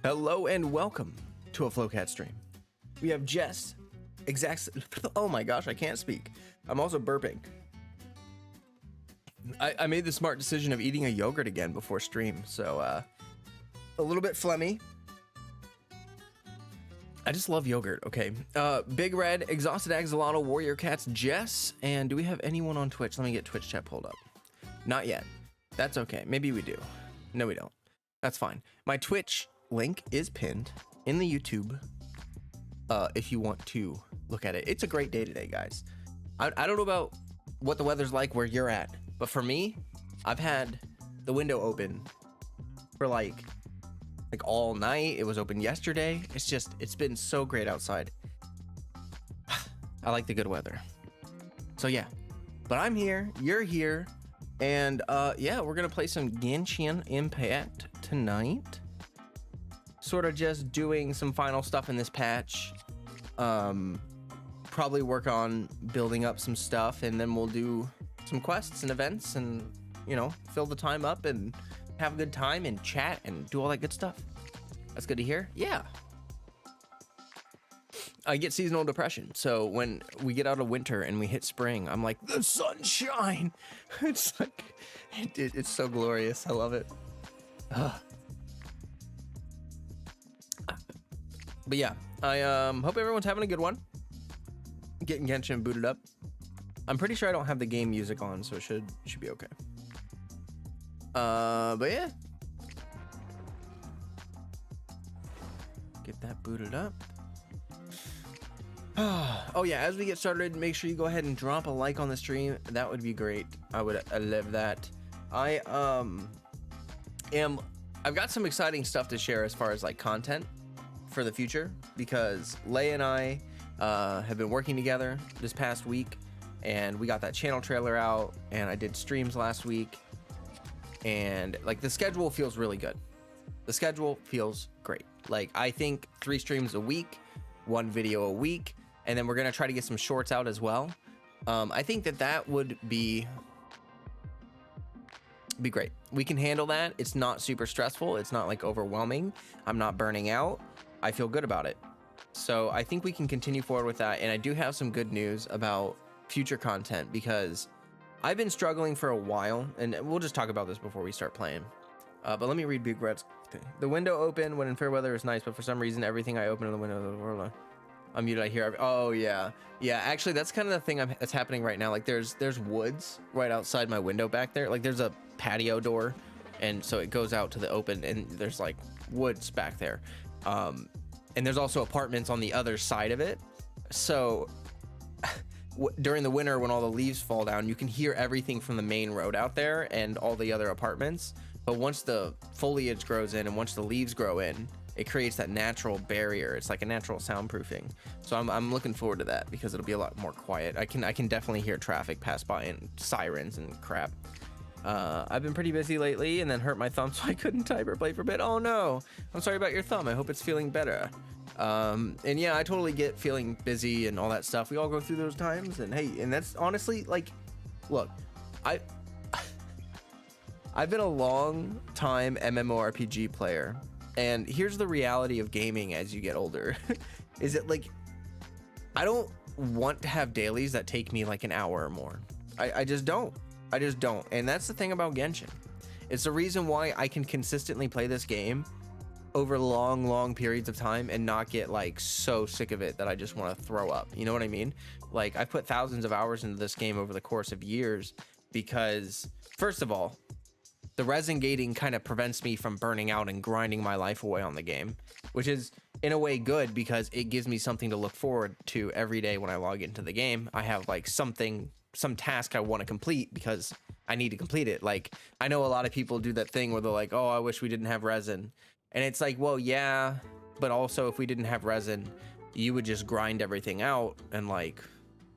Hello and welcome to a Flowcat stream. We have Jess, oh my gosh, I can't speak. I'm also burping. I made the smart decision of eating a yogurt again before stream, so a little bit phlegmy. I just love yogurt, okay. Big Red, Exhausted Axolotl, Warrior Cats, Jess, and do we have anyone on Twitch? Let me get Twitch chat pulled up. Not yet. That's okay, maybe we do. No, we don't. That's fine. My Twitch link is pinned in the YouTube if you want to look at it. It's a great day today, guys. I don't know about what the weather's like where you're at, but for me, I've had the window open for like all night. It was open yesterday. It's been so great outside. I like the good weather. So yeah, but I'm here, you're here, and yeah, we're gonna play some Genshin Impact tonight. Sort of just doing some final stuff in this patch. Probably work on building up some stuff, and then we'll do some quests and events and, you know, fill the time up and have a good time and chat and do all that good stuff. That's good to hear. Yeah. I get seasonal depression. So when we get out of winter and we hit spring, I'm like, the sunshine. It's like, it's so glorious. I love it. But yeah, I hope everyone's having a good one. Getting Genshin booted up. I'm pretty sure I don't have the game music on, so it should be okay. But yeah. Get that booted up. Oh yeah, as we get started, make sure you go ahead and drop a like on the stream. That would be great. I love that. I've got some exciting stuff to share as far as like content for the future, because Lay and I have been working together this past week, and we got that channel trailer out, and I did streams last week, and like the schedule feels really good. The schedule feels great. Like I think 3 streams a week, 1 video a week, and then we're gonna try to get some shorts out as well. I think that would be great. We can handle that. It's not super stressful. It's not like overwhelming. I'm not burning out. I feel good about it. So I think we can continue forward with that. And I do have some good news about future content, because I've been struggling for a while, and we'll just talk about this before we start playing. But let me read Big Red's thing. The window open when in fair weather is nice, but for some reason, everything I open in the window, I'm muted. I hear. Oh yeah. Yeah. Actually, that's kind of the thing that's happening right now. Like there's woods right outside my window back there. Like there's a patio door, and so it goes out to the open, and there's like woods back there. And there's also apartments on the other side of it. So during the winter, when all the leaves fall down, you can hear everything from the main road out there and all the other apartments. But once the foliage grows in and once the leaves grow in, it creates that natural barrier. It's like a natural soundproofing. So I'm looking forward to that, because it'll be a lot more quiet. I can definitely hear traffic pass by and sirens and crap. I've been pretty busy lately and then hurt my thumb, so I couldn't type or play for a bit. Oh no, I'm sorry about your thumb. I hope it's feeling better. And yeah, I totally get feeling busy and all that stuff. We all go through those times, and hey, and that's honestly like, look, I've been a long time MMORPG player, and here's the reality of gaming as you get older. Is it like, I don't want to have dailies that take me like an hour or more. I just don't. And that's the thing about Genshin. It's the reason why I can consistently play this game over long periods of time and not get like so sick of it that I just want to throw up. You know what I mean? Like I've put thousands of hours into this game over the course of years, because first of all, the resin gating kind of prevents me from burning out and grinding my life away on the game, which is in a way good, because it gives me something to look forward to every day when I log into the game. I have like some task I want to complete because I need to complete it. Like I know a lot of people do that thing where they're like, oh, I wish we didn't have resin. And it's like, well, yeah, but also if we didn't have resin, you would just grind everything out in like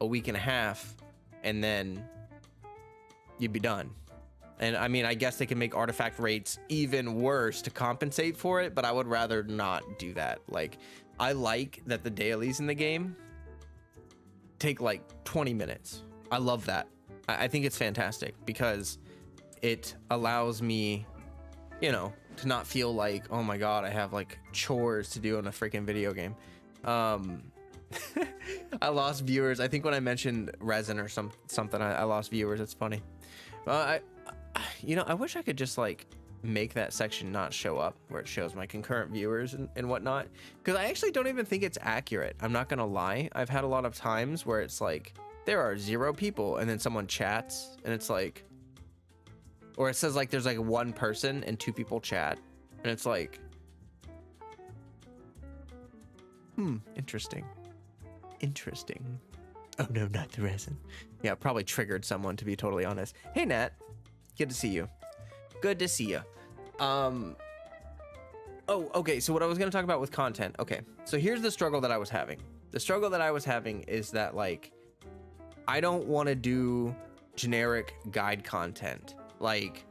a week and a half, and then you'd be done. And I mean, I guess they can make artifact rates even worse to compensate for it, but I would rather not do that. Like, I like that the dailies in the game take like 20 minutes. I love that. I think it's fantastic, because it allows me, you know, to not feel like, oh my god, I have like chores to do in a freaking video game. I lost viewers. I think when I mentioned resin or something, I lost viewers. It's funny. You know, I wish I could just like make that section not show up where it shows my concurrent viewers and whatnot, because I actually don't even think it's accurate. I'm not gonna lie. I've had a lot of times where it's like there are 0 people and then someone chats and it's like, or it says like there's like 1 person and 2 people chat and it's like, interesting. Oh no, not the resin. Yeah, probably triggered someone, to be totally honest. Hey Nat, good to see you. Good to see you. Oh, okay, so what I was gonna talk about with content. Okay, so here's the struggle that I was having. The struggle that I was having is that like, I don't want to do generic guide content. Like,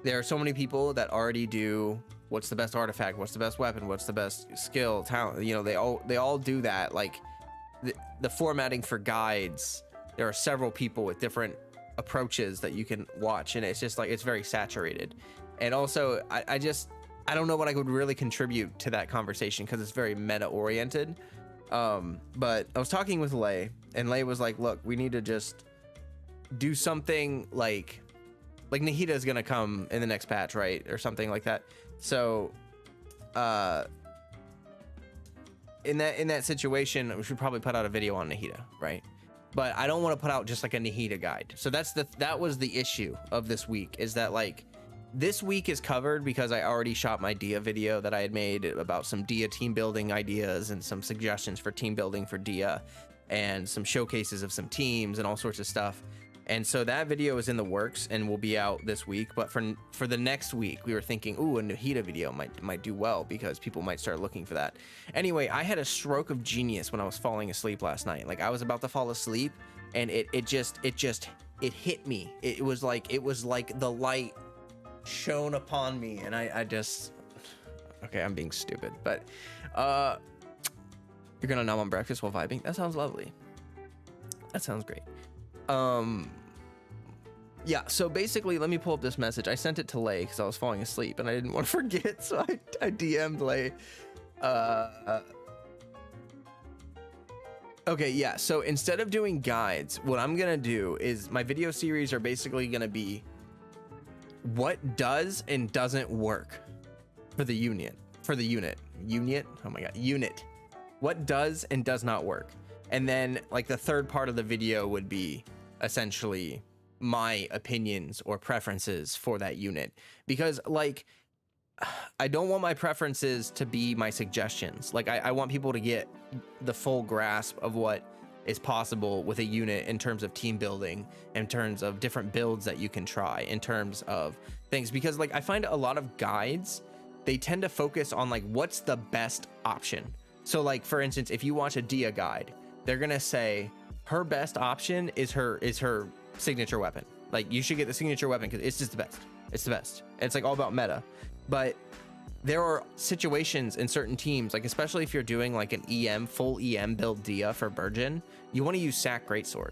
there are so many people that already do what's the best artifact, what's the best weapon, what's the best skill, talent. You know, they all do that. Like, the formatting for guides, there are several people with different approaches that you can watch, and it's just like, it's very saturated. And also I don't know what I would really contribute to that conversation because it's very meta oriented. But I was talking with Lay, and Lay was like, look, we need to just do something like Nahida is gonna come in the next patch, right, or something like that. So in that situation, we should probably put out a video on Nahida, right? But I don't want to put out just like a Nahida guide. So that was the issue of this week, is that like this week is covered because I already shot my Dia video that I had made about some Dia team building ideas and some suggestions for team building for Dia and some showcases of some teams and all sorts of stuff. And so that video is in the works and will be out this week. But for the next week, we were thinking, ooh, a Nahida video might do well because people might start looking for that. Anyway, I had a stroke of genius when I was falling asleep last night. Like, I was about to fall asleep, and it hit me. It was like the light shone upon me, and I just, okay, I'm being stupid, but you're gonna numb on breakfast while vibing. That sounds lovely. That sounds great. Yeah, so basically, let me pull up this message. I sent it to Lay because I was falling asleep and I didn't want to forget, so I DM'd Lay. Okay, yeah, so instead of doing guides, what I'm gonna do is my video series are basically gonna be what does and doesn't work for the unit. Oh my god, unit. What does and does not work. And then like the third part of the video would be essentially my opinions or preferences for that unit, because like I don't want my preferences to be my suggestions. Like I want people to get the full grasp of what is possible with a unit in terms of team building, in terms of different builds that you can try, in terms of things, because like I find a lot of guides, they tend to focus on like what's the best option. So like for instance, if you watch a Dia guide, they're gonna say her best option is her signature weapon. Like you should get the signature weapon because it's just the best. It's the best. And it's like all about meta. But there are situations in certain teams, like especially if you're doing like an full EM build Dia for Burgeon, you want to use Sack Greatsword.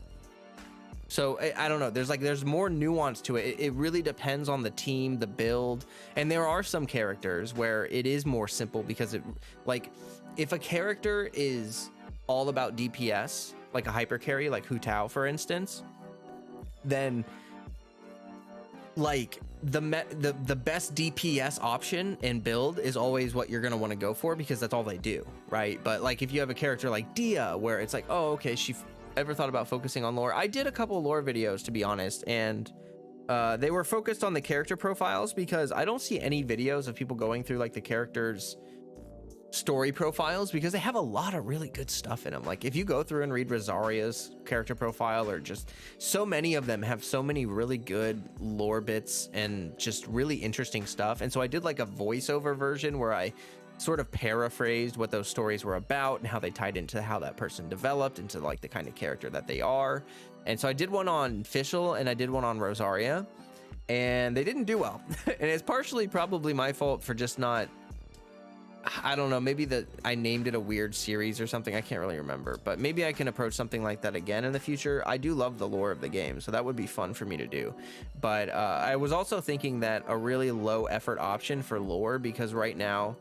So I don't know, there's more nuance to it. It really depends on the team, the build, and there are some characters where it is more simple because it, like if a character is all about DPS, like a hyper carry, like Hu Tao for instance, then like the best DPS option and build is always what you're gonna want to go for because that's all they do, right? But like if you have a character like Dia where it's like, oh okay, she ever thought about focusing on lore? I did a couple lore videos to be honest, and they were focused on the character profiles because I don't see any videos of people going through like the characters story profiles because they have a lot of really good stuff in them. Like if you go through and read Rosaria's character profile, or just so many of them have so many really good lore bits and just really interesting stuff. And so I did like a voiceover version where I sort of paraphrased what those stories were about and how they tied into how that person developed into like the kind of character that they are. And so I did one on Fischl and I did one on Rosaria, and they didn't do well. And it's partially probably my fault for just not, I don't know, maybe I named it a weird series or something. I can't really remember, but maybe I can approach something like that again in the future. I do love the lore of the game, so that would be fun for me to do. But I was also thinking that a really low effort option for lore, because right now,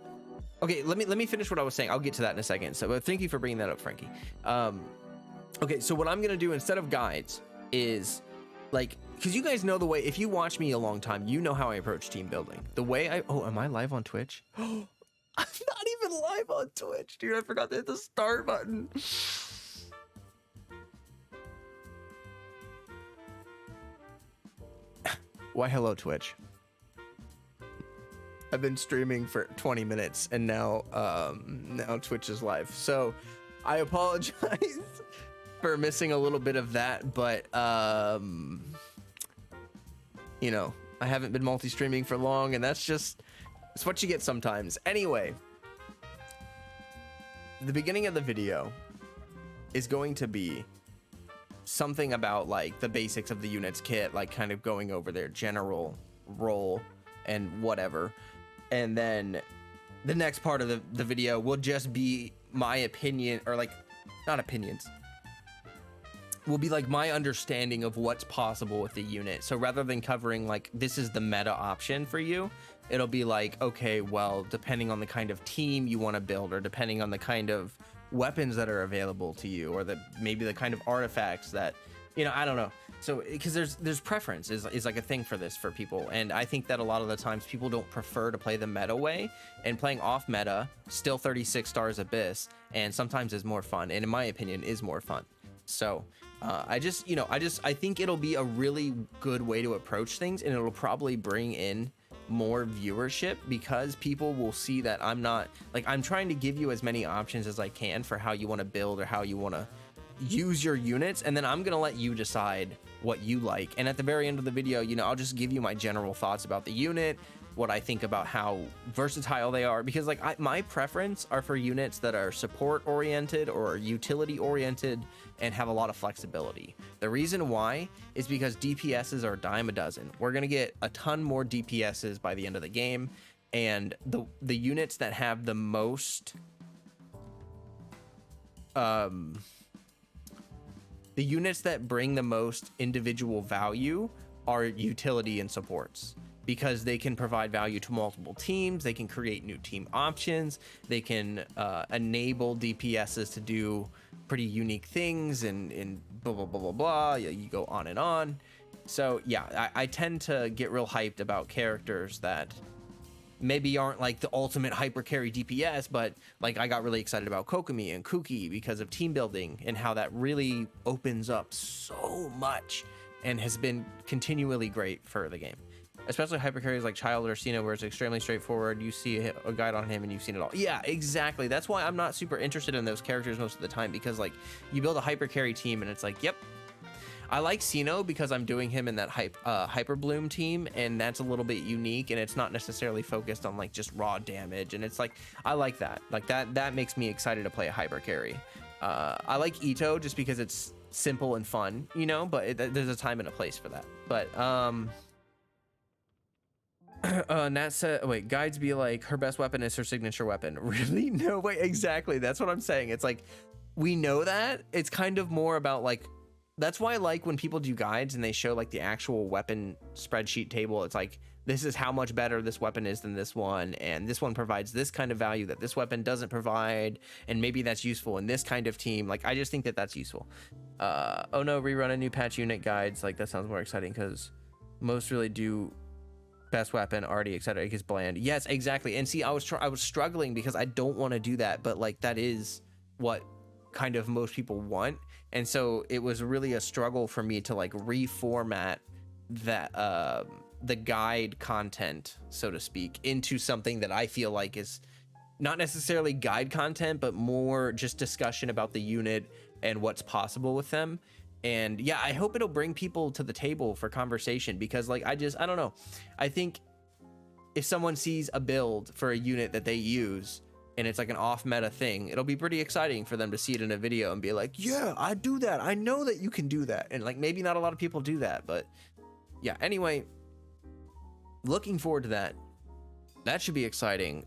okay, let me finish what I was saying. I'll get to that in a second. So but thank you for bringing that up, Frankie. Okay, so what I'm gonna do instead of guides is, like, because you guys know the way, if you watch me a long time, you know how I approach team building. The way am I live on Twitch? I'm not even live on Twitch, dude. I forgot to hit the start button. Why, hello, Twitch. I've been streaming for 20 minutes and now Twitch is live. So I apologize for missing a little bit of that, but you know, I haven't been multi-streaming for long, and it's what you get sometimes. Anyway, the beginning of the video is going to be something about like the basics of the unit's kit, like kind of going over their general role and whatever. And then the next part of the video will just be my opinion, or like, not opinions, will be like my understanding of what's possible with the unit. So rather than covering like, this is the meta option for you, it'll be like, okay, well, depending on the kind of team you want to build, or depending on the kind of weapons that are available to you, or maybe the kind of artifacts that, you know, I don't know. So because there's preference is like a thing for this for people, and I think that a lot of the times people don't prefer to play the meta way, and playing off meta, still 36 stars abyss, and sometimes is more fun, and in my opinion is more fun. So I think it'll be a really good way to approach things, and it'll probably bring in more viewership, because people will see that I'm trying to give you as many options as I can for how you want to build or how you want to use your units, and then I'm gonna let you decide what you like. And at the very end of the video, you know, I'll just give you my general thoughts about the unit, what I think about how versatile they are, because like my preference are for units that are support oriented or utility oriented and have a lot of flexibility. The reason why is because DPSs are a dime a dozen. We're gonna get a ton more DPSs by the end of the game, and the units that have the most the units that bring the most individual value are utility and supports, because they can provide value to multiple teams, they can create new team options, they can enable DPSs to do pretty unique things, and blah, blah, blah, blah, blah. You go on and on. So yeah, I tend to get real hyped about characters that maybe aren't like the ultimate hyper carry DPS, but like I got really excited about Kokomi and Kuki because of team building and how that really opens up so much and has been continually great for the game. Especially hyper carries like Child or Cena, where it's extremely straightforward. You see a guide on him and you've seen it all. Yeah, exactly. That's why I'm not super interested in those characters most of the time, because like you build a hyper carry team and it's like, yep. I like Sino because I'm doing him in that Hyper Bloom team, and that's a little bit unique, and it's not necessarily focused on like just raw damage, and it's like I like that. Like that makes me excited to play a hyper carry. I like Ito just because it's simple and fun, you know, but there's a time and a place for that. But Nat said, wait, guides be like her best weapon is her signature weapon. Really? No way. Exactly. That's what I'm saying. It's like we know that. It's kind of more about like, that's why I like when people do guides and they show like the actual weapon spreadsheet table. It's like, this is how much better this weapon is than this one, and this one provides this kind of value that this weapon doesn't provide, and maybe that's useful in this kind of team. Like I just think that that's useful. Oh no, rerun a new patch unit guides. Like that sounds more exciting, because most really do best weapon already excited. It gets bland. Yes, exactly. And see, I was struggling because I don't want to do that, but like that is what kind of most people want. And so it was really a struggle for me to like reformat that the guide content, so to speak, into something that I feel like is not necessarily guide content, but more just discussion about the unit and what's possible with them. And yeah, I hope it'll bring people to the table for conversation, because like I don't know, I think if someone sees a build for a unit that they use and it's like an off meta thing, it'll be pretty exciting for them to see it in a video and be like, yeah, I do that, I know that you can do that. And like maybe not a lot of people do that, but yeah, anyway, looking forward to that. that should be exciting.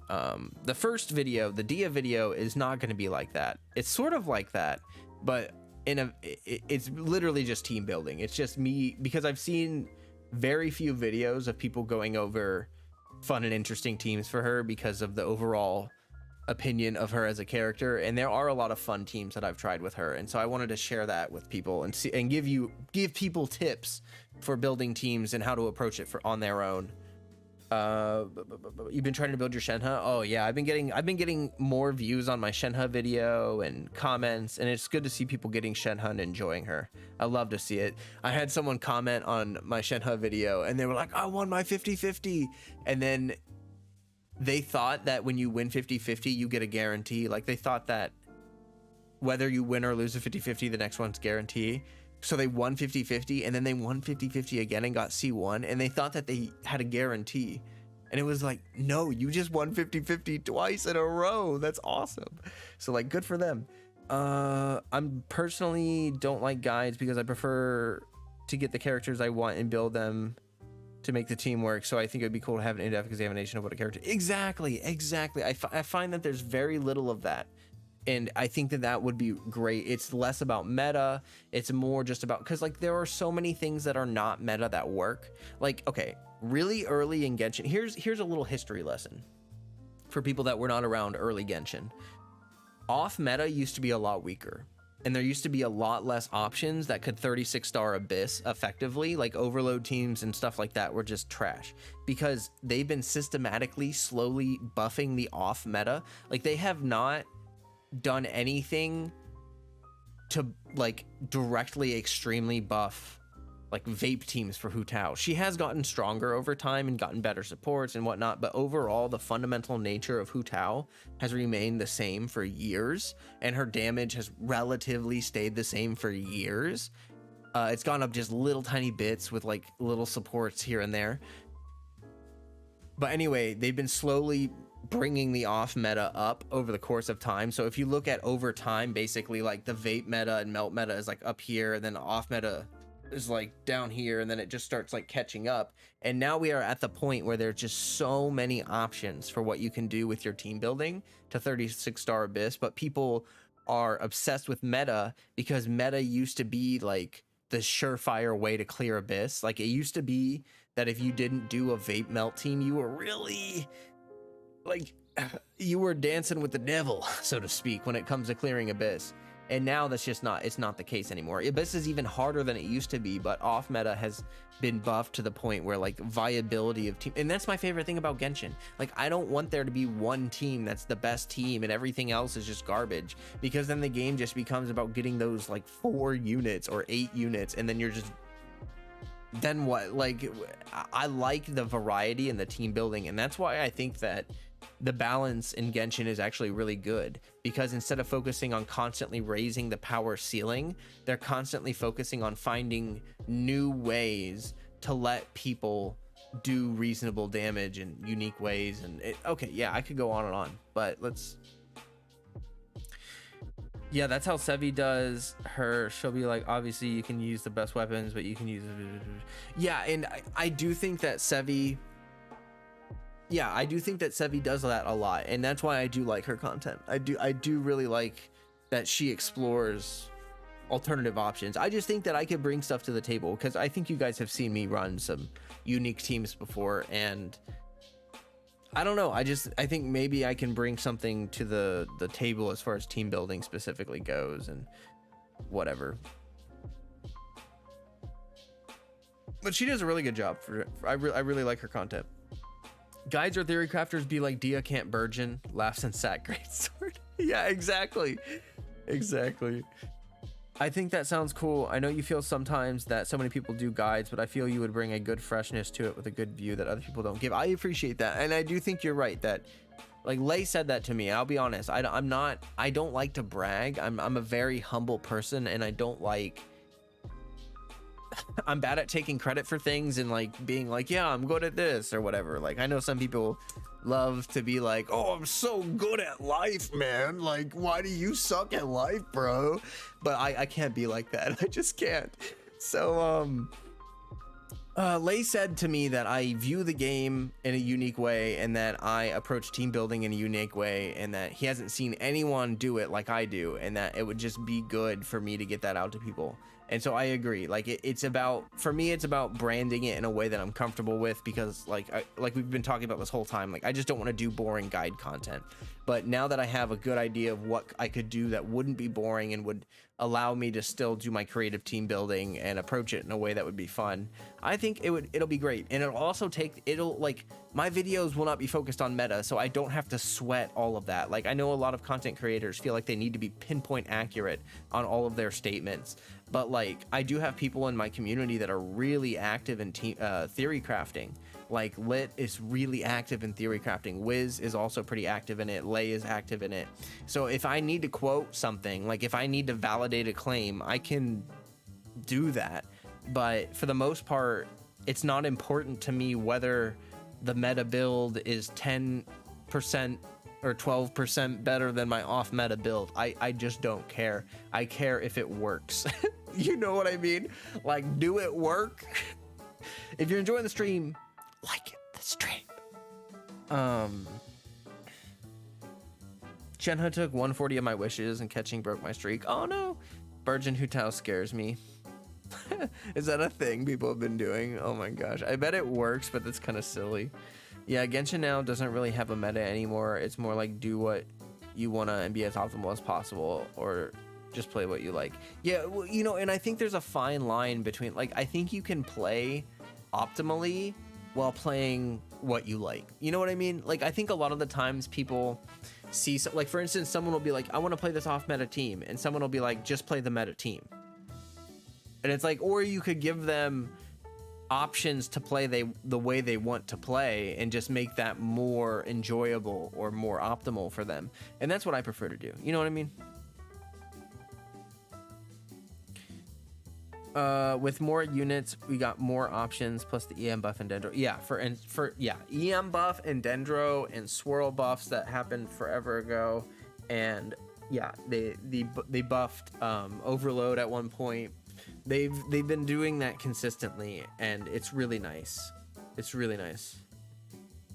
The first video, the Dia video, is not going to be like that. It's sort of like that, but it's literally just team building. It's just me, because I've seen very few videos of people going over fun and interesting teams for her because of the overall opinion of her as a character. And there are a lot of fun teams that I've tried with her, and so I wanted to share that with people and see and give people tips for building teams and how to approach it on their own. You've been trying to build your Shenhe? Oh yeah, I've been getting more views on my Shenhe video and comments, and it's good to see people getting Shenhe and enjoying her. I love to see it. I had someone comment on my Shenhe video and they were like, I won my 50-50, and then they thought that when you win 50-50 you get a guarantee. Like, they thought that whether you win or lose a 50-50, the next one's guarantee. So they won 50-50, and then they won 50-50 again and got C1, and they thought that they had a guarantee. And it was like, no, you just won 50-50 twice in a row. That's awesome. So like, good for them. I'm personally don't like guides because I prefer to get the characters I want and build them to make the team work. So I think it'd be cool to have an in-depth examination of what a character. Exactly. I find that there's very little of that. And I think that would be great. It's less about meta. It's more just about, because like there are so many things that are not meta that work. Like, okay, really early in Genshin, here's a little history lesson for people that were not around early Genshin. Off meta used to be a lot weaker, and there used to be a lot less options that could 36-star Abyss effectively. Like overload teams and stuff like that were just trash because they've been systematically slowly buffing the off meta. Like, they have not done anything to like directly extremely buff like vape teams for Hu Tao. She has gotten stronger over time and gotten better supports and whatnot, but overall the fundamental nature of Hu Tao has remained the same for years, and her damage has relatively stayed the same for years. It's gone up just little tiny bits with like little supports here and there, but anyway, they've been slowly bringing the off meta up over the course of time. So if you look at over time, basically like the vape meta and melt meta is like up here, and then the off meta is like down here, and then it just starts like catching up. And now we are at the point where there's just so many options for what you can do with your team building to 36-star Abyss, but people are obsessed with meta because meta used to be like the surefire way to clear Abyss. Like, it used to be that if you didn't do a vape melt team, you were really like, you were dancing with the devil, so to speak, when it comes to clearing Abyss. And now that's just not, it's not the case anymore. Abyss is even harder than it used to be, but off meta has been buffed to the point where like viability of team, and that's my favorite thing about Genshin. Like, I don't want there to be one team that's the best team and everything else is just garbage, because then the game just becomes about getting those like 4 units or 8 units, and then you're just, then what? Like, I like the variety and the team building, and that's why I think that the balance in Genshin is actually really good, because instead of focusing on constantly raising the power ceiling, they're constantly focusing on finding new ways to let people do reasonable damage in unique ways. And okay, yeah, I could go on and on, but let's, yeah, that's how Sevi does her. She'll be like, obviously you can use the best weapons, but you can use, yeah. And I do think that Sevi, yeah, I do think that Sevi does that a lot, and that's why I do like her content. I do really like that she explores alternative options. I just think that I could bring stuff to the table, because I think you guys have seen me run some unique teams before, and I don't know, I think maybe I can bring something to the table as far as team building specifically goes, and whatever. But she does a really good job I really like her content. Guides or theory crafters be like, Dia can't burgeon, laughs and sat great sword. Yeah, exactly. I think that sounds cool. I know you feel sometimes that so many people do guides, but I feel you would bring a good freshness to it with a good view that other people don't give. I appreciate that, and I do think you're right that, like, Lay said that to me. I'll be honest, I don't like to brag. I'm a very humble person, and I don't like, I'm bad at taking credit for things and like being like, yeah, I'm good at this or whatever. Like, I know some people love to be like, oh, I'm so good at life, man. Like, why do you suck at life, bro? But I can't be like that. I just can't. So Lay said to me that I view the game in a unique way and that I approach team building in a unique way, and that he hasn't seen anyone do it like I do, and that it would just be good for me to get that out to people. And so I agree. Like it's about, for me, it's about branding it in a way that I'm comfortable with, because like we've been talking about this whole time, like I just don't want to do boring guide content. But now that I have a good idea of what I could do that wouldn't be boring and would allow me to still do my creative team building and approach it in a way that would be fun, I think it'll be great. And it'll also like, my videos will not be focused on meta, so I don't have to sweat all of that. Like I know a lot of content creators feel like they need to be pinpoint accurate on all of their statements, but like I do have people in my community that are really active in theory crafting. Like Lit is really active in theory crafting. Wiz is also pretty active in it. Lay is active in it. So if I need to quote something, like if I need to validate a claim, I can do that. But for the most part, it's not important to me whether the meta build is 10% or 12% better than my off meta build. I just don't care. I care if it works. You know what I mean? Like, do it work? If you're enjoying the stream, like the stream. Shenhe took 140 of my wishes and catching broke my streak. Oh no. Burgeon Hutao scares me. Is that a thing people have been doing? Oh my gosh. I bet it works, but that's kind of silly. Yeah, Genshin now doesn't really have a meta anymore. It's more like do what you want to and be as optimal as possible, or just play what you like. Yeah, well, you know, and I think there's a fine line between, like, I think you can play optimally while playing what you like. You know what I mean? Like, I think a lot of the times people see, like, for instance, someone will be like, I want to play this off meta team, and someone will be like, just play the meta team. And it's like, or you could give them options to play the way they want to play and just make that more enjoyable or more optimal for them. And that's what I prefer to do. You know what I mean? With more units, we got more options, plus the EM buff and Dendro. Yeah, EM buff and Dendro and swirl buffs that happened forever ago, and yeah, they buffed Overload at one point. They've been doing that consistently, and it's really nice. It's really nice.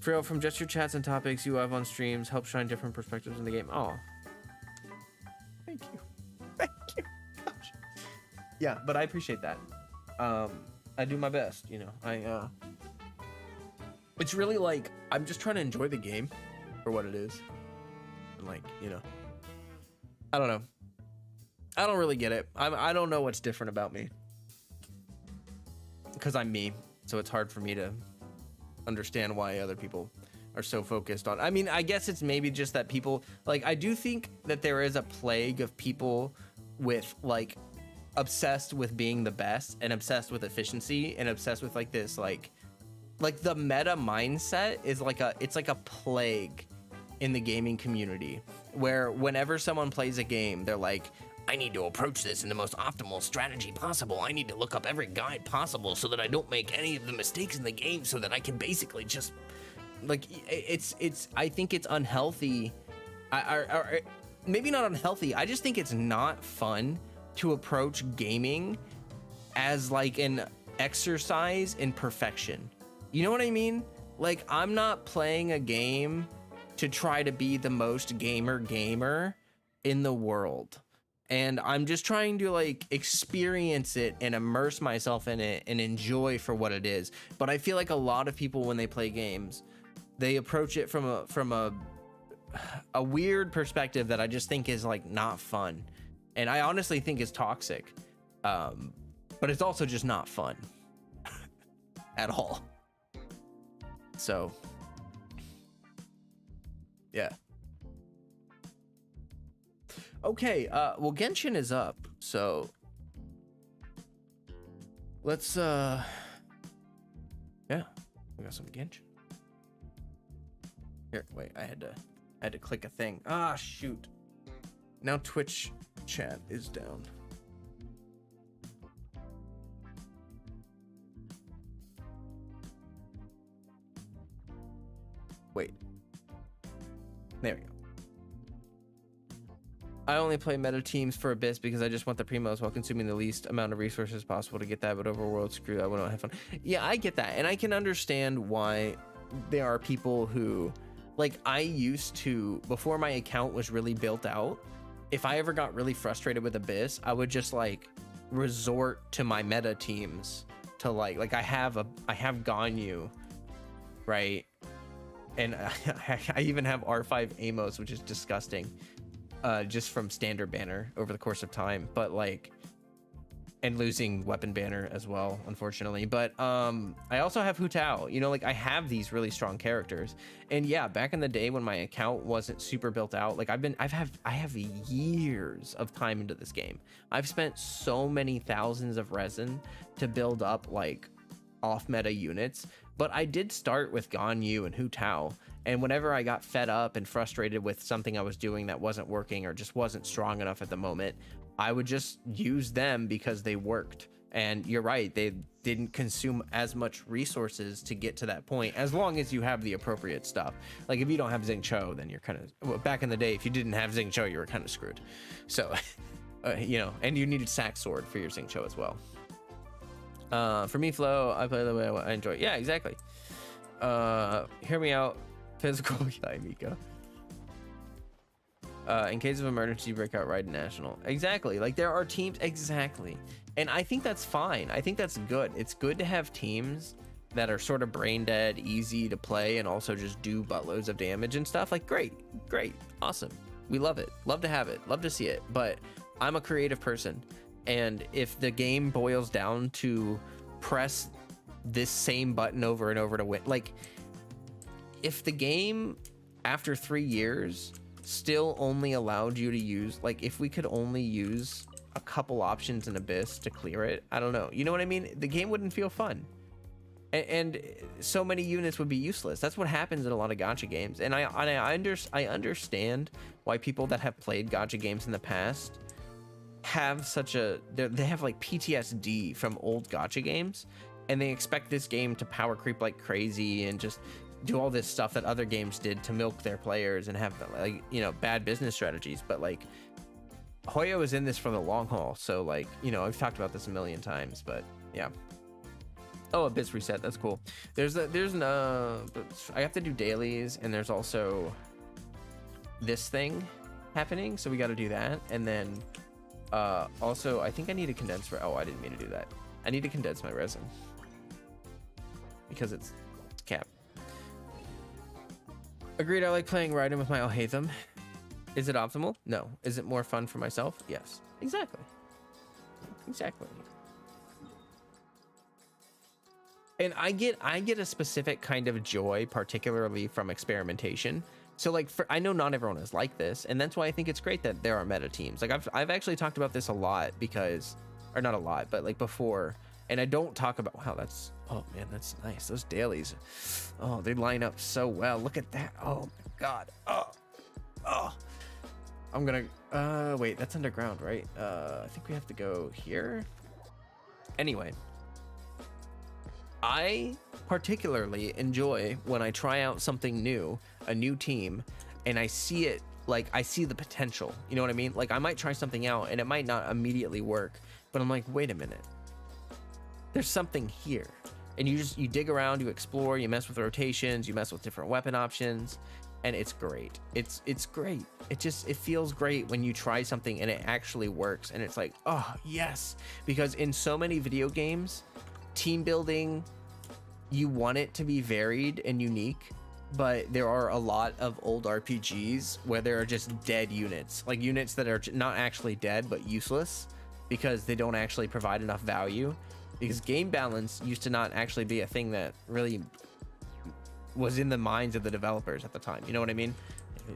Frail, from just your chats and topics you have on streams, help shine different perspectives in the game. Oh, thank you. Thank you. Gosh. Yeah, but I appreciate that. I do my best, you know. It's really like, I'm just trying to enjoy the game for what it is. And like, you know, I don't know. I don't really get it. I don't know what's different about me, because I'm me, so it's hard for me to understand why other people are so focused on. I mean, I guess it's maybe just that people, like, I do think that there is a plague of people with, like, obsessed with being the best and obsessed with efficiency and obsessed with like this, like the meta mindset is like it's like a plague in the gaming community, where whenever someone plays a game, they're like, I need to approach this in the most optimal strategy possible. I need to look up every guide possible so that I don't make any of the mistakes in the game, so that I can basically just, like, it's I think it's unhealthy. Or maybe not unhealthy. I just think it's not fun to approach gaming as like an exercise in perfection. You know what I mean? Like, I'm not playing a game to try to be the most gamer in the world. And I'm just trying to like experience it and immerse myself in it and enjoy for what it is. But I feel like a lot of people, when they play games, they approach it from a weird perspective that I just think is like not fun. And I honestly think is toxic. But it's also just not fun at all. So, yeah. Okay, well, Genshin is up, so let's, yeah, we got some Genshin. Here, wait, I had to click a thing. Ah, shoot. Now Twitch chat is down. Wait. There we go. I only play meta teams for Abyss because I just want the primos while consuming the least amount of resources possible to get that, but overworld, screw, I wouldn't have fun. Yeah, I get that. And I can understand why there are people who, like, I used to, before my account was really built out, if I ever got really frustrated with Abyss, I would just like resort to my meta teams to like I have Ganyu, right? And I even have R5 Amos, which is disgusting. Just from standard banner over the course of time, but like, and losing weapon banner as well, unfortunately. But I also have Hu Tao, you know, like I have these really strong characters. And yeah, back in the day when my account wasn't super built out, like I have years of time into this game. I've spent so many thousands of resin to build up like off meta units, but I did start with Ganyu and Hu Tao. And whenever I got fed up and frustrated with something I was doing that wasn't working or just wasn't strong enough at the moment, I would just use them because they worked. And you're right, they didn't consume as much resources to get to that point, as long as you have the appropriate stuff. Like if you don't have Xingqiu, then you're kind of, well, back in the day, if you didn't have Xingqiu, you were kind of screwed. So, you know, and you needed Sack Sword for your Xingqiu as well. For me, Flo, I play the way I enjoy. Yeah, exactly. Hear me out. Physical guy, Miko. In case of emergency, break out Ride National. Exactly. Like there are teams. Exactly. And I think that's fine. I think that's good. It's good to have teams that are sort of brain dead, easy to play, and also just do buttloads of damage and stuff. Like great, awesome. We love it. Love to have it. Love to see it. But I'm a creative person. And if the game boils down to press this same button over and over to win, like if the game after 3 years still only allowed you to use, like if we could only use a couple options in Abyss to clear it, I don't know, you know what I mean? The game wouldn't feel fun, and so many units would be useless. That's what happens in a lot of gacha games. And I understand why people that have played gacha games in the past have such a, they have like PTSD from old gacha games, and they expect this game to power creep like crazy and just do all this stuff that other games did to milk their players and have like, you know, bad business strategies. But like Hoyo is in this for the long haul, so like, you know, I've talked about this a million times. But yeah. Oh, Abyss reset, that's cool. There's I have to do dailies, and there's also this thing happening, so we got to do that. And then also I think I need to condense for, oh, I didn't mean to do that. I need to condense my resin because it's capped. Agreed. I like playing Raiden with my Alhaitham. Is it optimal? No. Is it more fun for myself? Yes. Exactly. And I get a specific kind of joy, particularly from experimentation. So like, I know not everyone is like this, and that's why I think it's great that there are meta teams. Like I've actually talked about this a lot because, or not a lot, but like before. And I don't talk about, wow, that's, oh man, that's nice. Those dailies, oh, they line up so well. Look at that. Oh my God. Oh, I'm gonna, wait, that's underground, right? I think we have to go here. Anyway, I particularly enjoy when I try out something new, a new team, and I see it, like I see the potential, you know what I mean? Like I might try something out and it might not immediately work, but I'm like, wait a minute. There's something here. And you dig around, you explore, you mess with rotations, you mess with different weapon options, and it's great. It's great. It feels great when you try something and it actually works, and it's like, oh yes. Because in so many video games, team building, you want it to be varied and unique, but there are a lot of old RPGs where there are just dead units, like units that are not actually dead but useless because they don't actually provide enough value. Because game balance used to not actually be a thing that really was in the minds of the developers at the time. You know what I mean?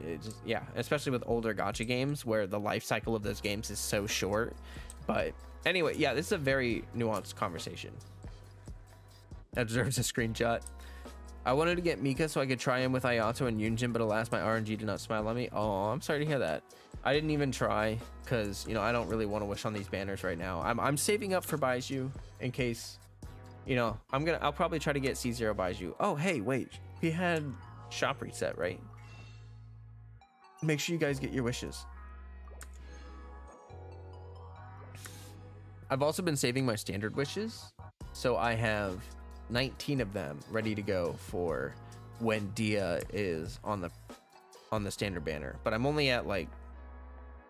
It just, yeah, especially with older gacha games where the life cycle of those games is so short. But anyway, yeah, this is a very nuanced conversation. That deserves a screenshot. I wanted to get Mika so I could try him with Ayato and Yunjin, but alas, my RNG did not smile on me. Oh, I'm sorry to hear that. I didn't even try because, you know, I don't really want to wish on these banners right now. I'm saving up for Baiju in case, you know, I'll probably try to get C0 Baiju. Oh, hey, wait, we had shop reset, right? Make sure you guys get your wishes. I've also been saving my standard wishes, so I have 19 of them ready to go for when Dia is on the standard banner. But I'm only at like,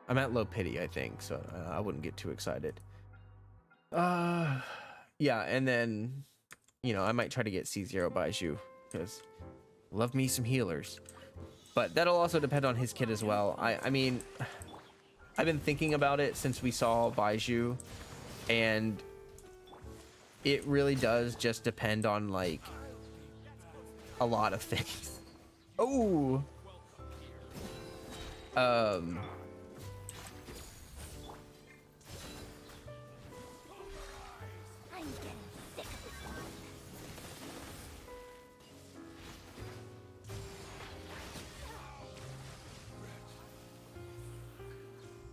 I'm at low pity, I think, so I wouldn't get too excited. Yeah, and then, you know, I might try to get C0 Baiju, because love me some healers. But that'll also depend on his kit as well. I mean, I've been thinking about it since we saw Baiju, and it really does just depend on like a lot of things. Oh,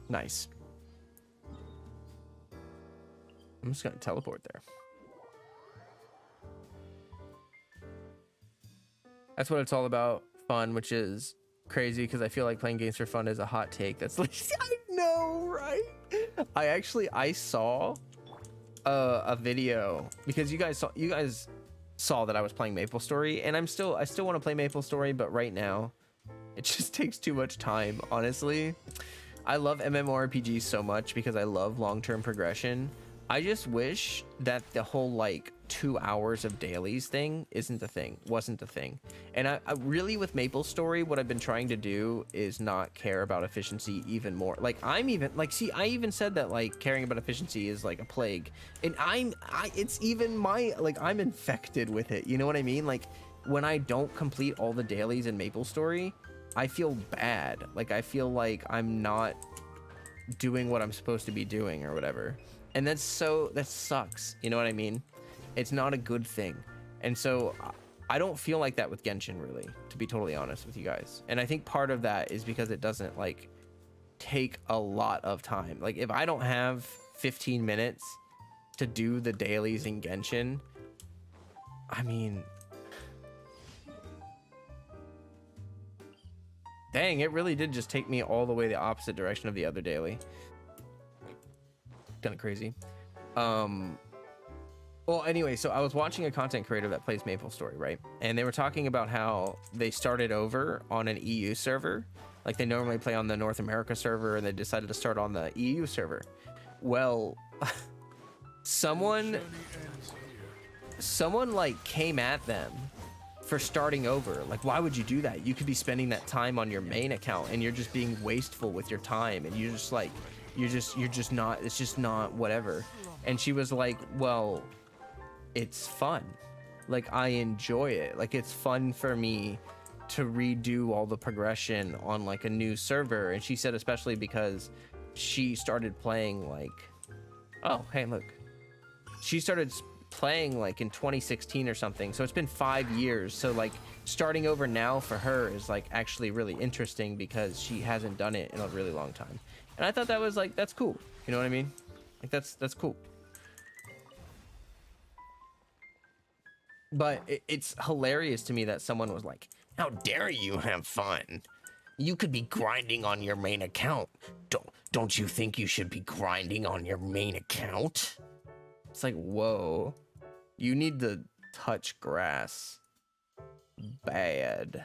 nice. I'm just gonna teleport there. That's what it's all about. Fun, which is crazy because I feel like playing games for fun is a hot take. That's like, I know, right? I saw a video because you guys saw that I was playing MapleStory, and I still want to play MapleStory, but right now it just takes too much time, honestly. I love MMORPGs so much because I love long-term progression. I just wish that the whole like 2 hours of dailies thing wasn't the thing. And I really, with MapleStory, what I've been trying to do is not care about efficiency even more. Like I'm even like, see, I even said that like caring about efficiency is like a plague, and it's even my, like, I'm infected with it. You know what I mean? Like when I don't complete all the dailies in MapleStory, I feel bad. Like I feel like I'm not doing what I'm supposed to be doing or whatever. And that sucks. You know what I mean? It's not a good thing. And so I don't feel like that with Genshin, really, to be totally honest with you guys. And I think part of that is because it doesn't like take a lot of time. Like if I don't have 15 minutes to do the dailies in Genshin, I mean, dang, it really did just take me all the way the opposite direction of the other daily. Kind of crazy. Well, anyway, so I was watching a content creator that plays MapleStory, right? And they were talking about how they started over on an EU server. Like they normally play on the North America server, and they decided to start on the EU server. Well, someone like came at them for starting over. Like, why would you do that? You could be spending that time on your main account, and you're just being wasteful with your time, and you're just like, you're just not, it's just not whatever. And she was like, well, it's fun. Like I enjoy it. Like it's fun for me to redo all the progression on like a new server. And she said, especially because she started playing like, oh, hey, look, she started playing like in 2016 or something. So it's been 5 years. So like starting over now for her is like actually really interesting because she hasn't done it in a really long time. And I thought that was like, that's cool. You know what I mean? Like that's cool. But it's hilarious to me that someone was like, how dare you have fun? You could be grinding on your main account. Don't you think you should be grinding on your main account? It's like, whoa, you need to touch grass bad.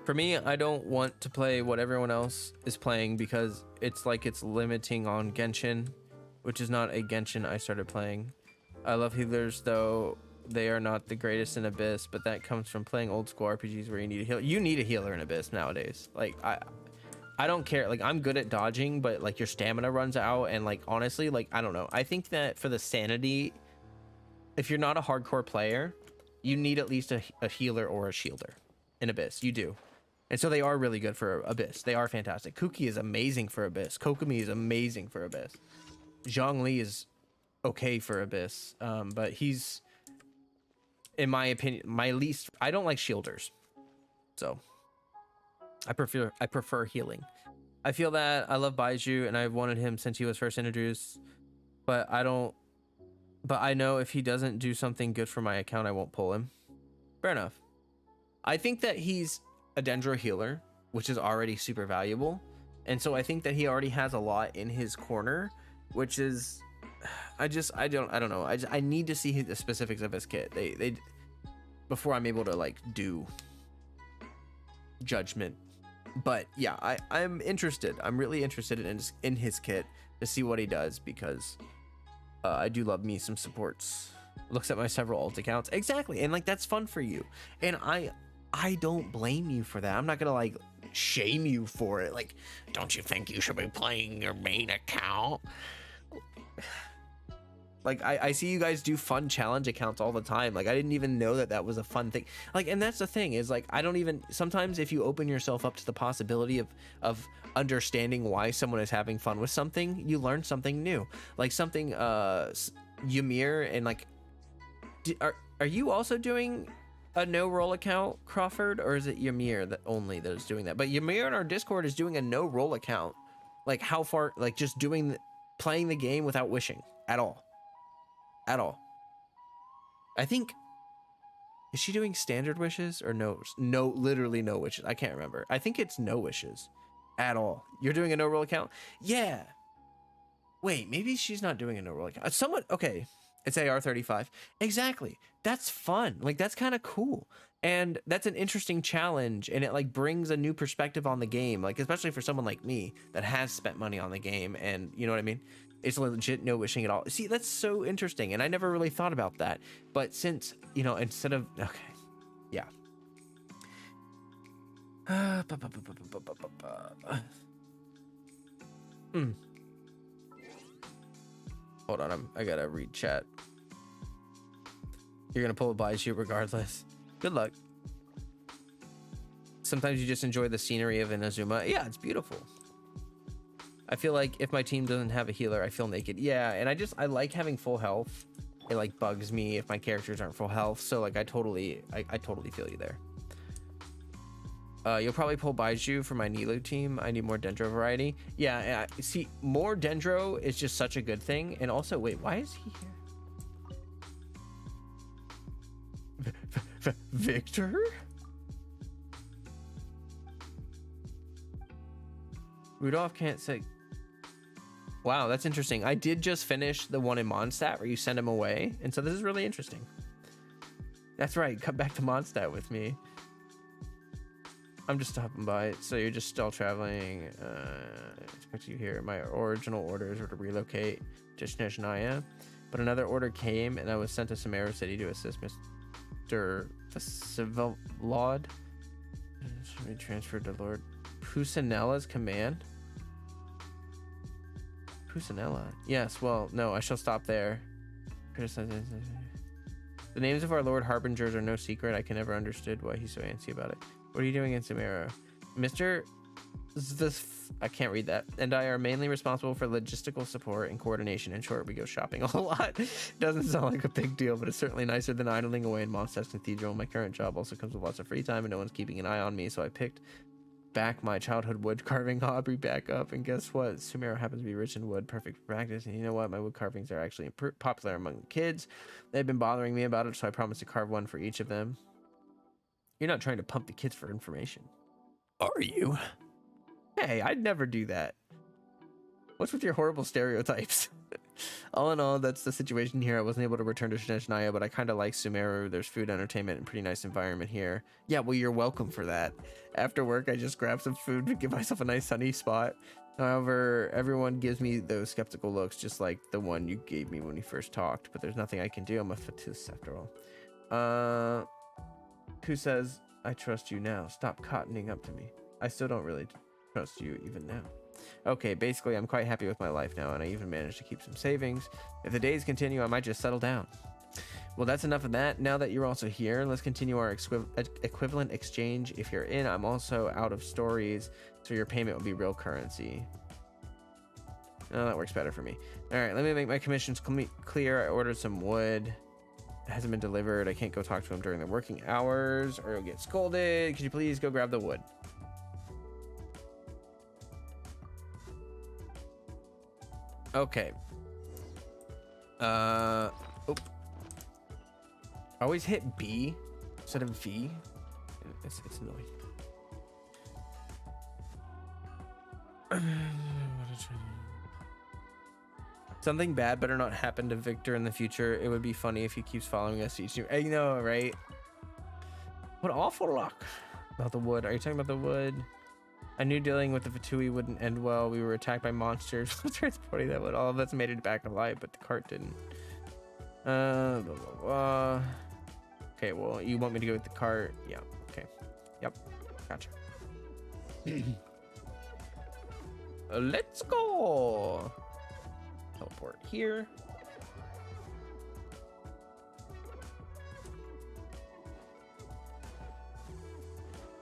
For me, I don't want to play what everyone else is playing because it's like it's limiting on Genshin, which is not a Genshin I started playing. I love healers, though they are not the greatest in Abyss, but that comes from playing old school RPGs where you need a healer. You need a healer in Abyss nowadays. Like I don't care. Like I'm good at dodging, but like your stamina runs out, and like honestly, like I don't know. I think that for the sanity, if you're not a hardcore player, you need at least a healer or a shielder in Abyss. You do. And so they are really good for Abyss. They are fantastic. Kuki is amazing for Abyss. Kokomi is amazing for Abyss. Zhongli is okay for Abyss. But he's, in my opinion, my least. I don't like shielders. So I prefer healing. I feel that I love Baiju and I've wanted him since he was first introduced. But I know if he doesn't do something good for my account, I won't pull him. Fair enough. I think that he's a Dendro healer, which is already super valuable. And so I think that he already has a lot in his corner, which is, I don't know. I need to see the specifics of his kit. They before I'm able to like do judgment. But yeah, I'm interested. I'm really interested in his kit to see what he does, because I do love me some supports. Looks at my several alt accounts. Exactly. And like, that's fun for you. And I don't blame you for that. I'm not gonna like shame you for it. Like, don't you think you should be playing your main account? Like, I see you guys do fun challenge accounts all the time. Like, I didn't even know that was a fun thing. Like, and that's the thing, is like, I don't even, sometimes if you open yourself up to the possibility of understanding why someone is having fun with something, you learn something new. Like something Ymir, and like, are you also doing a no roll account, Crawford, or is it Ymir that is doing that? But Ymir in our Discord is doing a no roll account. Like, how far, like just playing the game without wishing at all. I think, is she doing standard wishes or no, literally no wishes? I can't remember. I think it's no wishes at all. You're doing a no roll account? Yeah. Wait, maybe she's not doing a no roll account. Somewhat, okay. It's AR35. Exactly. That's fun. Like, that's kind of cool. And that's an interesting challenge. And it like brings a new perspective on the game. Like, especially for someone like me that has spent money on the game. And you know what I mean? It's legit no wishing at all. See, that's so interesting. And I never really thought about that. But since, you know, instead of, okay. Yeah. Hold on, I gotta read chat. You're gonna pull a Baiju regardless. Good luck. Sometimes you just enjoy the scenery of Inazuma. Yeah, it's beautiful. I feel like if my team doesn't have a healer, I feel naked. Yeah, and I like having full health. It like bugs me if my characters aren't full health. So like I totally feel you there. You'll probably pull Baiju for my Nilou team. I need more Dendro variety. Yeah, see, more Dendro is just such a good thing. And also, wait, why is he here? Victor? Rudolph can't say. Wow, that's interesting. I did just finish the one in Mondstadt where you send him away. And so this is really interesting. That's right. Come back to Mondstadt with me. I'm just stopping by. So you're just still traveling. Expect you here. My original orders were to relocate to Snezhnaya, but another order came and I was sent to Sumeru City to assist Mr. Vasivilod. Should be transferred to Lord Pusanella's command. Pusanella. Yes, well, no, I shall stop there. The names of our Lord Harbingers are no secret. I can never understood why he's so antsy about it. What are you doing in Sumeru? Mr. I can't read that. And I are mainly responsible for logistical support and coordination. In short, we go shopping a lot. Doesn't sound like a big deal, but it's certainly nicer than idling away in Mondstadt's Cathedral. My current job also comes with lots of free time and no one's keeping an eye on me, so I picked back my childhood wood carving hobby back up, and guess what? Sumeru happens to be rich in wood, perfect for practice. And you know what? My wood carvings are actually popular among the kids. They've been bothering me about it, so I promised to carve one for each of them. You're not trying to pump the kids for information, are you? Hey, I'd never do that. What's with your horrible stereotypes? All in all, that's the situation here. I wasn't able to return to Snezhnaya, but I kind of like Sumeru. There's food, entertainment, and pretty nice environment here. Yeah, well, you're welcome for that. After work, I just grab some food to give myself a nice sunny spot. However, everyone gives me those skeptical looks, just like the one you gave me when we first talked, but there's nothing I can do. I'm a fatist after all. Who says, I trust you now? Stop cottoning up to me. I still don't really trust you even now. Okay, basically, I'm quite happy with my life now, and I even managed to keep some savings. If the days continue, I might just settle down. Well, that's enough of that. Now that you're also here, let's continue our equivalent exchange. If you're in, I'm also out of stories, so your payment will be real currency. Oh, that works better for me. All right, let me make my commissions clear. I ordered some wood. It hasn't been delivered. I can't go talk to him during the working hours, or he'll get scolded. Could you please go grab the wood? Okay. Oh. Always hit B instead of V. It's annoying. Something bad better not happen to Victor in the future. It would be funny if he keeps following us each year. You know, right? What awful luck. About the wood. Are you talking about the wood? I knew dealing with the Fatui wouldn't end well. We were attacked by monsters transporting that wood. All of us made it back alive, but the cart didn't. Blah, blah, blah. Okay, well, you want me to go with the cart? Yeah, okay. Yep, gotcha. Let's go. Teleport here.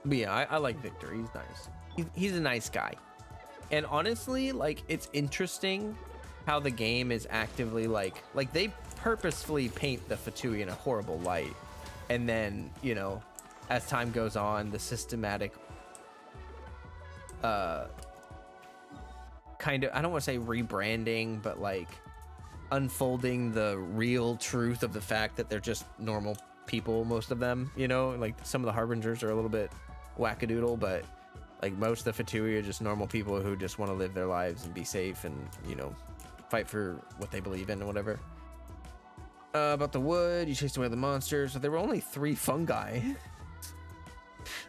But yeah, I like Victor. He's nice. He's a nice guy. And honestly, like, it's interesting how the game is actively like they purposefully paint the Fatui in a horrible light. And then, you know, as time goes on, the systematic kind of, I don't want to say rebranding, but like unfolding the real truth of the fact that they're just normal people, most of them, you know, like some of the harbingers are a little bit wackadoodle, but like most of the Fatui are just normal people who just want to live their lives and be safe and, you know, fight for what they believe in or whatever. About the wood, you chased away the monsters. So there were only 3 fungi.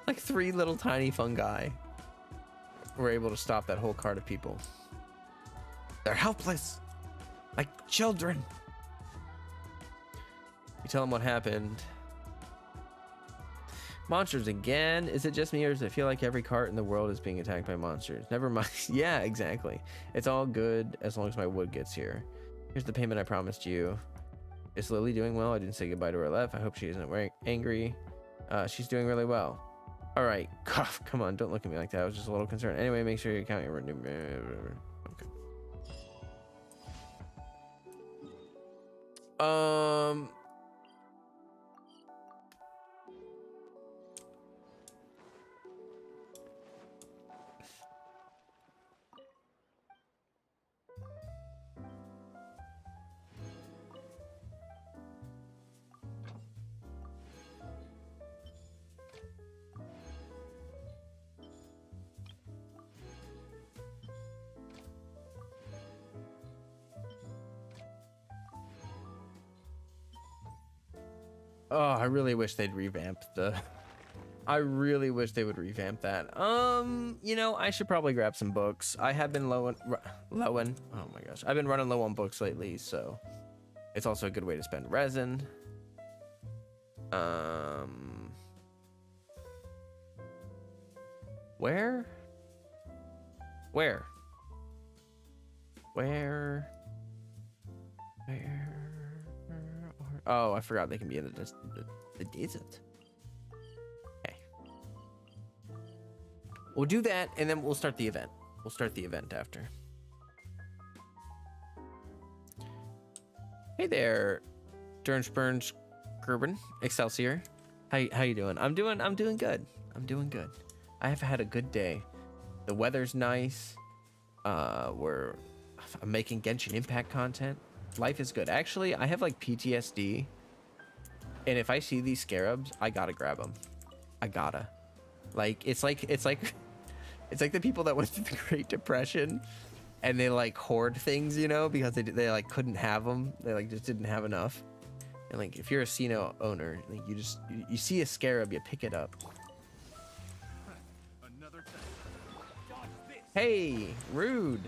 Like 3 little tiny fungi were able to stop that whole cart of people. They're helpless, like children. You tell them what happened. Monsters again? Is it just me, or does it feel like every cart in the world is being attacked by monsters? Never mind. Yeah, exactly. It's all good as long as my wood gets here. Here's the payment I promised you. Is Lily doing well? I didn't say goodbye to her left. I hope she isn't angry. She's doing really well. All right. Come on, don't look at me like that. I was just a little concerned. Anyway, make sure you count your okay. Oh, I really wish they'd revamp I really wish they would revamp that. You know, I should probably grab some books. I have been low on. Oh my gosh, I've been running low on books lately, so it's also a good way to spend resin. Where? Oh, I forgot they can be in the desert. Okay. We'll do that, and then we'll start the event. We'll start the event after. Hey there, Durnsburns, Gerben, Excelsior. How you doing? I'm doing good. I'm doing good. I have had a good day. The weather's nice. I'm making Genshin Impact content. Life is good. Actually, I have like PTSD, and if I see these scarabs, I gotta grab them. I gotta. Like it's like the people that went through the Great Depression, and they like hoard things, you know, because they like couldn't have them. They like just didn't have enough. And like if you're a Sino owner, like you see a scarab, you pick it up. Hey, rude.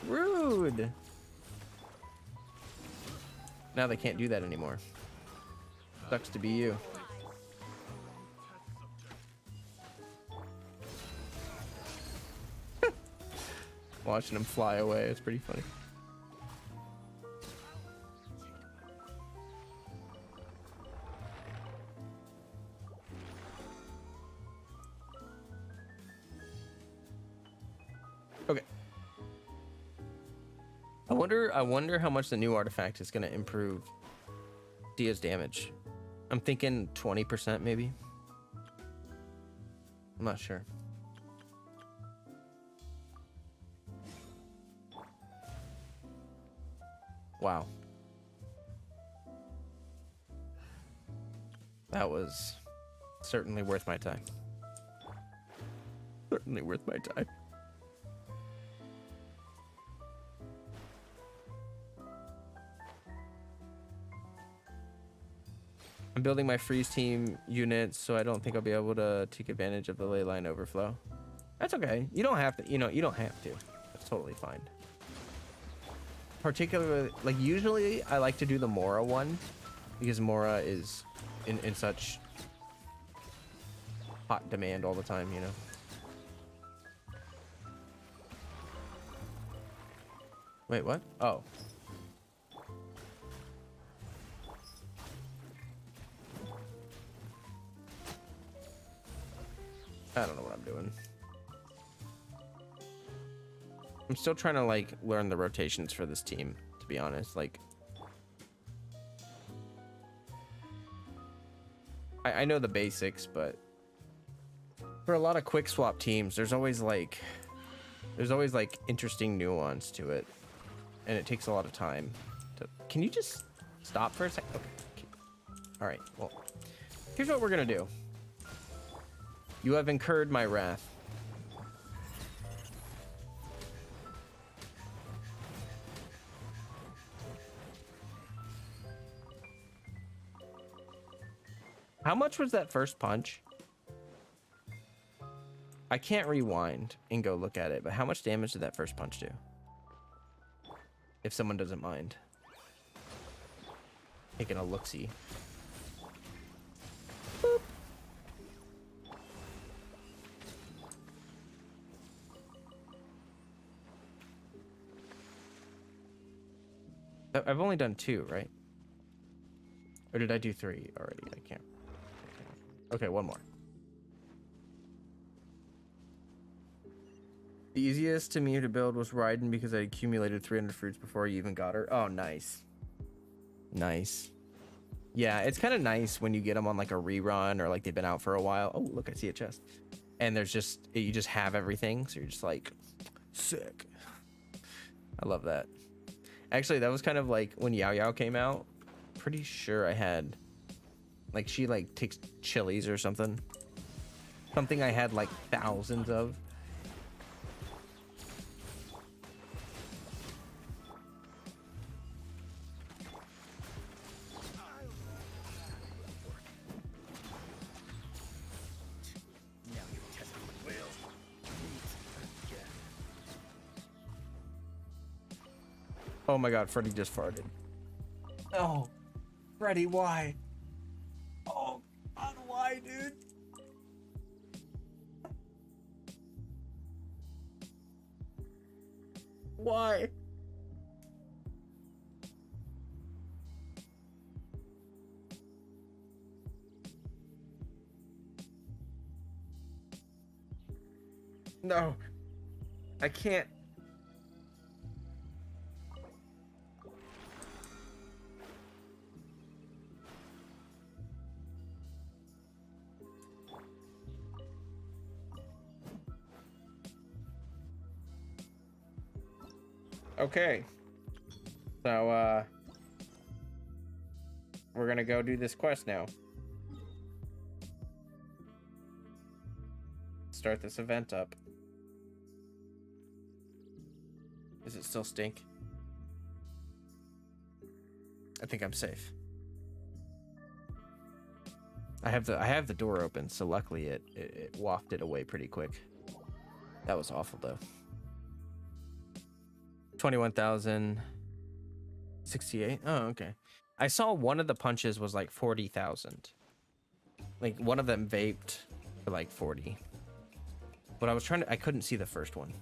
Rude. Now they can't do that anymore. Sucks to be you. Watching them fly away, it's pretty funny. Okay. I wonder how much the new artifact is going to improve Dia's damage. I'm thinking 20% maybe. I'm not sure. Wow. That was certainly worth my time. Certainly worth my time. I'm building my freeze team units, so I don't think I'll be able to take advantage of the ley line overflow. That's okay. You don't have to, you know, you don't have to. That's totally fine. Particularly, like, usually I like to do the Mora one because Mora is in such hot demand all the time, you know. Wait, what? Oh. I don't know what I'm doing. I'm still trying to like learn the rotations for this team, to be honest. Like, I know the basics, but for a lot of quick swap teams, there's always like interesting nuance to it, and it takes a lot of time. Can you just stop for a second? Okay. All right. Well, here's what we're gonna do. You have incurred my wrath. How much was that first punch? I can't rewind and go look at it, but how much damage did that first punch do? If someone doesn't mind. Taking a look-see. Boop. I've only done 2, right? Or did I do 3 already? I can't. Okay, one more. The easiest to me to build was Raiden because I accumulated 300 fruits before I even got her. Oh, nice. Nice. Yeah, it's kind of nice when you get them on like a rerun or like they've been out for a while. Oh, look, I see a chest. And there's just, you just have everything. So you're just like, sick. I love that. Actually, that was kind of like when Yao Yao came out. Pretty sure I had, like, she like takes chilies or something. Something I had like thousands of. Oh my god, Freddy just farted. Oh, Freddy, why? Oh, God, why, dude? Why? No, I can't. Okay, so we're gonna go do this quest now. Start this event up. Does it still stink? I think I'm safe. I have the door open, so luckily it wafted away pretty quick. That was awful though. 21,068. Oh, okay. I saw one of the punches was like 40,000. Like one of them vaped for like 40. But I couldn't see the first one.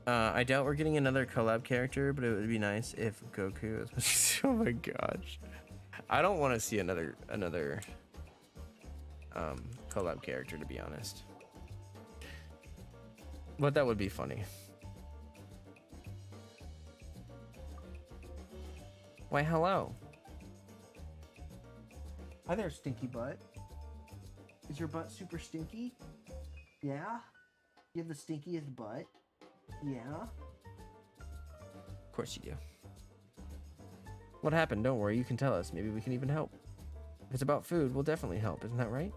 I doubt we're getting another collab character, but it would be nice if Goku is. Oh my gosh. I don't want to see another collab character, to be honest. But that would be funny. Why, hello. Hi there, stinky butt. Is your butt super stinky? Yeah? You have the stinkiest butt? Yeah? Of course you do. What happened? Don't worry, you can tell us. Maybe we can even help. If it's about food, we'll definitely help. Isn't that right?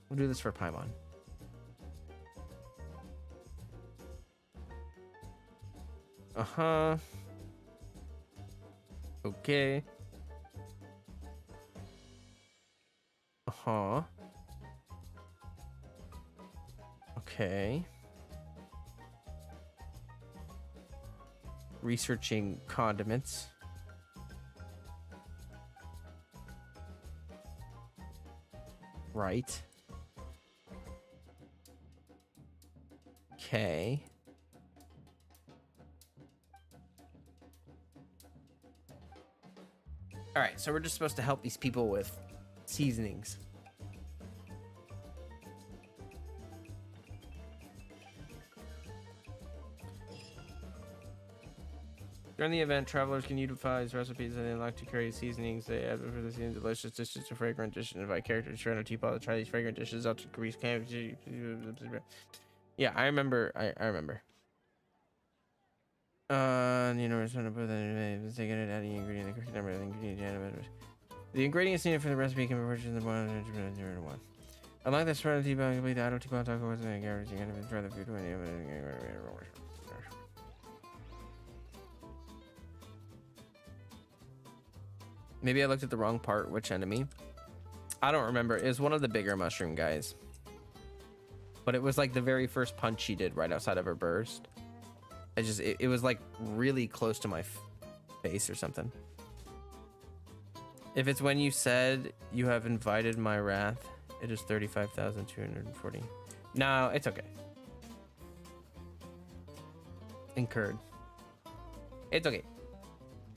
We'll do this for Paimon. Uh-huh. Okay. Uh-huh. Okay. Researching condiments. Right. Okay. All right, so we're just supposed to help these people with seasonings. During the event, travelers can utilize recipes that they unlock to create seasonings. They add for the season delicious dishes to fragrant dishes and invite characters to run a teapot to try these fragrant dishes out to increase camp. Yeah, I remember. I remember. You know, we're supposed to put that taking it, adding ingredient, the correct number of ingredients. The ingredients needed for the recipe can be purchased in the 1. Unlike the spread of teapot, complete the idle teapot taco with the garage. You gotta try the food when you. Maybe I looked at the wrong part. Which enemy? I don't remember. It was one of the bigger mushroom guys. But it was like the very first punch she did right outside of her burst. It was like really close to my face or something. If it's when you said you have invited my wrath, it is 35,240. No, it's okay. Incurred. It's okay.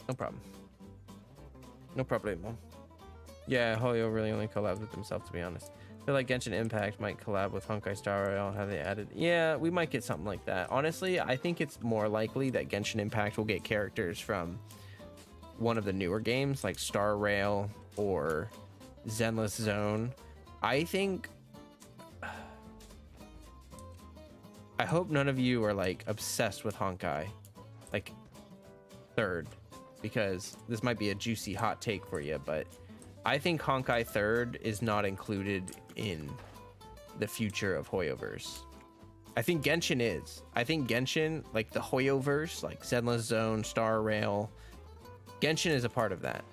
No problem. No problem. Yeah, Hoyo really only collabs with himself, to be honest. I feel like Genshin Impact might collab with Honkai Star Rail. Have they added? Yeah, we might get something like that. Honestly, I think it's more likely that Genshin Impact will get characters from one of the newer games, like Star Rail or Zenless Zone. I think... I hope none of you are, like, obsessed with Honkai. Like, third. Because this might be a juicy hot take for you, but I think Honkai third is not included in the future of Hoyoverse. I think Genshin is. I think Genshin, like the Hoyoverse, like Zenless Zone, Star Rail, Genshin is a part of that.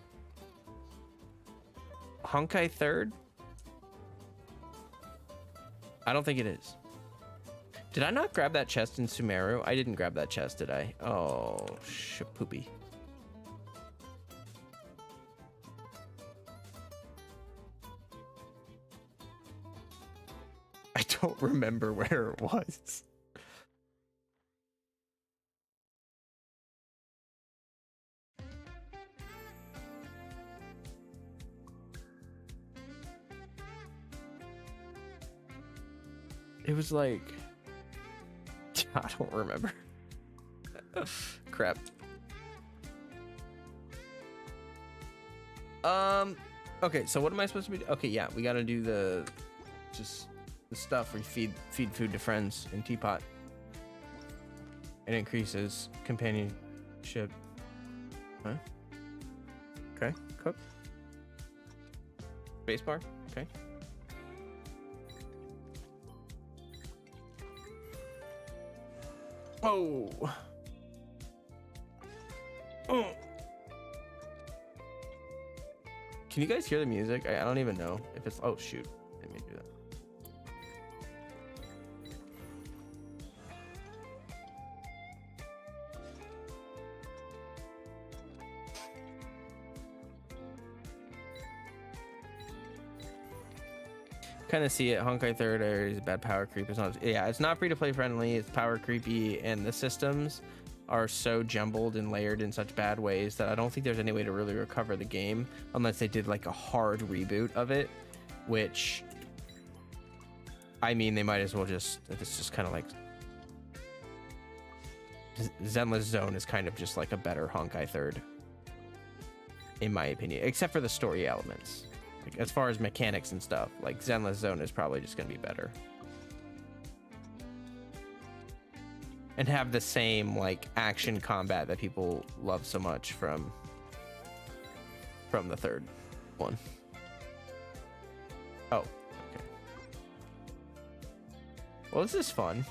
Honkai third? I don't think it is. Did I not grab that chest in Sumeru? I didn't grab that chest, did I? Oh, poopy. I don't remember where it was. It was like... I don't remember. Crap. Okay, so what am I supposed to be... Okay, yeah, we gotta do the... Just... the stuff where you feed food to friends in teapot. It increases companionship. Huh? Okay, cook. Spacebar. Okay. Oh. Oh. Can you guys hear the music? I don't even know if it's... Oh shoot! Let me do that. Kind of see it. Honkai third is bad power creep. It's not. Yeah, it's not free to play friendly. It's power creepy, and the systems are so jumbled and layered in such bad ways that I don't think there's any way to really recover the game unless they did like a hard reboot of it. Which, I mean, they might as well just. It's just kind of like Zenless Zone is kind of just like a better Honkai third, in my opinion, except for the story elements. Like, as far as mechanics and stuff, like Zenless Zone is probably just going to be better. And have the same like action combat that people love so much from from the third one. Oh, okay. Well, this is fun.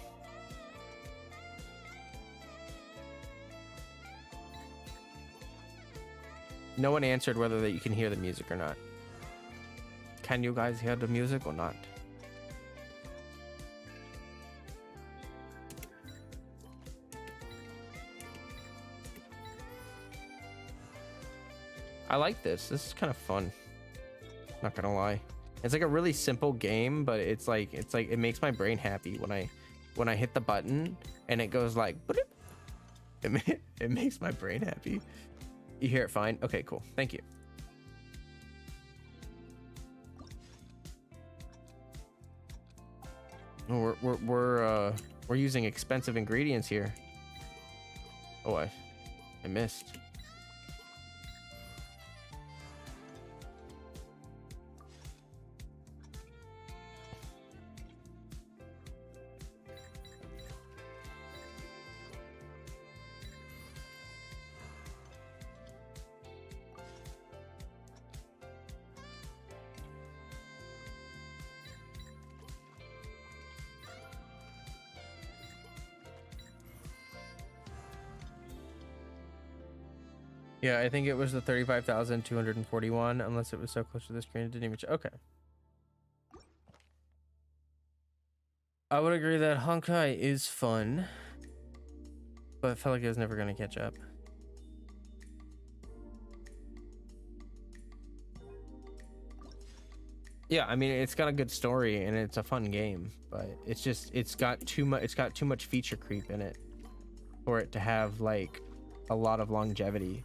No one answered whether that you can hear the music or not. Can you guys hear the music or not? I like this. This is kind of fun. Not gonna lie. It's like a really simple game, but it's like it makes my brain happy when I hit the button and it goes like it makes my brain happy. You hear it fine? Okay, cool. Thank you. Oh, we're using expensive ingredients here. Oh, I missed. Yeah, I think it was the 35,241, unless it was so close to the screen it didn't even okay. I would agree that Honkai is fun, but I felt like it was never going to catch up. Yeah, I mean, it's got a good story and it's a fun game, but it's just it's got too much feature creep in it for it to have like a lot of longevity.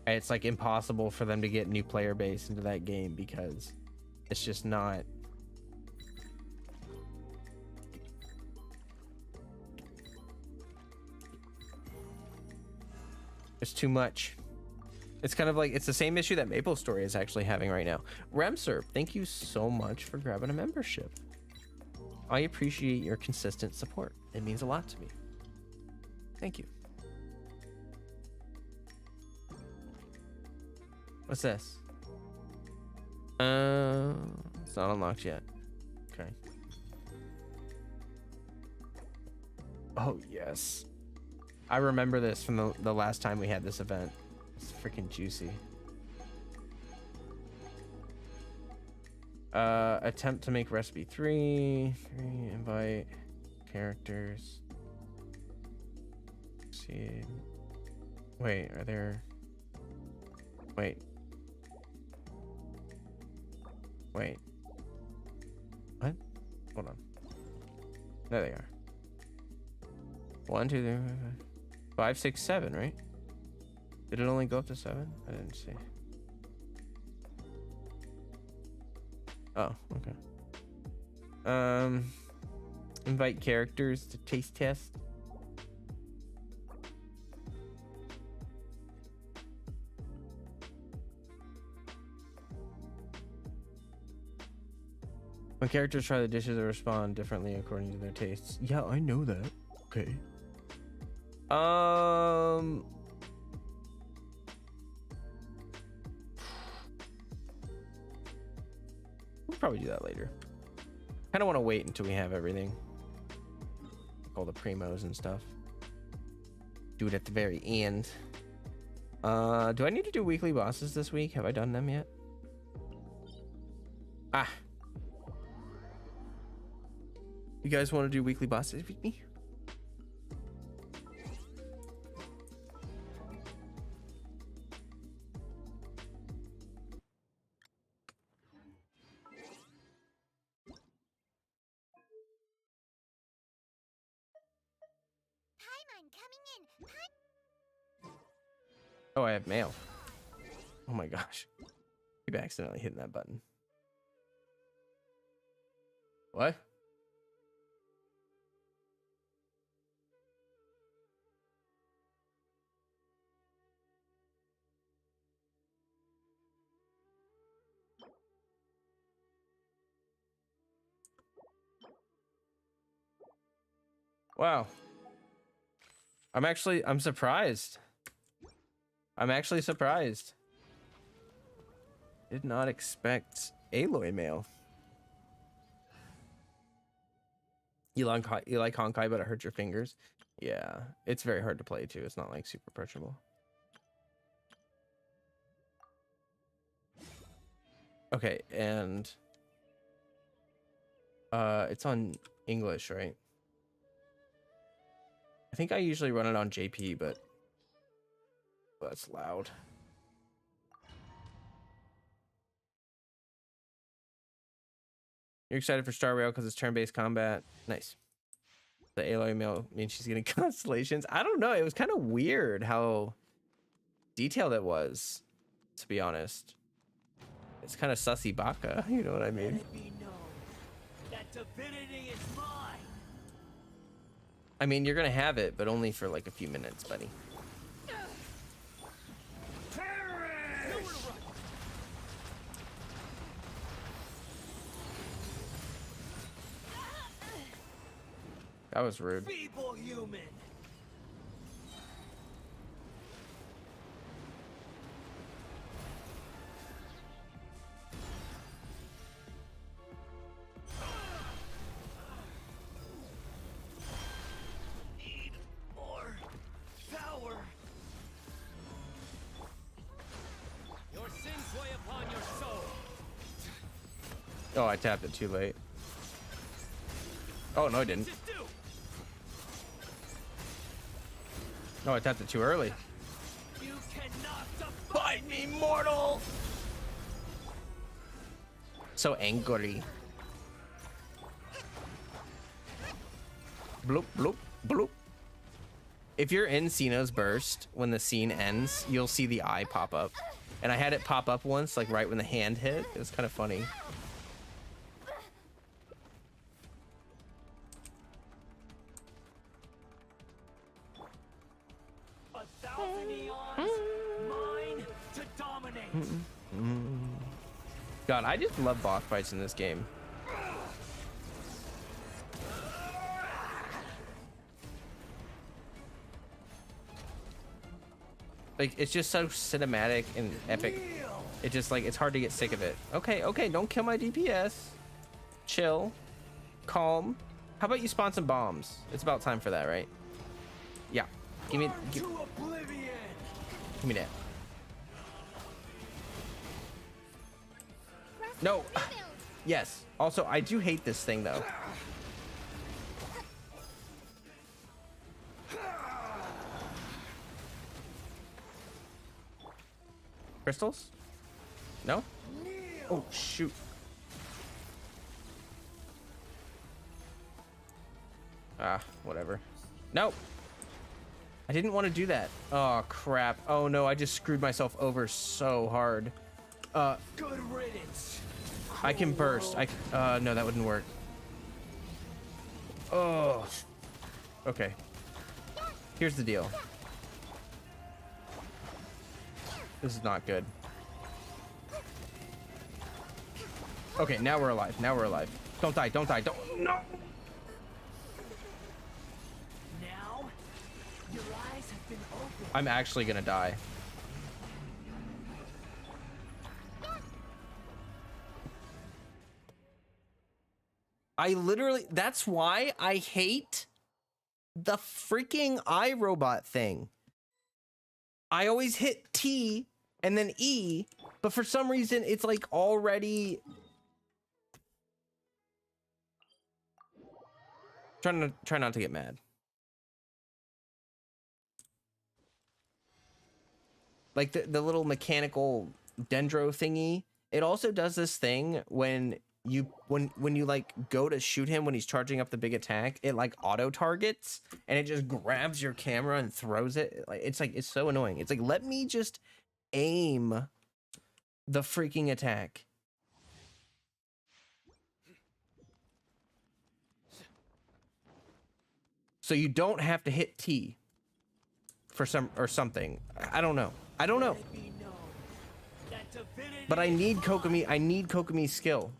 It's like impossible for them to get new player base into that game because it's just not. It's too much. It's kind of like it's the same issue that Maple Story is actually having right now. Remser, thank you so much for grabbing a membership. I appreciate your consistent support. It means a lot to me. Thank you. What's this? It's not unlocked yet. Okay. Oh yes, I remember this from the last time we had this event. It's freaking juicy. Attempt to make recipe 3 invite characters. See. Wait, are there? Wait. Wait. What? Hold on. There they are. 1, 2, 3, 5, 6, 7, right? Did it only go up to 7? I didn't see. Oh, okay. Invite characters to taste test. When characters try the dishes, they respond differently according to their tastes. Yeah, I know that. Okay. We'll probably do that later. Kind of want to wait until we have everything. Like all the primos and stuff. Do it at the very end. Do I need to do weekly bosses this week? Have I done them yet? Ah. You guys want to do weekly bosses with me? Oh, I have mail. Oh my gosh. Keep accidentally hitting that button. What? Wow. I'm surprised. I'm actually surprised. Did not expect Aloy mail. You like Honkai, but it hurts your fingers. Yeah, it's very hard to play too. It's not like super approachable. Okay, and it's on English, right? I think I usually run it on JP, but that's loud. You're excited for Star Rail because it's turn-based combat. Nice. The Aloy mail means she's getting constellations. I don't know. It was kind of weird how detailed it was, to be honest. It's kind of sussy baka, you know what I mean? That divinity is mine. I mean, you're gonna have it, but only for like a few minutes, buddy. That was rude. Feeble human. Need more power. Your sins weigh upon your soul. Oh, I tapped it too late. Oh no, I didn't. No, I tapped it too early. You cannot fight me, mortal. So angry. Bloop, bloop, bloop. If you're in Sino's burst, when the scene ends, you'll see the eye pop up. And I had it pop up once, like right when the hand hit. It was kind of funny. God, I just love boss fights in this game. Like, it's just so cinematic and epic. It just, like, it's hard to get sick of it. Okay, okay, don't kill my DPS. Chill. Calm. How about you spawn some bombs? It's about time for that, right? Yeah. Give me that. No. Yes. Also, I do hate this thing, though. Crystals? No? Oh, shoot. Ah, whatever. No. I didn't want to do that. Oh, crap. Oh, no. I just screwed myself over so hard. Good riddance. I can burst. No, that wouldn't work. Oh. Okay. Here's the deal. This is not good. Okay, now we're alive. Now we're alive. Don't die. Don't die. Don't. No. Now, your eyes have been opened. I'm actually gonna die. I literally, that's why I hate the freaking iRobot thing. I always hit T and then E, but for some reason it's like already try not to get mad. Like the little mechanical dendro thingy, it also does this thing when you like go to shoot him when he's charging up the big attack, it like auto targets and it just grabs your camera and throws it. Like it's so annoying. It's like, let me just aim the freaking attack. So you don't have to hit T for something. I don't know. I don't know. But I need Kokomi. I need Kokomi's skill.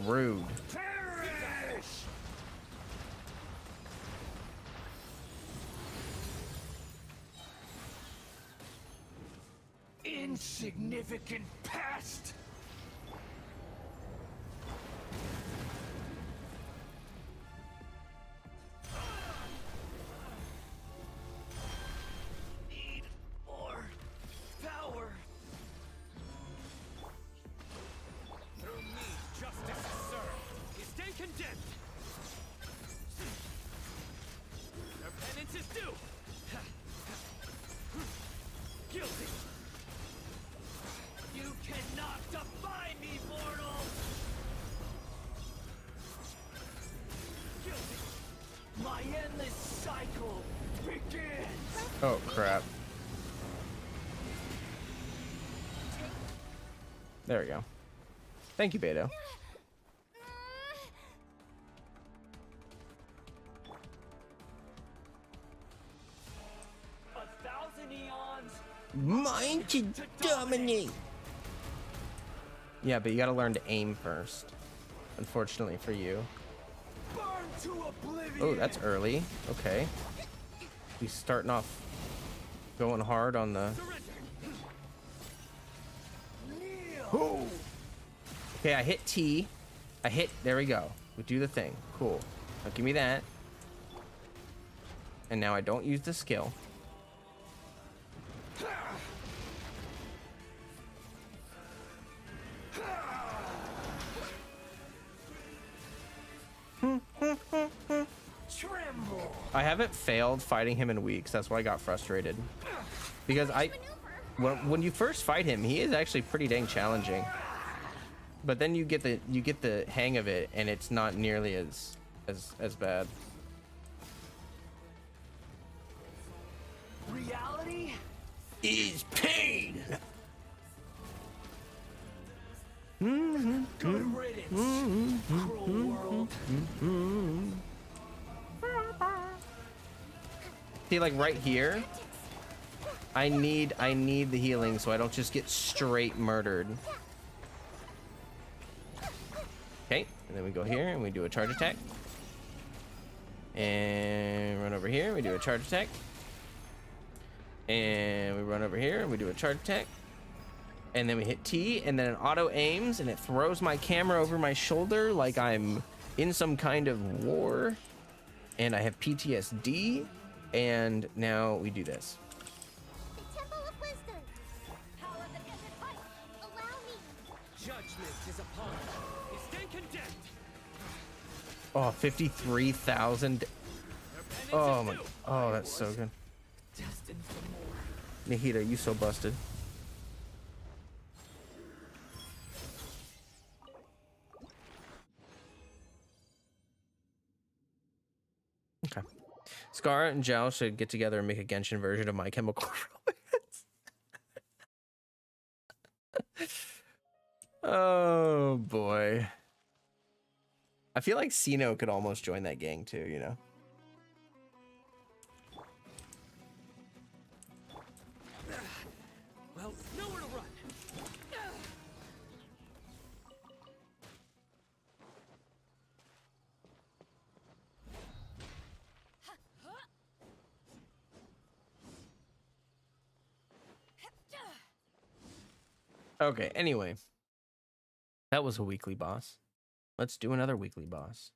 Rude. insignificant pest! Need more power. Through me, justice is served. You stay condemned. Their penance is due. Guilty. You cannot defy me, mortal! Guilty. My endless cycle begins! Oh crap. There we go. Thank you, Beto. A thousand eons! Mine to dominate. Yeah, but you gotta learn to aim first. Unfortunately for you. Burn to oblivion! Oh, that's early. Okay. He's starting off going hard on the... Oh. Okay, I hit T. I hit... There we go. We do the thing. Cool. Now give me that. And now I don't use the skill. Tremble! I haven't failed fighting him in weeks. That's why I got frustrated. Because when you first fight him, he is actually pretty dang challenging. But then you get the hang of it, and it's not nearly as bad. Reality is pain! Good riddance, cruel world. See, like right here, I need the healing so I don't just get straight murdered. Okay, and then we go here and we do a charge attack. And run over here, we do a charge attack. And we run over here and we do a charge attack. And then we hit T, and then it auto aims, and it throws my camera over my shoulder like I'm in some kind of war. And I have PTSD, and now we do this. The Temple of Wisdom. Power of the Desert Heart. Allow me. Judgment is upon you. You stay condemned. Oh, 53,000. Oh my, oh, that's so good. Destined for more. Nahida, you so busted. Okay. Scar and Zhao should get together and make a Genshin version of My Chemical Romance. Oh boy. I feel like Sino could almost join that gang too, you know? Well, nowhere to run. Okay, anyway. That was a weekly boss. Let's do another weekly boss.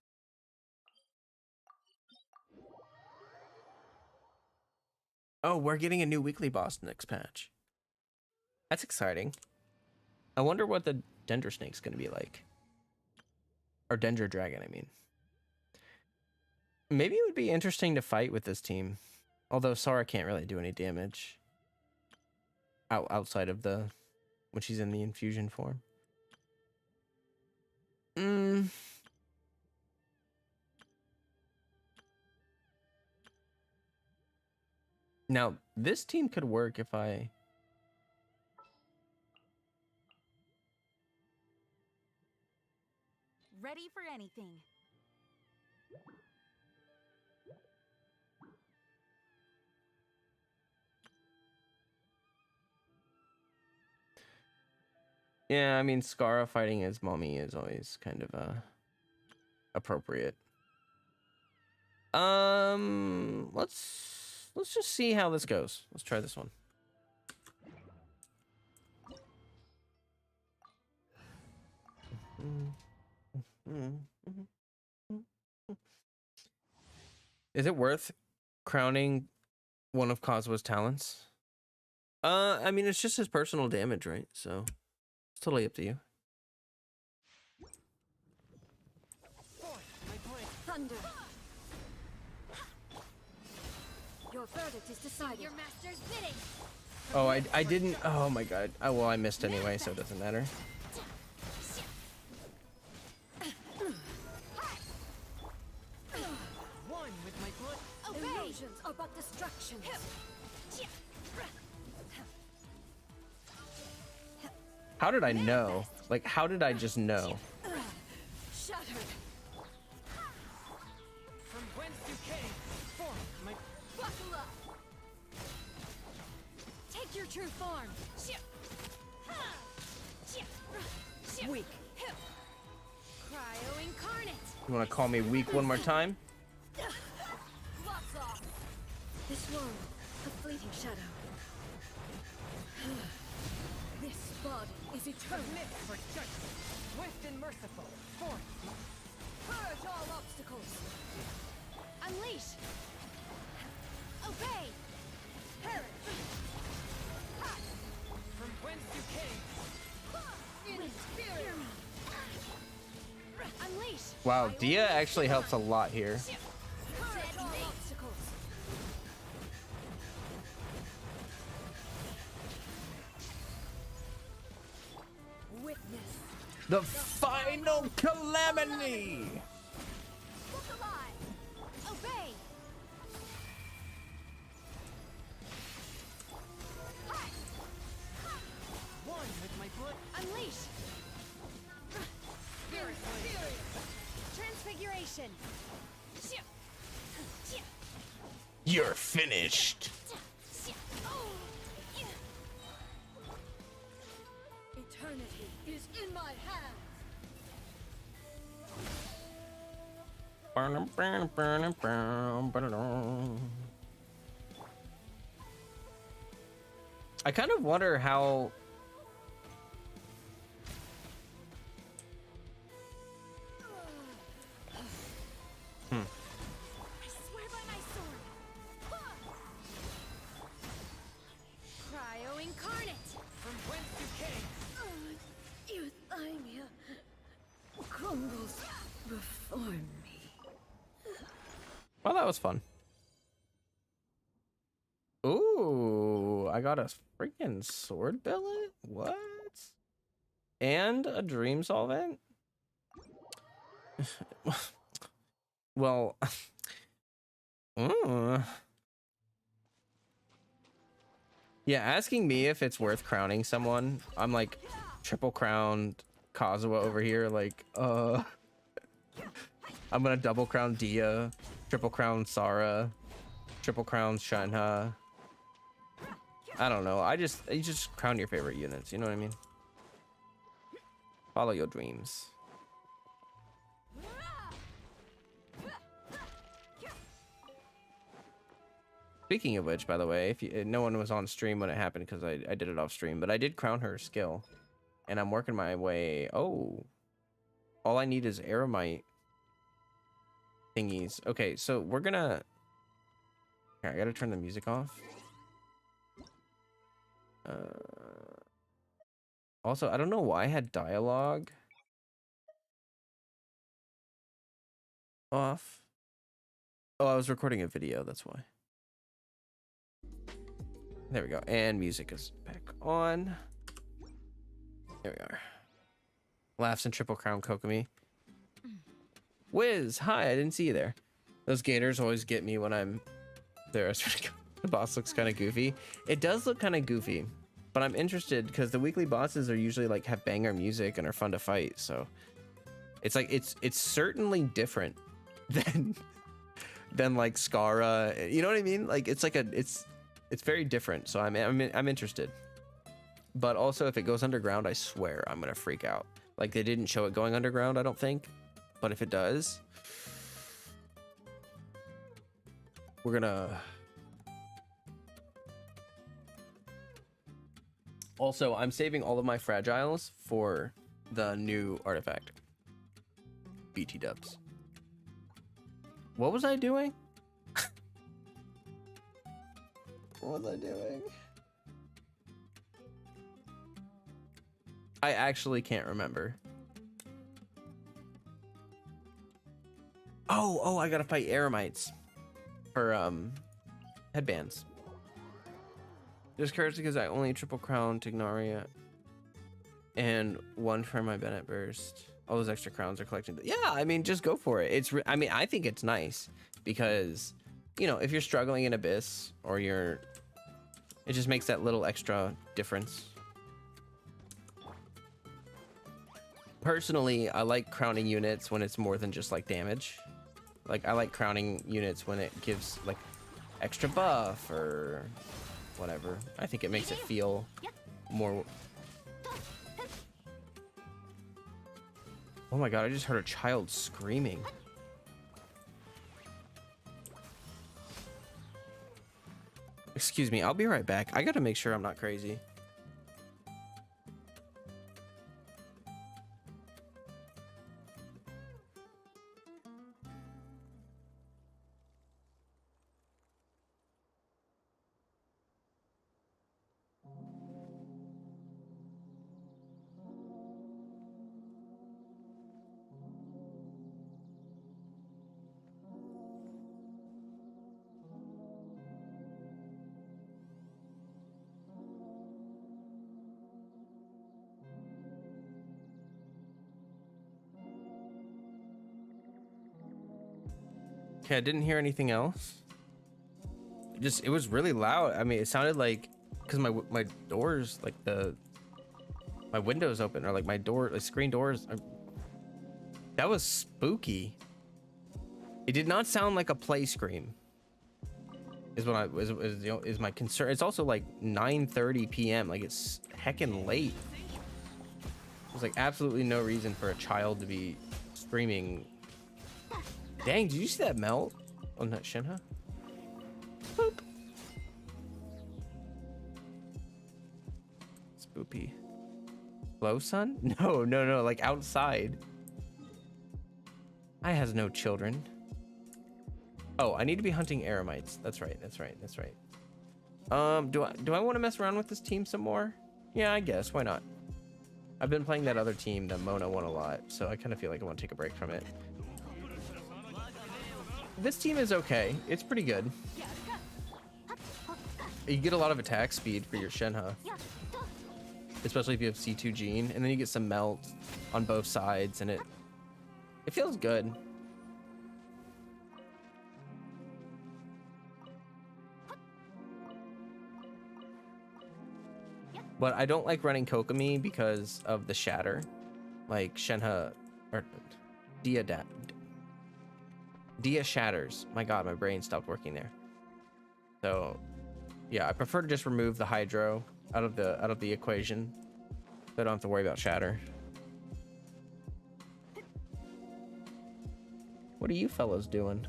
Oh, we're getting a new weekly boss next patch. That's exciting. I wonder what the Dendro Snake's going to be like. Or Dendro Dragon, I mean. Maybe it would be interesting to fight with this team. Although Sora can't really do any damage. Outside of the... when she's in the infusion form. Now, this team could work if I... Ready for anything. Yeah, I mean, Scara fighting his mommy is always kind of appropriate. Let's just see how this goes. Let's try this one. Is it worth crowning one of Kazua's talents? I mean, it's just his personal damage, right? So it's totally up to you. Thunder. Your verdict is decided. Your master's bidding. Oh, I didn't. Oh my god. Oh, well, I missed anyway, so it doesn't matter. One with my blood. Illusions are but distractions. How did I know? Like, how did I just know? Shattered. From whence you came. Form my Buckle up. Take your true form. weak. Cryo incarnate. You want to call me weak one more time? Lots off. This world, a fleeting shadow. This body is eternal. Submit for judgment. Swift and merciful. Form. Purge all obstacles. Unleash. Obey. Perish. From whence you came. In spirit. Unleash. Wow, Dia actually helps a lot here. Purge all obstacles. Witness. The final calamity! Look alive. Obey. One with my blood. Unleash. Transfiguration. You're finished. Eternity is in my hands. I kind of wonder how. I swear by my sword. Cryo incarnate. From whence you came. Euthymia crumbles before me. Well, that was fun. Ooh, I got a freaking sword billet? What? And a dream solvent? Well, yeah, asking me if it's worth crowning someone, I'm like triple crowned Kazuha over here, like, I'm gonna double crown Dia, triple crown Sara, triple crown Shanha. I don't know. You just crown your favorite units. You know what I mean? Follow your dreams. Speaking of which, by the way, if you, no one was on stream when it happened because I did it off stream, but I did crown her skill, and I'm working my way. Oh, all I need is Aramite thingies. Okay, so we're gonna. Here, I gotta turn the music off. Also, I don't know why I had dialogue off. Oh, I was recording a video, that's why. There we go. And music is back on. There we are. Laughs and triple crown Kokomi. Wiz, hi, I didn't see you there. Those gators always get me when I'm there. The boss looks kind of goofy. It does look kind of goofy, but I'm interested because the weekly bosses are usually like have banger music and are fun to fight. So it's like it's certainly different than like Skara. You know what I mean? Like it's like it's very different. So I'm interested. But also if it goes underground, I swear I'm gonna freak out. Like they didn't show it going underground, I don't think. But if it does, we're gonna. Also, I'm saving all of my fragiles for the new artifact. BT dubs. What was I doing? What was I doing? I actually can't remember. Oh, I gotta fight Eremites for headbands. Just cursed because I only triple crown Tignaria and one for my Bennett burst. All those extra crowns are collecting. Yeah, I mean, just go for it. I mean, I think it's nice because, you know, if you're struggling in Abyss or it just makes that little extra difference. Personally, I like crowning units when it's more than just like damage. Like, I like crowning units when it gives like extra buff or whatever. I think it makes it feel more. Oh my god, I just heard a child screaming. Excuse me, I'll be right back. I gotta make sure I'm not crazy. Okay, I didn't hear anything else. It was really loud. I mean, it sounded like, because my doors, like my windows open, or like my door, like screen doors. That was spooky. It did not sound like a play scream. Is my concern. It's also like 9:30 p.m. Like, it's heckin' late. There's like absolutely no reason for a child to be screaming. Dang, did you see that melt on that Shenhe? Boop. Spoopy. Hello, son? No, like outside. I has no children. Oh, I need to be hunting Eremites. That's right. Do I want to mess around with this team some more? Yeah, I guess. Why not? I've been playing that other team that Mona won a lot, so I kind of feel like I want to take a break from it. This team is okay. It's pretty good. You get a lot of attack speed for your Shenhe, especially if you have C2 Gene, and then you get some melt on both sides, and it feels good. But I don't like running Kokomi because of the shatter, like Shenhe or Dia shatters. My god, my brain stopped working there. So yeah, I prefer to just remove the hydro out of the equation, so I don't have to worry about shatter. What are you fellows doing?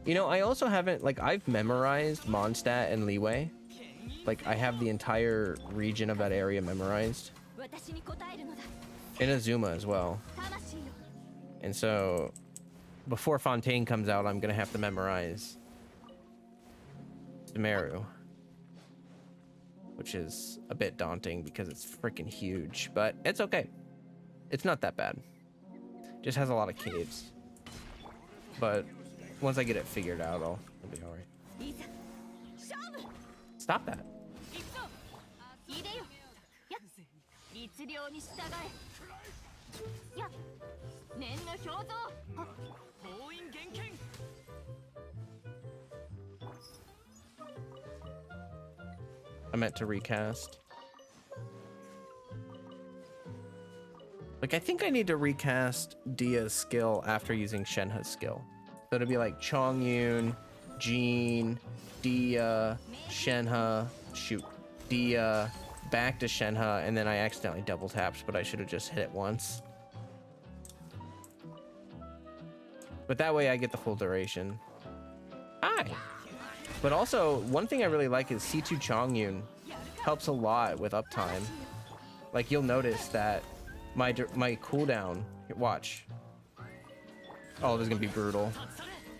You know, I also haven't, like, I've memorized Mondstadt and Leeway. Like, I have the entire region of that area memorized. And Azuma as well. And so before Fontaine comes out, I'm gonna have to memorize Sumeru, which is a bit daunting because it's freaking huge, but it's okay. It's not that bad. Just has a lot of caves. But once I get it figured out, I'll be all right. Stop that. I meant to recast. Like, I think I need to recast Dia's skill after using Shenhe's skill. So it'll be like Chongyun, Jean, Dia, Shenhe, Dia, back to Shenhe, and then I accidentally double tapped, but I should have just hit it once. But that way I get the full duration. Hi! But also, one thing I really like is C2 Chongyun helps a lot with uptime. Like, you'll notice that my cooldown. Watch. Oh, this is gonna be brutal.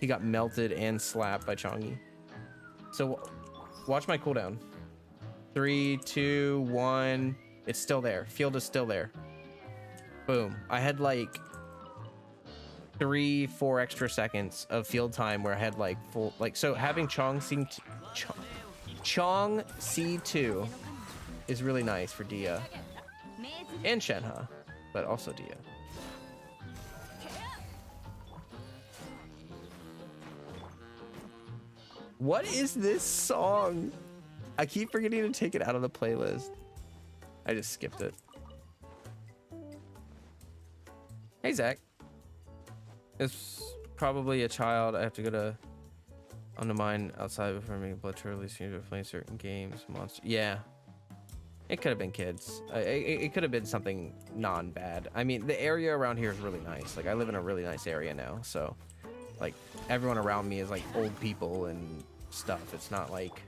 He got melted and slapped by Chongi. So watch my cooldown. 3, 2, 1. It's still there. Field is still there. Boom. I had like 3, 4 extra seconds of field time where I had like full, like, so having Chong C2 is really nice for Dia and Shenhe, but also Dia. What is this song? I keep forgetting to take it out of the playlist. I just skipped it. Hey, Zach. It's probably a child. I have to go to onto mine outside before making blood to release you to play certain games. Monster. Yeah. It could have been kids. It could have been something non-bad. I mean, the area around here is really nice. Like, I live in a really nice area now, so like everyone around me is like old people and stuff. It's not like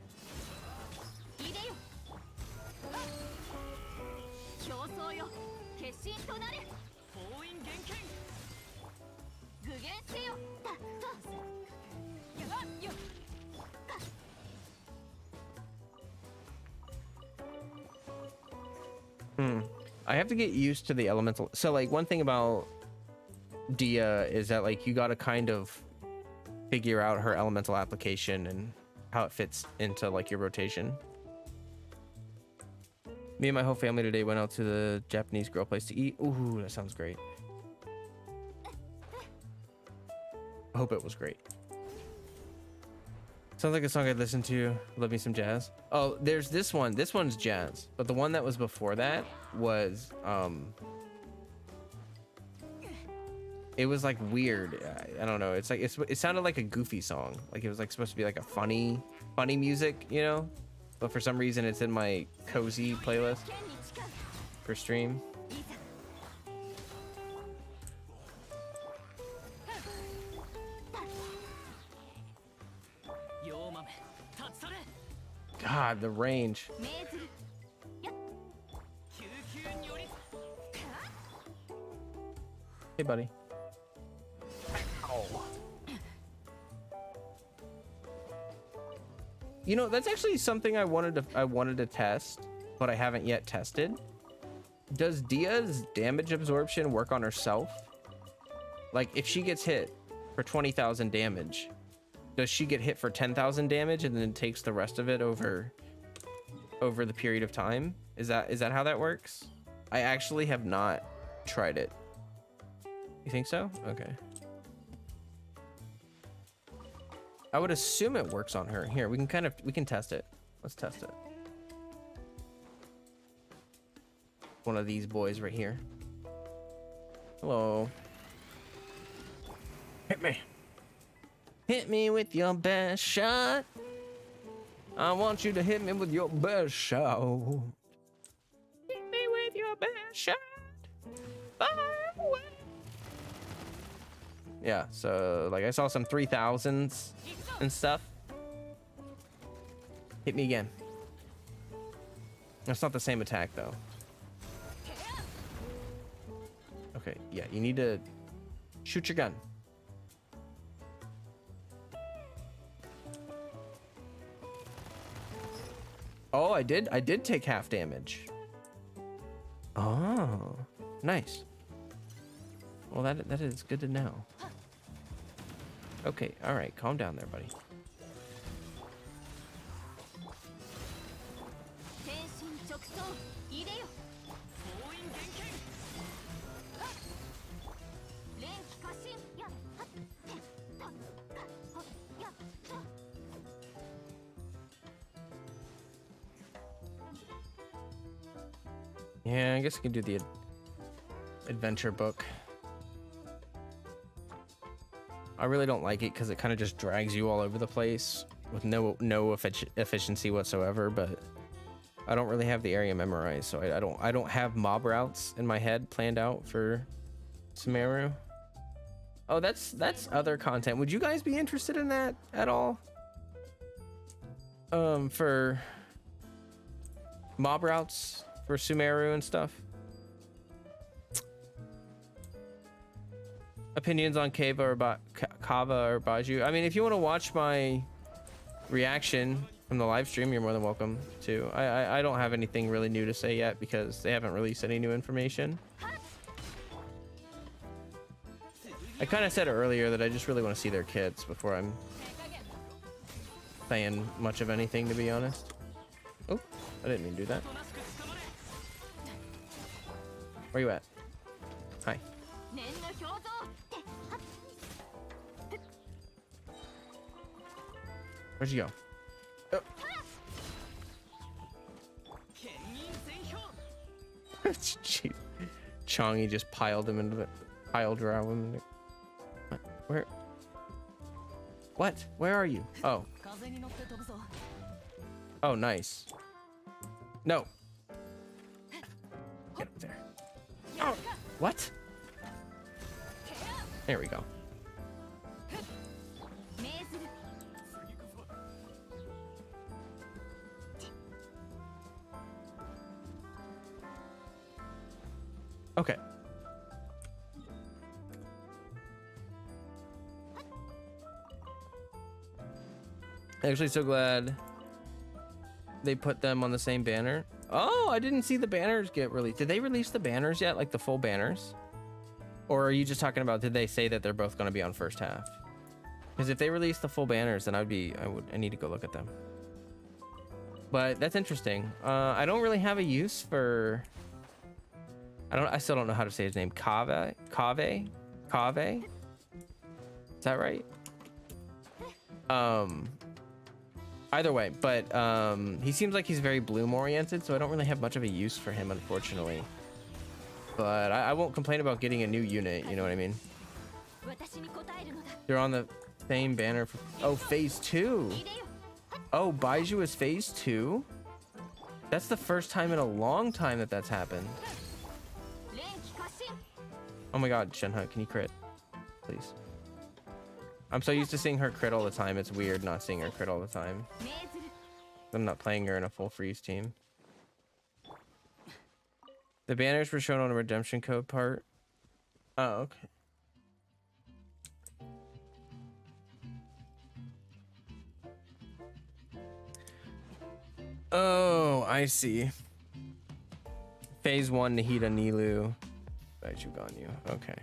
I have to get used to the elemental. So like one thing about Dia is that like you got to kind of figure out her elemental application and how it fits into like your rotation. Me and my whole family today went out to the Japanese grill place to eat. Ooh, that sounds great. I hope it was great. Sounds like a song I'd listen to. Love me some jazz. Oh, there's this one. This one's jazz, but the one that was before that was it was like weird. I don't know. It's like it sounded like a goofy song. Like it was like supposed to be like a funny music, you know? But for some reason it's in my cozy playlist for stream. God, the range. Hey, buddy. Ow. You know, that's actually something I wanted to test, but I haven't yet tested. Does Dia's damage absorption work on herself? Like, if she gets hit for 20,000 damage, does she get hit for 10,000 damage and then takes the rest of it over the period of time? Is that how that works? I actually have not tried it. You think so? Okay. I would assume it works on her. Here, we can test it. Let's test it. One of these boys right here. Hello. Hit me. Hit me with your best shot. I want you to hit me with your best shot. Hit me with your best shot. Fire away. Yeah, so like I saw some 3000s and stuff. Hit me again. That's not the same attack though. Okay, yeah, you need to shoot your gun. Oh, I did take half damage. Oh, nice. Well, that is good to know. Okay, all right, calm down there, buddy. Yeah, I guess I can do the adventure book. I really don't like it because it kind of just drags you all over the place with no efficiency whatsoever. But I don't really have the area memorized, so I don't have mob routes in my head planned out for Sumeru. Oh, that's other content. Would you guys be interested in that at all? For mob routes for Sumeru and stuff. opinions on Kava or Baju. I mean, if you want to watch my reaction from the live stream, you're more than welcome to. I don't have anything really new to say yet because they haven't released any new information. I kind of said earlier that I just really want to see their kits before I'm saying much of anything, to be honest. Oh, I didn't mean to do that. Where you at? Hi. Where'd you go? Oh. Jeez. Chongy just piled him into the drive him into. Where? What? Where are you? Oh. Oh, nice. No. Get up there. Oh. What? There we go. Okay. Actually, so glad they put them on the same banner. Oh, I didn't see the banners get released. Did they release the banners yet? Like the full banners? Or are you just talking about, did they say that they're both going to be on first half? Because if they release the full banners, then I need to go look at them. But that's interesting. I don't really have a use for, I still don't know how to say his name. Kave? Is that right? Either way, but he seems like he's very bloom oriented, so I don't really have much of a use for him, unfortunately. But I won't complain about getting a new unit, you know what I mean? They're on the same banner for, oh, phase 2. Oh, Baiju is phase 2? That's the first time in a long time that that's happened. Oh my god, Shenhe, can you crit? Please. I'm so used to seeing her crit all the time, it's weird not seeing her crit all the time. I'm not playing her in a full freeze team. The banners were shown on a redemption code part. Oh, okay. Oh, I see. Phase 1, Nahida Nilu. Baiju Ganyu. Okay.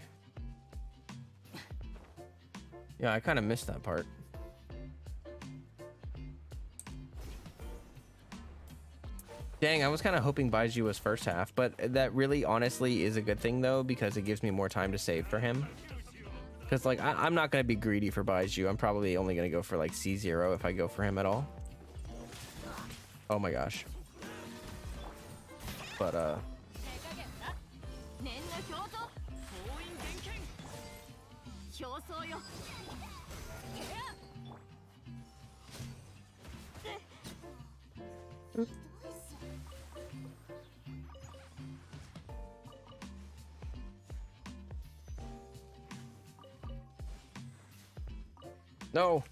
Yeah, I kind of missed that part. Dang, I was kind of hoping Baiju was first half, but that really honestly is a good thing though, because it gives me more time to save for him. Because like, I'm not going to be greedy for Baiju. I'm probably only going to go for like C0 if I go for him at all. Oh my gosh. But no.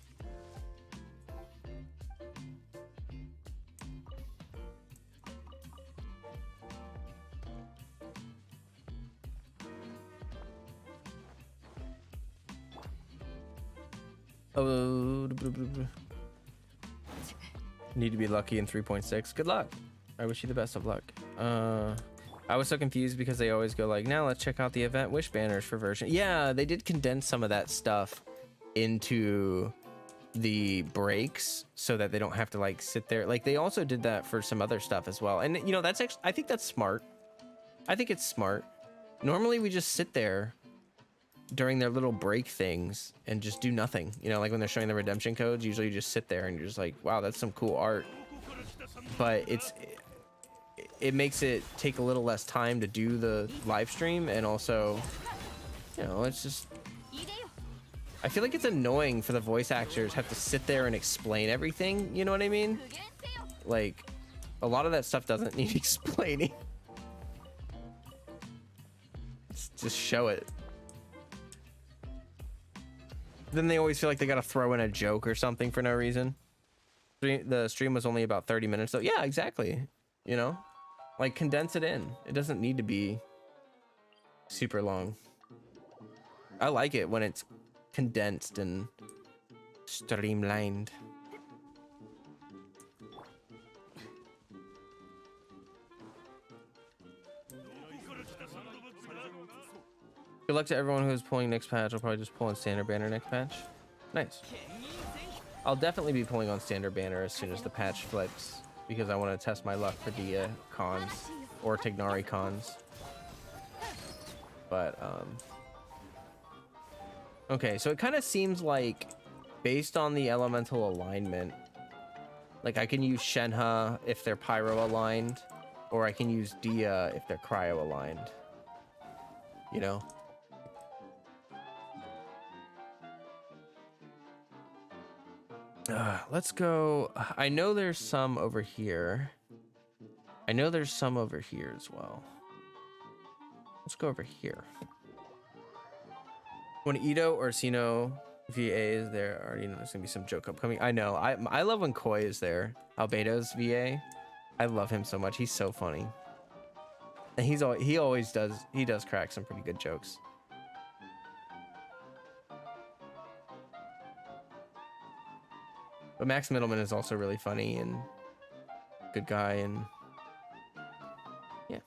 Oh, need to be lucky in 3.6. Good luck. I wish you the best of luck. I was so confused because they always go like, now let's check out the event wish banners for version. Yeah, they did condense some of that stuff into the breaks so that they don't have to like sit there. Like they also did that for some other stuff as well. And you know, that's actually, I think that's smart. I think it's smart. Normally we just sit there during their little break things and just do nothing. You know, like when they're showing the redemption codes, usually you just sit there and you're just like, wow, that's some cool art. But it makes it take a little less time to do the live stream, and also, you know, it's just, I feel like it's annoying for the voice actors have to sit there and explain everything, you know what I mean? Like, a lot of that stuff doesn't need explaining. Just show it. Then they always feel like they gotta throw in a joke or something for no reason. The stream was only about 30 minutes, so yeah, exactly. You know? Like, condense it in. It doesn't need to be super long. I like it when it's condensed and streamlined. Good luck to everyone who's pulling next patch. I'll probably just pull on standard banner next patch. Nice. I'll definitely be pulling on standard banner as soon as the patch flips because I want to test my luck for Dia cons or Tignari cons. But okay, so it kind of seems like based on the elemental alignment, like I can use Shenhe if they're pyro aligned, or I can use Dia if they're cryo aligned. You know? Let's go. I know there's some over here. I know there's some over here as well. Let's go over here. When Ito or Sino VA is there, already know there's gonna be some joke upcoming. I know. I love when Koi is there. Albedo's VA. I love him so much. He's so funny. And he always does crack some pretty good jokes. But Max Middleman is also really funny and good guy, and yeah.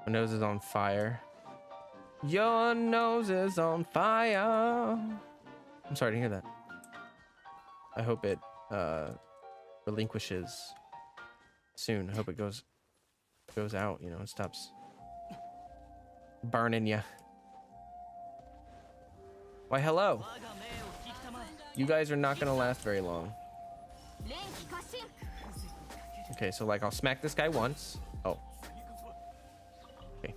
My nose is on fire. Your nose is on fire. I'm sorry to hear that. I hope it relinquishes soon. I hope it goes out, you know, and stops burning you. Why, hello. You guys are not gonna last very long. Okay, so like I'll smack this guy once. Oh. Okay.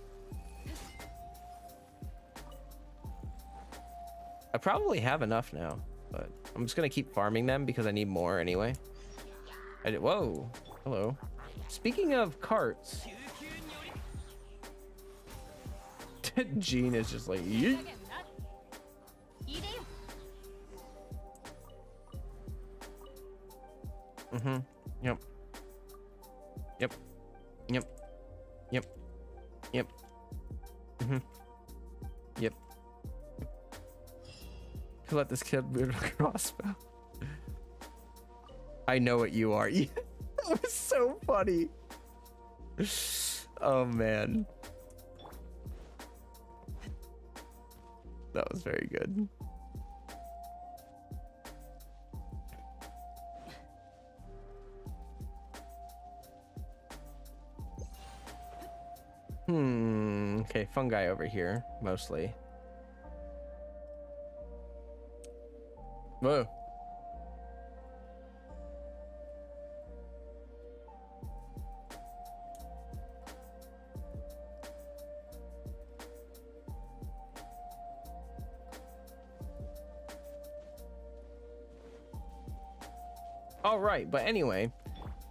I probably have enough now, but I'm just gonna keep farming them because I need more anyway. Whoa. Hello. Speaking of carts. Jean is just like, yeet. Yep. Yep. Yep. Yep. Yep. Yep. Could let this kid move a crossbow. I know what you are. That was so funny. Oh man. That was very good. Okay, fungi over here, mostly. Whoa. All right, but anyway,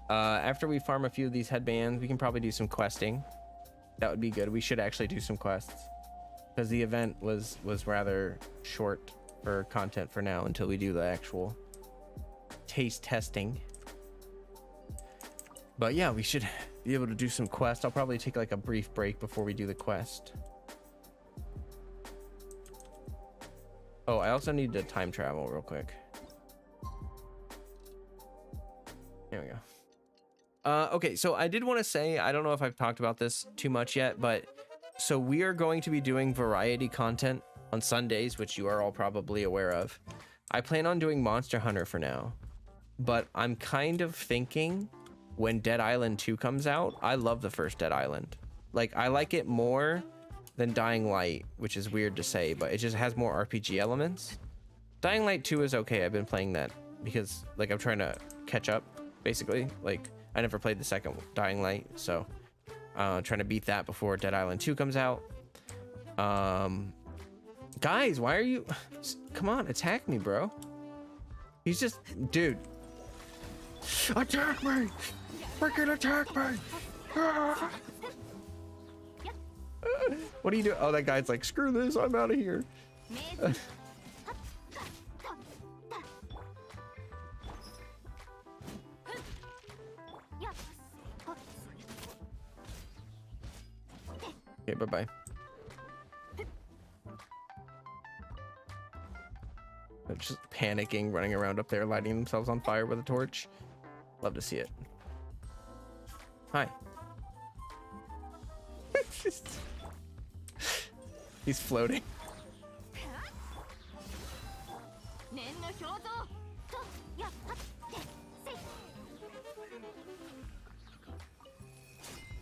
after we farm a few of these headbands, we can probably do some questing. That would be good. We should actually do some quests because the event was rather short for content for now until we do the actual taste testing. But yeah, we should be able to do some quests. I'll probably take like a brief break before we do the quest. Oh, I also need to time travel real quick. There we go. Okay, so I did want to say, I don't know if I've talked about this too much yet, but so we are going to be doing variety content on Sundays, which you are all probably aware of. I plan on doing Monster Hunter for now, but I'm kind of thinking when Dead Island 2 comes out, I love the first Dead Island. Like, I like it more than Dying Light, which is weird to say, but it just has more RPG elements. Dying Light 2 is okay. I've been playing that because like I'm trying to catch up, basically. Like, I never played the second Dying Light, so trying to beat that before Dead Island 2 comes out. Guys, why are you... Come on, attack me, bro. He's just... Dude. Attack me! Freaking attack me! Ah! What are you doing? Oh, that guy's like, screw this, I'm out of here. Okay, bye-bye. They're just panicking, running around up there, lighting themselves on fire with a torch. Love to see it. Hi. He's floating.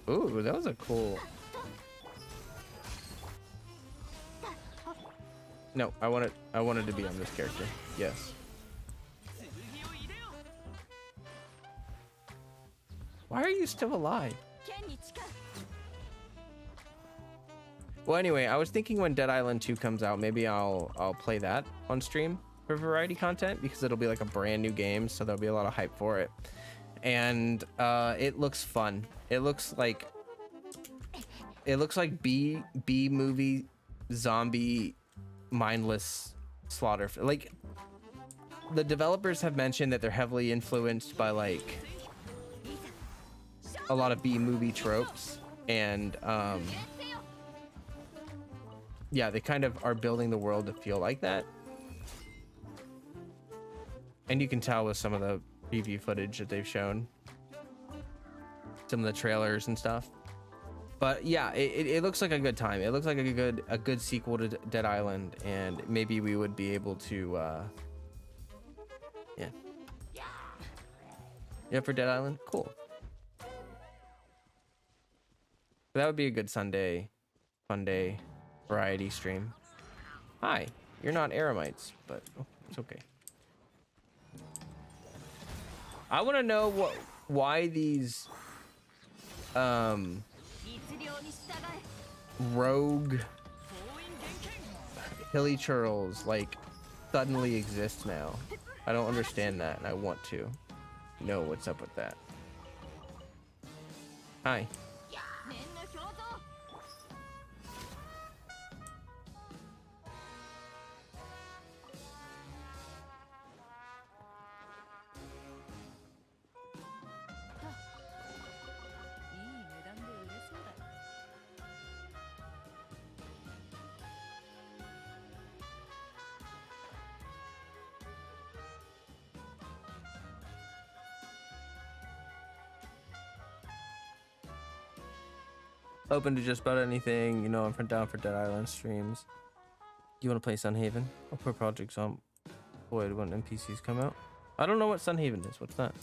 Ooh, that was a cool. No, I wanted to be on this character. Yes. Why are you still alive? Well, anyway, I was thinking when Dead Island 2 comes out, maybe I'll play that on stream for variety content, because it'll be like a brand new game, so there'll be a lot of hype for it. And it looks fun. It looks like B movie zombie mindless slaughter. Like, the developers have mentioned that they're heavily influenced by like a lot of B movie tropes, and yeah, they kind of are building the world to feel like that. And you can tell with some of the preview footage that they've shown, some of the trailers and stuff. But yeah, it looks like a good time. It looks like a good sequel to Dead Island, and maybe we would be able to yeah, for Dead Island. Cool. That would be a good Sunday fun day variety stream. Hi, you're not Aramites, but it's okay. I want to know why these rogue hilly churls like suddenly exist now. I don't understand that, and I want to know what's up with that. Hi. Open to just about anything, you know. I'm down for Dead Island streams. You want to play Sunhaven? I'll put Project Zomboid when NPCs come out. I don't know what Sunhaven is. What's that?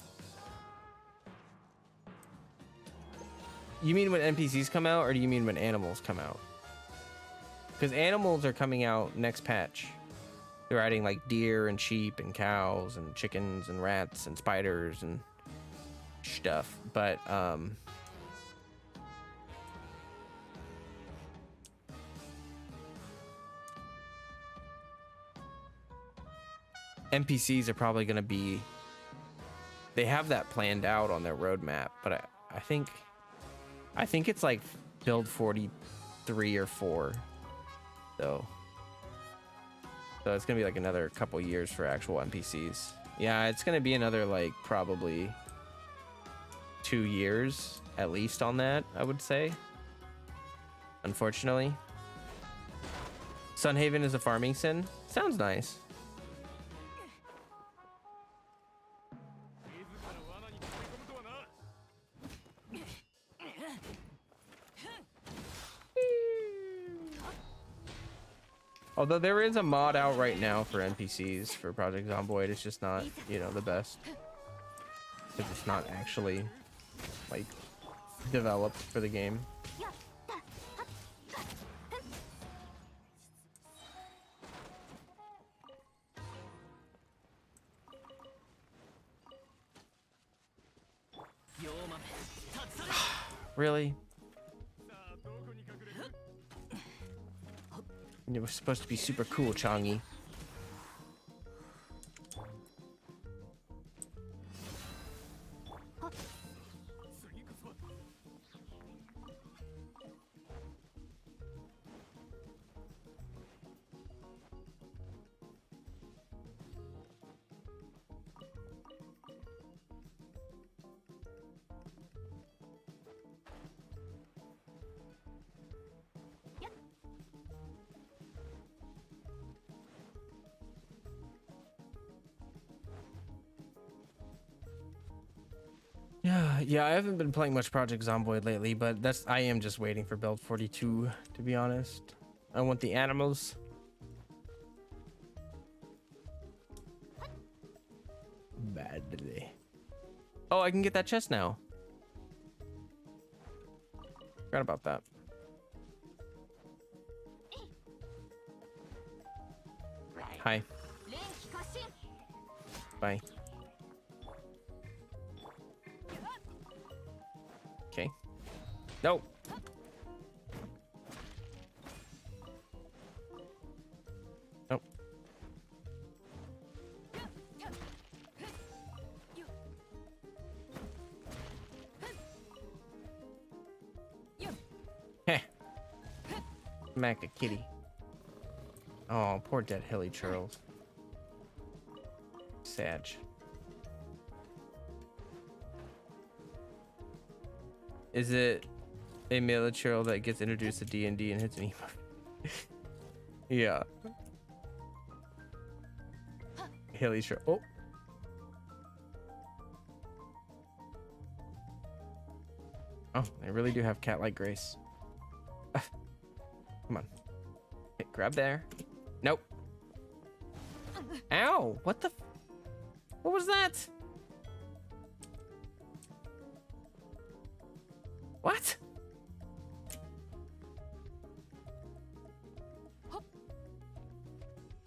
You mean when NPCs come out, or do you mean when animals come out? Because animals are coming out next patch. They're adding like deer and sheep and cows and chickens and rats and spiders and stuff. But NPCs are probably going to be, they have that planned out on their roadmap, but I think it's like build 43 or 4 though. So it's going to be like another couple years for actual NPCs. Yeah, it's going to be another like probably 2 years at least on that, I would say. Unfortunately. Sunhaven is a farming sim. Sounds nice. Although there is a mod out right now for NPCs for Project Zomboid, it's just not, you know, the best. Because it's not actually, like, developed for the game. Really? It was supposed to be super cool, Changi. Yeah, I haven't been playing much Project Zomboid lately, but I am just waiting for build 42, to be honest. I want the animals. Badly. Oh, I can get that chest now. Forgot about that. Hi. Bye. Okay. No. Nope. Heh. Smack a kitty. Oh, poor dead hilly churls. Sad. Is it a male churl that gets introduced to D&D and hits an emo? Yeah. Hilly churl. Oh. Oh, they really do have cat-like grace. Come on. Okay, grab there. Nope. Ow! What the? What was that? What?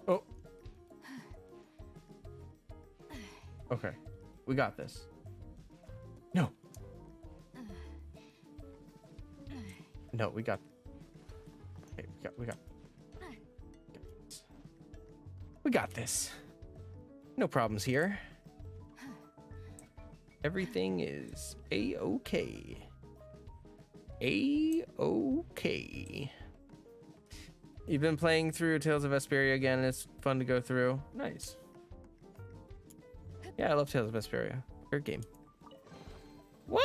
Oh. Okay. We got this. No. No, we got. Okay, we got this. No problems here. Everything is a-okay. A-okay. You've been playing through Tales of Vesperia again, and it's fun to go through. Nice. Yeah, I love Tales of Vesperia. Great game. Woo!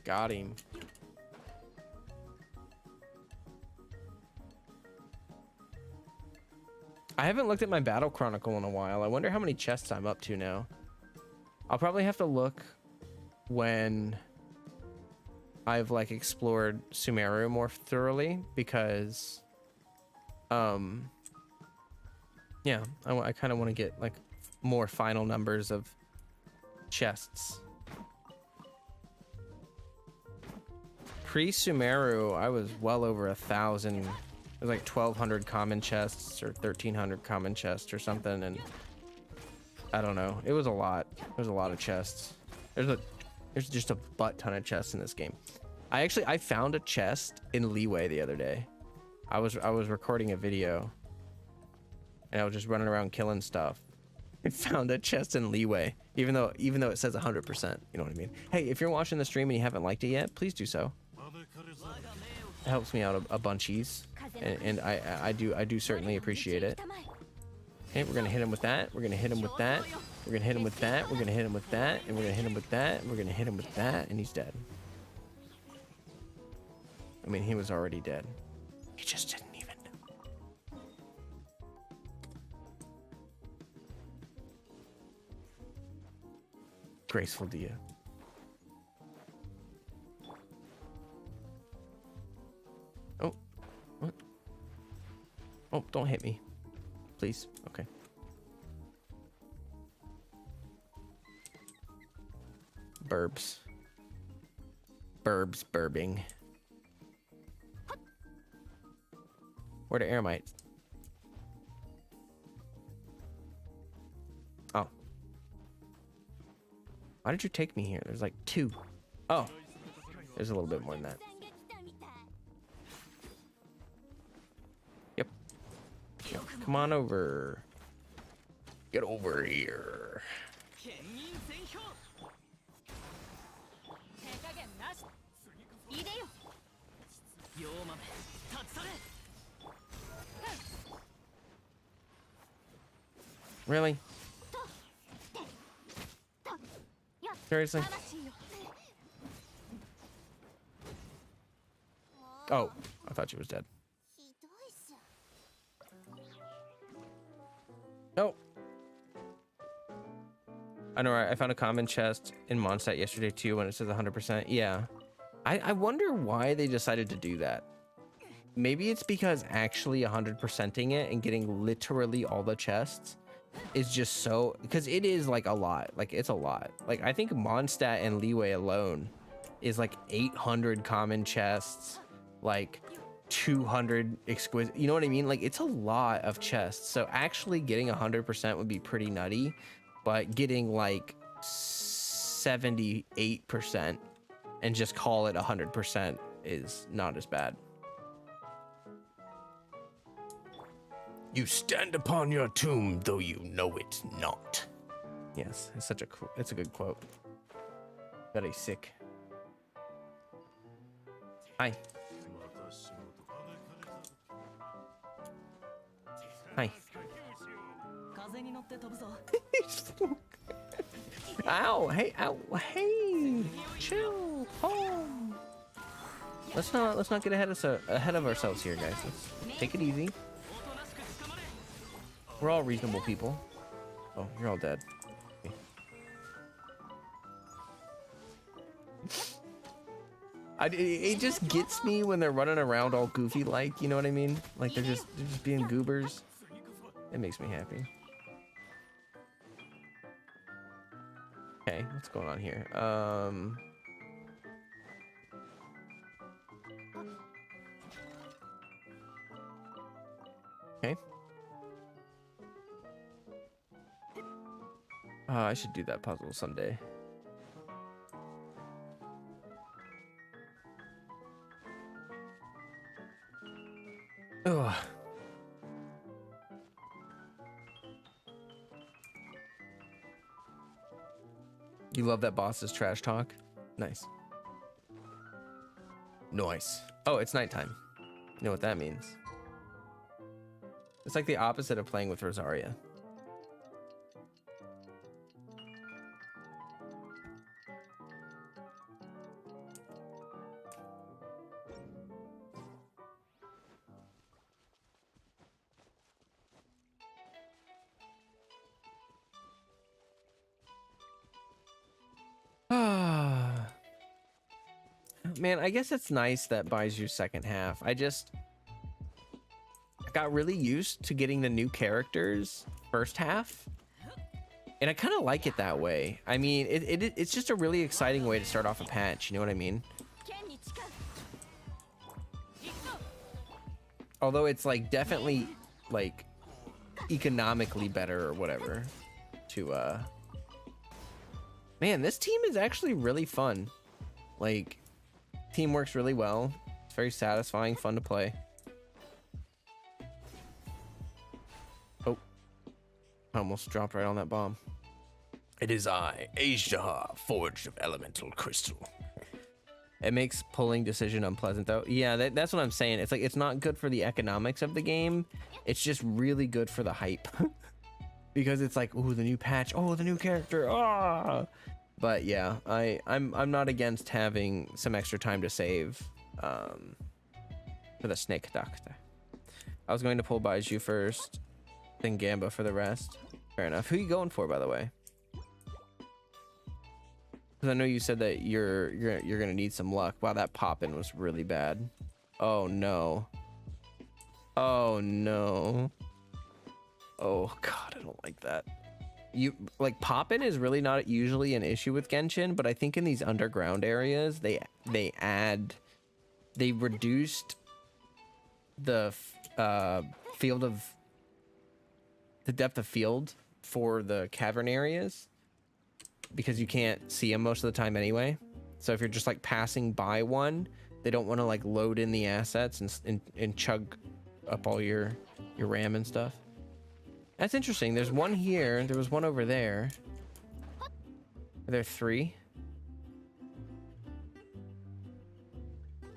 Got him. I haven't looked at my battle chronicle in a while. I wonder how many chests I'm up to now. I'll probably have to look when I've like explored Sumeru more thoroughly, because yeah, I kind of want to get like more final numbers of chests. Pre-Sumeru, I was well over 1,000. It was like 1,200 common chests or 1,300 common chests or something, and I don't know. It was a lot. There's a lot of chests. There's just a butt ton of chests in this game. I found a chest in Leeway the other day. I was recording a video, and I was just running around killing stuff. I found a chest in Leeway, even though it says 100%. You know what I mean? Hey, if you're watching the stream and you haven't liked it yet, please do so. It helps me out a bunchies, and I do certainly appreciate it. Okay, we're gonna hit him with that. We're gonna hit him with that. We're gonna hit him with that. We're gonna hit him with that, and we're gonna hit him with that. And we're gonna hit him with that, and he's dead. I mean, he was already dead. He just didn't even. Graceful Dia. Oh, what? Oh, don't hit me, please. Okay. Burbs. Burbing. Where are the air mites? Oh. Why did you take me here? There's like 2. Oh. There's a little bit more than that. Yep. Come on over. Get over here. Really? Seriously? Oh, I thought she was dead. No. I know, right? I found a common chest in Mondstadt yesterday too when it says 100%. Yeah. I wonder why they decided to do that. Maybe it's because actually 100%ing it and getting literally all the chests is just so, because it is like a lot. Like it's a lot. Like I think Mondstadt and Leeway alone is like 800 common chests, like 200 exquisite, you know what I mean? Like it's a lot of chests. So actually getting 100% would be pretty nutty, but getting like 78% and just call it 100% is not as bad. You stand upon your tomb, though you know it not. Yes, it's such a cool, it's a good quote. Very sick. Hi. Hi. Ow! Hey! Ow! Hey! Chill! Home. Let's not get ahead of ourselves here, guys. Let's take it easy. We're all reasonable people. Oh, you're all dead. Okay. It just gets me when they're running around all goofy like, you know what I mean? Like they're just being goobers. It makes me happy. Okay, what's going on here? Okay. I should do that puzzle someday. Ugh. You love that boss's trash talk? Nice. Nice. Oh, it's nighttime. You know what that means. It's like the opposite of playing with Rosaria. Man, I guess it's nice that buys you second half. I got really used to getting the new characters first half, and I kind of like it that way. I mean, it's just a really exciting way to start off a patch, you know what I mean? Although it's like definitely like economically better or whatever to man, this team is actually really fun. Like, team works really well. It's very satisfying, fun to play. Oh, I almost dropped right on that bomb. It is I, Asia, forged of elemental crystal. It makes pulling decision unpleasant though. Yeah, that's what I'm saying. It's like, it's not good for the economics of the game. It's just really good for the hype. Because it's like, ooh, the new patch. Oh, the new character. Ah! But yeah, I'm not against having some extra time to save for the snake doctor. I was going to pull Baiju first, then Gamba for the rest. Fair enough. Who are you going for, by the way? Because I know you said that you're gonna need some luck. Wow, that pop-in was really bad. Oh no. Oh no. Oh god, I don't like that. You like pop-in is really not usually an issue with Genshin, but I think in these underground areas they reduced the field of the depth of field for the cavern areas because you can't see them most of the time anyway. So if you're just like passing by one, they don't want to like load in the assets and chug up all your RAM and stuff. That's interesting. There's one here. There was one over there. Are there three?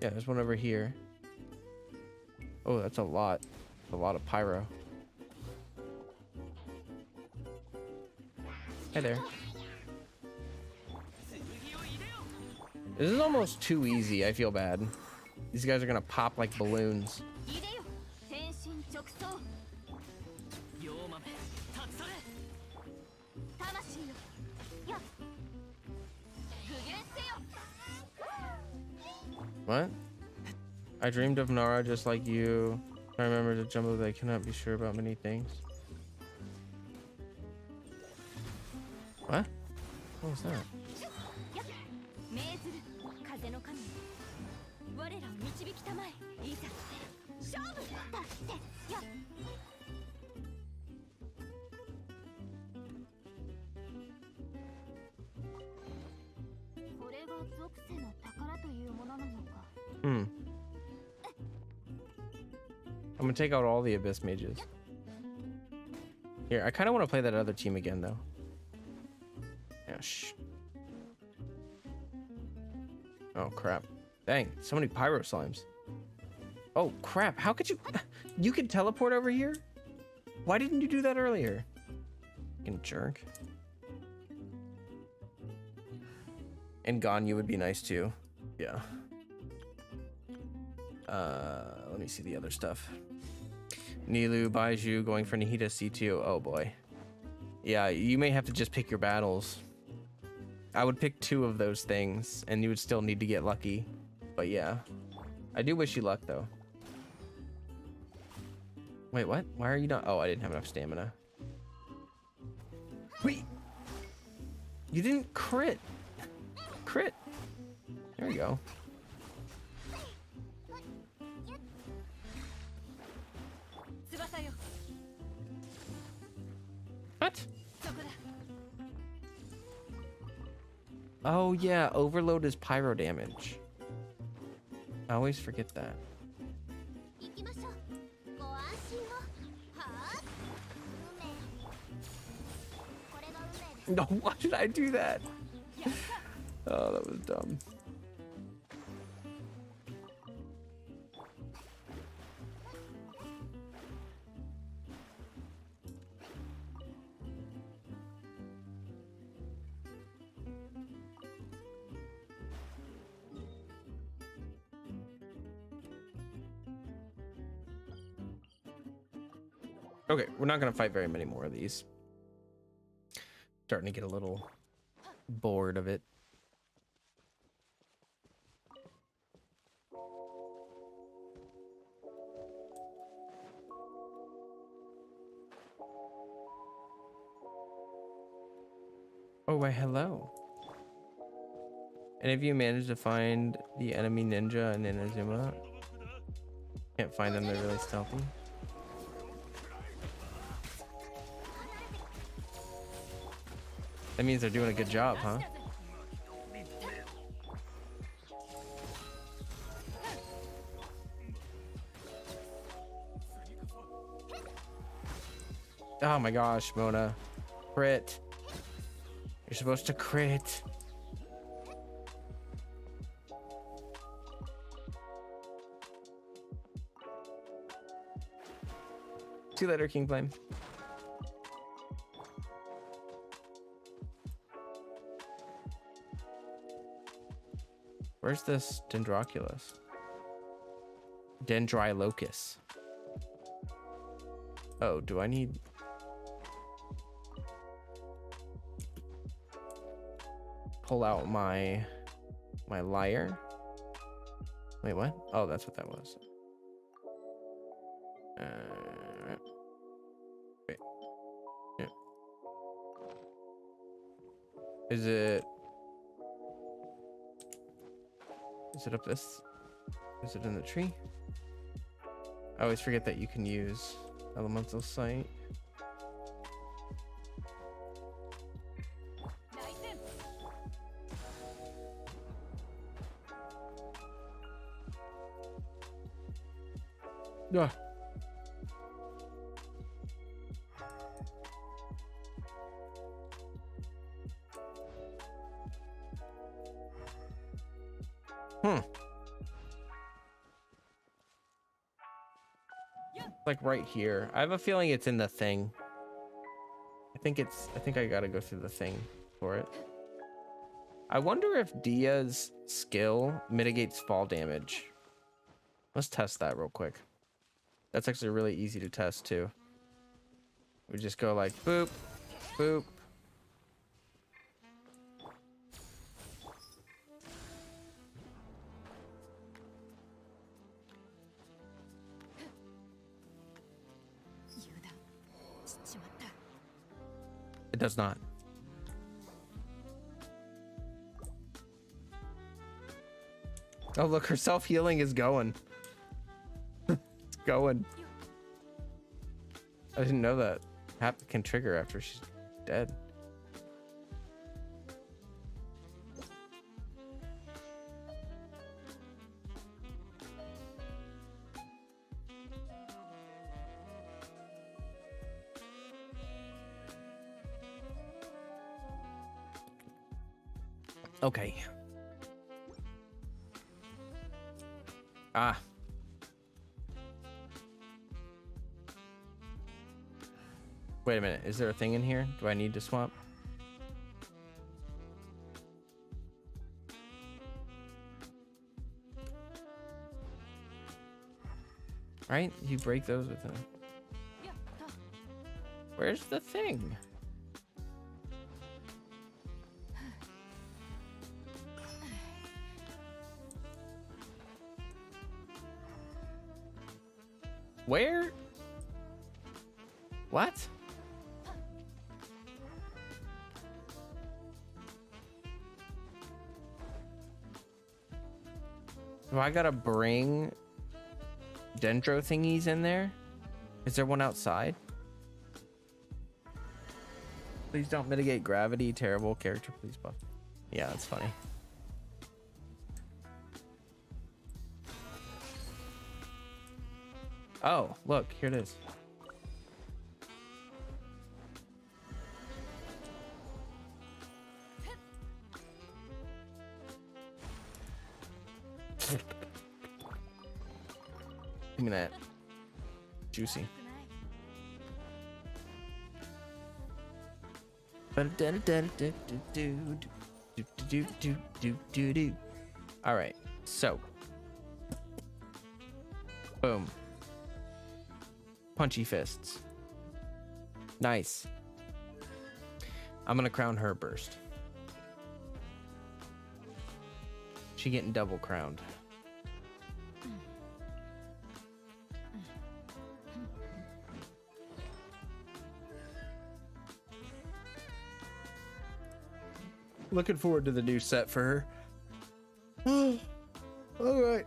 Yeah, there's one over here. Oh, that's a lot. A lot of pyro. Hi there. This is almost too easy. I feel bad. These guys are gonna pop like balloons. What? I dreamed of Nara just like you. I remember the jumbo that I cannot be sure about many things. What? What was that? 命ずる風の神我らを導きたまえいざ勝負だってやこれが属性の宝というものなのか Hmm. I'm gonna take out all the Abyss mages. Here, I kind of want to play that other team again, though. Yeah, shh. Oh, crap. Dang, so many pyro slimes. Oh, crap. How could you... You could teleport over here? Why didn't you do that earlier? Fucking jerk. And Ganyu would be nice, too. Yeah. Let me see the other stuff. Nilu, Baiju, going for Nihita C2. Oh boy. Yeah, you may have to just pick your battles. I would pick 2 of those things, and you would still need to get lucky. But yeah. I do wish you luck, though. Wait, what? Why are you not? Oh, I didn't have enough stamina. Wait! You didn't crit! Crit! There you go. What? Oh yeah, overload is pyro damage. I always forget that. 行きましょうご安心をはあ運命これが運命です No, why did I do that? Oh, that was dumb. Okay, we're not gonna fight very many more of these. Starting to get a little bored of it. Oh, why hello. Any of you managed to find the enemy ninja in Inazuma? Can't find them, they're really stealthy. That means they're doing a good job, huh? Oh my gosh, Mona. Crit. You're supposed to crit. See you later, King Flame. Where's this Dendroculus? Dendrilocus. Oh, do I need... Pull out my lyre? Wait, what? Oh, that's what that was. Wait. Yeah. Is it up this? Is it in the tree? I always forget that you can use elemental sight. Yeah. Like right here. I have a feeling it's in the thing. I think I gotta go through the thing for it. I wonder if Dia's skill mitigates fall damage. Let's test that real quick. That's actually really easy to test too. We just go like boop, boop. does not. Oh, look, her self-healing is going. It's going. I didn't know that. Can trigger after she's dead. Okay. Ah. Wait a minute. Is there a thing in here? Do I need to swap? Right? You break those with them. Where's the thing? Where? What? Do I gotta bring dendro thingies in there? Is there one outside? Please don't mitigate gravity. Terrible character, please buff. Yeah, that's funny. Oh, look, here it is. Give me that. Juicy. All right, so boom. Punchy fists. Nice. I'm gonna crown her burst. She getting double crowned. Looking forward to the new set for her. All right.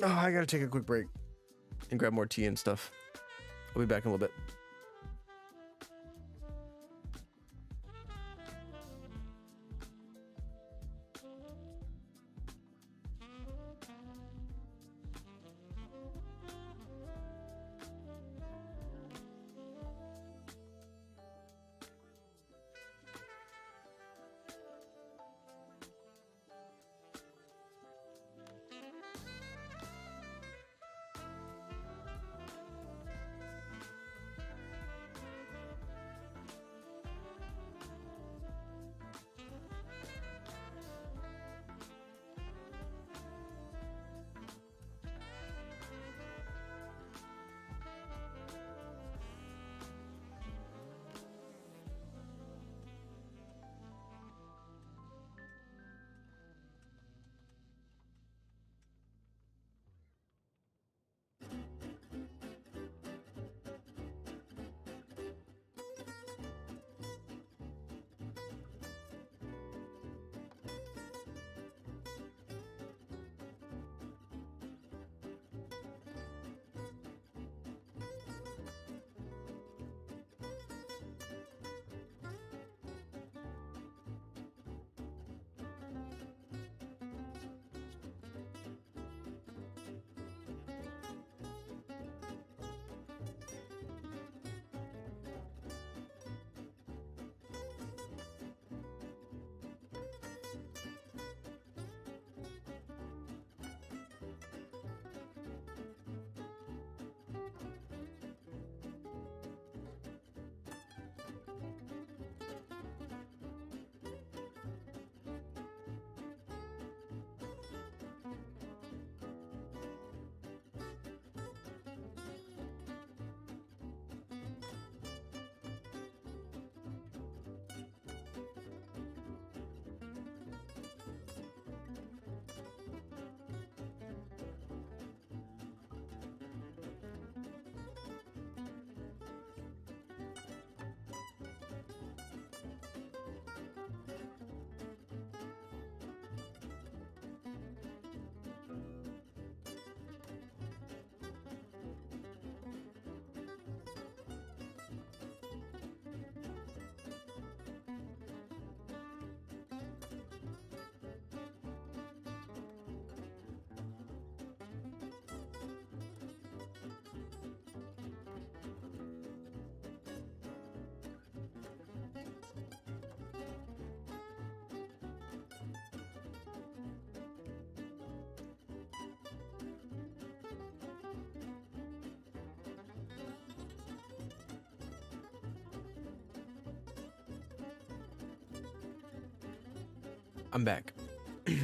Oh, I gotta take a quick break and grab more tea and stuff. I'll be back in a little bit. I'm back. Does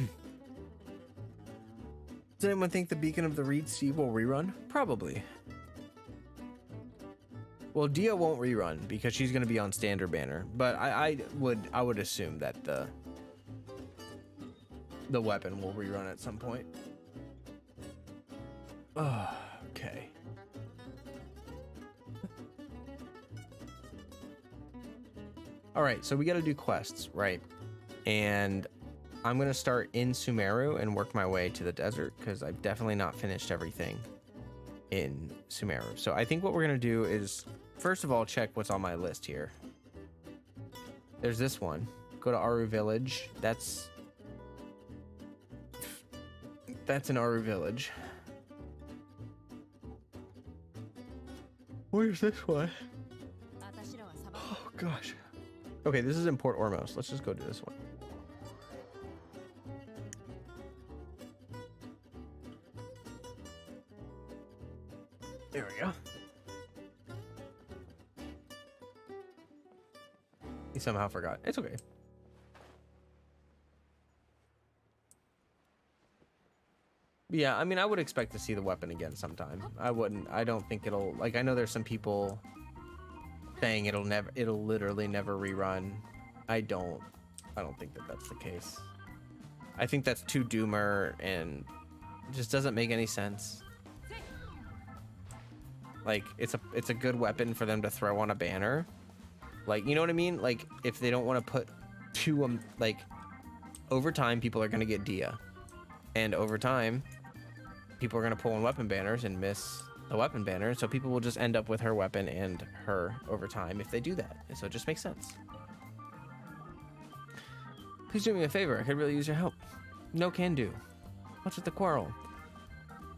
anyone think the Beacon of the Reed Sea will rerun? Probably. Well, Dia won't rerun because she's gonna be on standard banner, but I would assume that the weapon will rerun at some point. Oh, okay. All right, so we got to do quests, right? And I'm gonna start in Sumeru and work my way to the desert because I've definitely not finished everything in Sumeru. So I think what we're gonna do is, first of all, check what's on my list here. There's this one. Go to Aru Village. That's in Aru Village. Where's this one? Oh gosh. Okay, this is in Port Ormos. Let's just go do this one. There we go. He somehow forgot. It's okay. Yeah, I mean, I would expect to see the weapon again sometime. I don't think it'll, like, I know there's some people saying it'll literally never rerun. I don't think that that's the case. I think that's too doomer and it just doesn't make any sense. Like, it's a good weapon for them to throw on a banner. Like, you know what I mean? Like, if they don't want to put two, like, over time, people are going to get Dia. And over time, people are going to pull on weapon banners and miss the weapon banner. So people will just end up with her weapon and her over time if they do that. And so it just makes sense. Please do me a favor. I could really use your help. No can do. What's with the quarrel?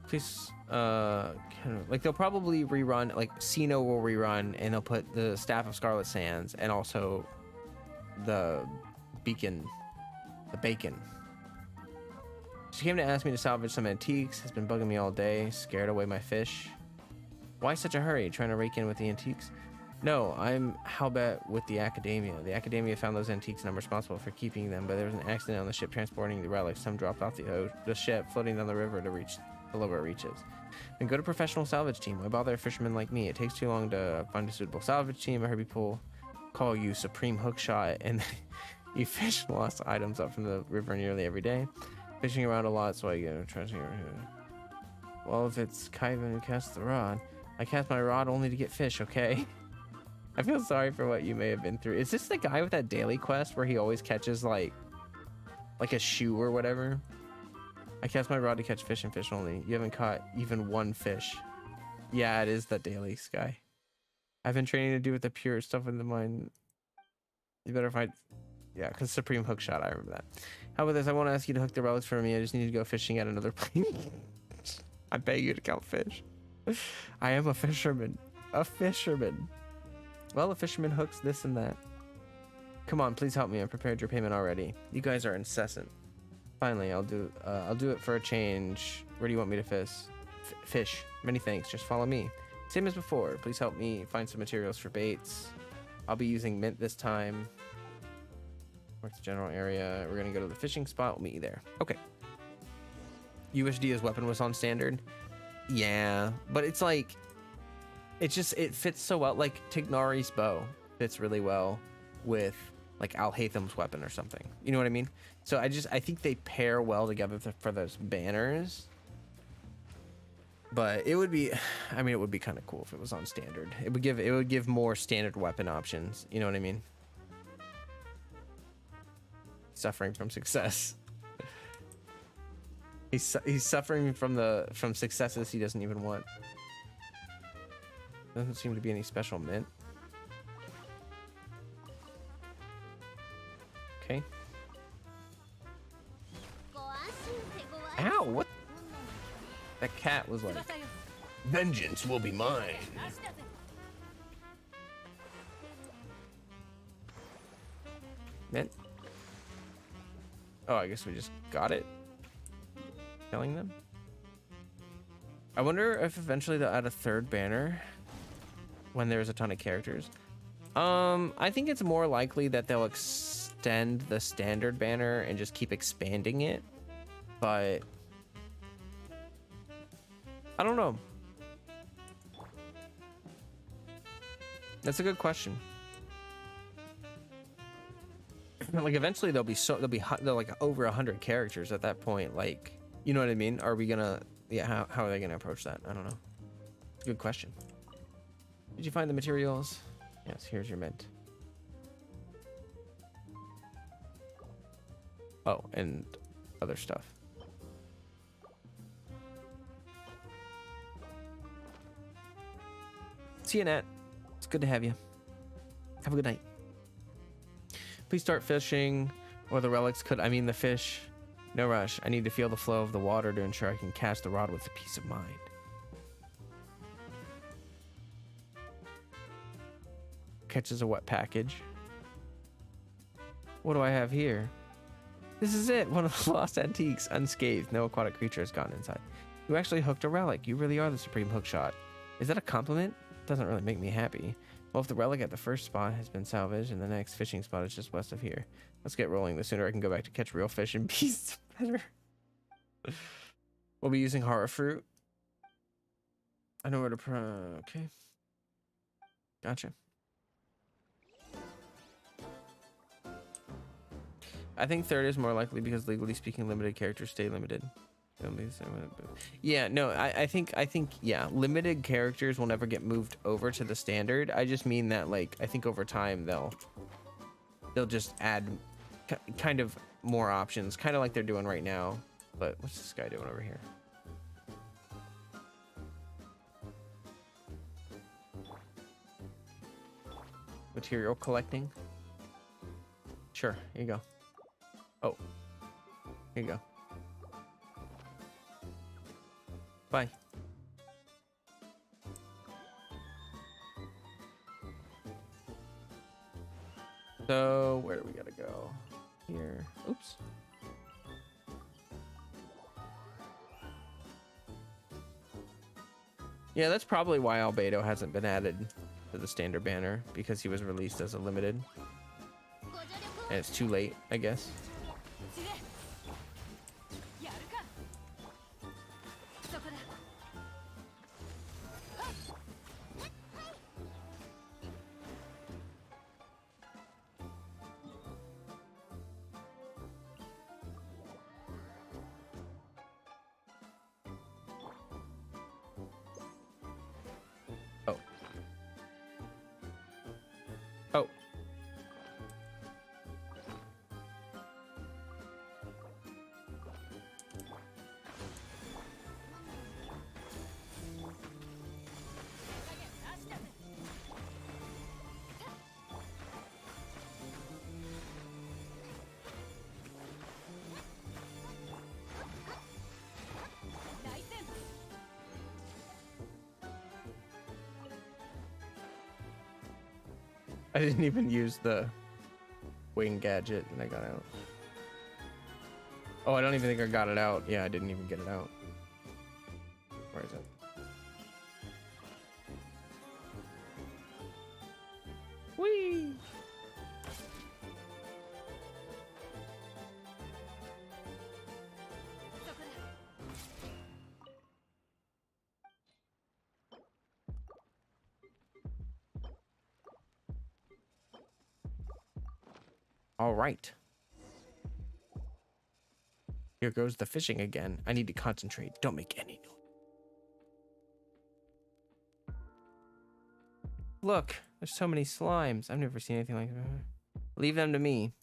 Please, like, they'll probably rerun, like, Sino will rerun, and they'll put the Staff of Scarlet Sands and also the bacon. She came to ask me to salvage some antiques. Has been bugging me all day. Scared away my fish. Why such a hurry? Trying to rake in with the antiques? No, I'm Halbert with the Academia. The Academia found those antiques and I'm responsible for keeping them, but there was an accident on the ship transporting the relics. Some dropped off the ship, floating down the river to reach the lower reaches. Then go to professional salvage team. Why bother a fisherman like me? It takes too long to find a suitable salvage team. I heard people call you Supreme Hookshot, and you fish lost items up from the river nearly every day. Fishing around a lot, so I get a treasure here. Well, if it's Kaivan who casts the rod, I cast my rod only to get fish, okay? I feel sorry for what you may have been through. Is this the guy with that daily quest where he always catches like a shoe or whatever? I cast my rod to catch fish and fish only. You haven't caught even one fish. Yeah, it is the daily guy. I've been training to do with the pure stuff in the mind. You better find... Yeah, because Supreme Hookshot, I remember that. How about this? I won't ask you to hook the relics for me. I just need to go fishing at another place. I beg you to count fish. I am a fisherman. A fisherman. Well, a fisherman hooks this and that. Come on, please help me. I prepared your payment already. You guys are incessant. Finally, I'll do it for a change. Where do you want me to fish? Many thanks. Just follow me. Same as before. Please help me find some materials for baits. I'll be using mint this time. Where's the general area? We're gonna go to the fishing spot. We'll meet you there. Okay. USD's weapon was on standard. Yeah, but it's like, it fits so well. Like Tignari's bow fits really well with like Al-Haytham's weapon or something. You know what I mean? So I think they pair well together for those banners. But it would be, I mean, it would be kind of cool if it was on standard. It would give more standard weapon options. You know what I mean? Suffering from success. He's suffering from successes he doesn't even want. Doesn't seem to be any special mint. Okay. Ow, what? That cat was like, vengeance will be mine. Mint. Oh, I guess we just got it. Killing them. I wonder if eventually they'll add a third banner when there's a ton of characters. I think it's more likely that they'll extend the standard banner and just keep expanding it, but I don't know. That's a good question. Like eventually they'll be like over 100 characters at that point. Like, you know what I mean? Are we gonna, yeah, how are they gonna approach that? I don't know. Good question. Did you find the materials? Yes, here's your mint. Oh, and other stuff. See you, Nat. It's good to have you. Have a good night. Please start fishing, or the relics could, I mean the fish. No rush. I need to feel the flow of the water to ensure I can cast the rod with peace of mind. Catches a wet package. What do I have here? This is it. One of the lost antiques, unscathed. No aquatic creature has gotten inside. You actually hooked a relic. You really are the supreme hookshot. Is that a compliment? Doesn't really make me happy. Well, if the relic at the first spot has been salvaged and the next fishing spot is just west of here, let's get rolling. The sooner I can go back to catch real fish and beasts, the better. We'll be using horror fruit. I know where to okay. Gotcha. I think third is more likely because legally speaking, limited characters stay limited. Yeah, no, I think yeah, limited characters will never get moved over to the standard. I just mean that, like, I think over time they'll just add kind of more options, kind of like they're doing right now. But what's this guy doing over here? Material collecting. Sure, here you go. Oh, here you go. Bye. So where do we gotta go? Here. Oops. Yeah, that's probably why Albedo hasn't been added to the standard banner, because he was released as a limited. And it's too late, I guess. I didn't even use the wing gadget and I got out. Oh, I don't even think I got it out. Yeah, I didn't even get it out. Where is it? Whee! All right. Here goes the fishing again. I need to concentrate. Don't make any noise. Look, there's so many slimes. I've never seen anything like that. Leave them to me.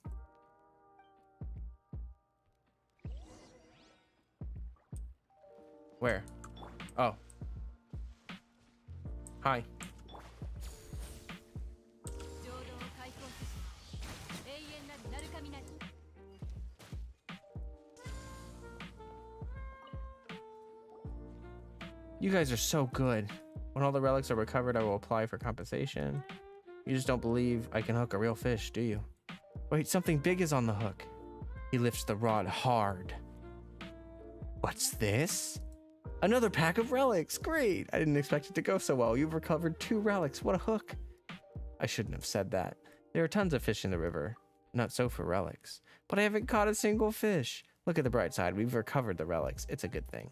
Where? Oh. Hi. You guys are so good. When all the relics are recovered, I will apply for compensation. You just don't believe I can hook a real fish, do you? Wait, something big is on the hook. He lifts the rod hard. What's this? Another pack of relics. Great. I didn't expect it to go so well. You've recovered 2 relics. What a hook. I shouldn't have said that. There are tons of fish in the river. Not so for relics. But I haven't caught a single fish. Look at the bright side. We've recovered the relics. It's a good thing.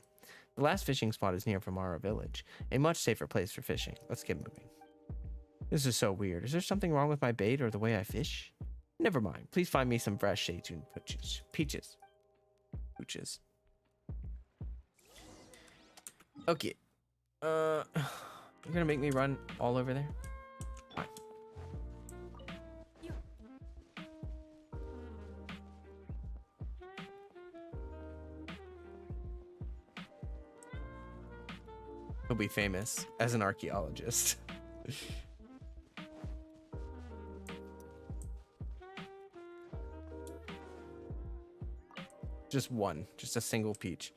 The last fishing spot is near Famara village, a much safer place for fishing. Let's get moving. This is so weird. Is there something wrong with my bait or the way I fish? Never mind. Please find me some fresh shade-tuned peaches. Pooches. Okay. You're gonna make me run all over there? Fine. He'll be famous as an archaeologist. Just a single peach.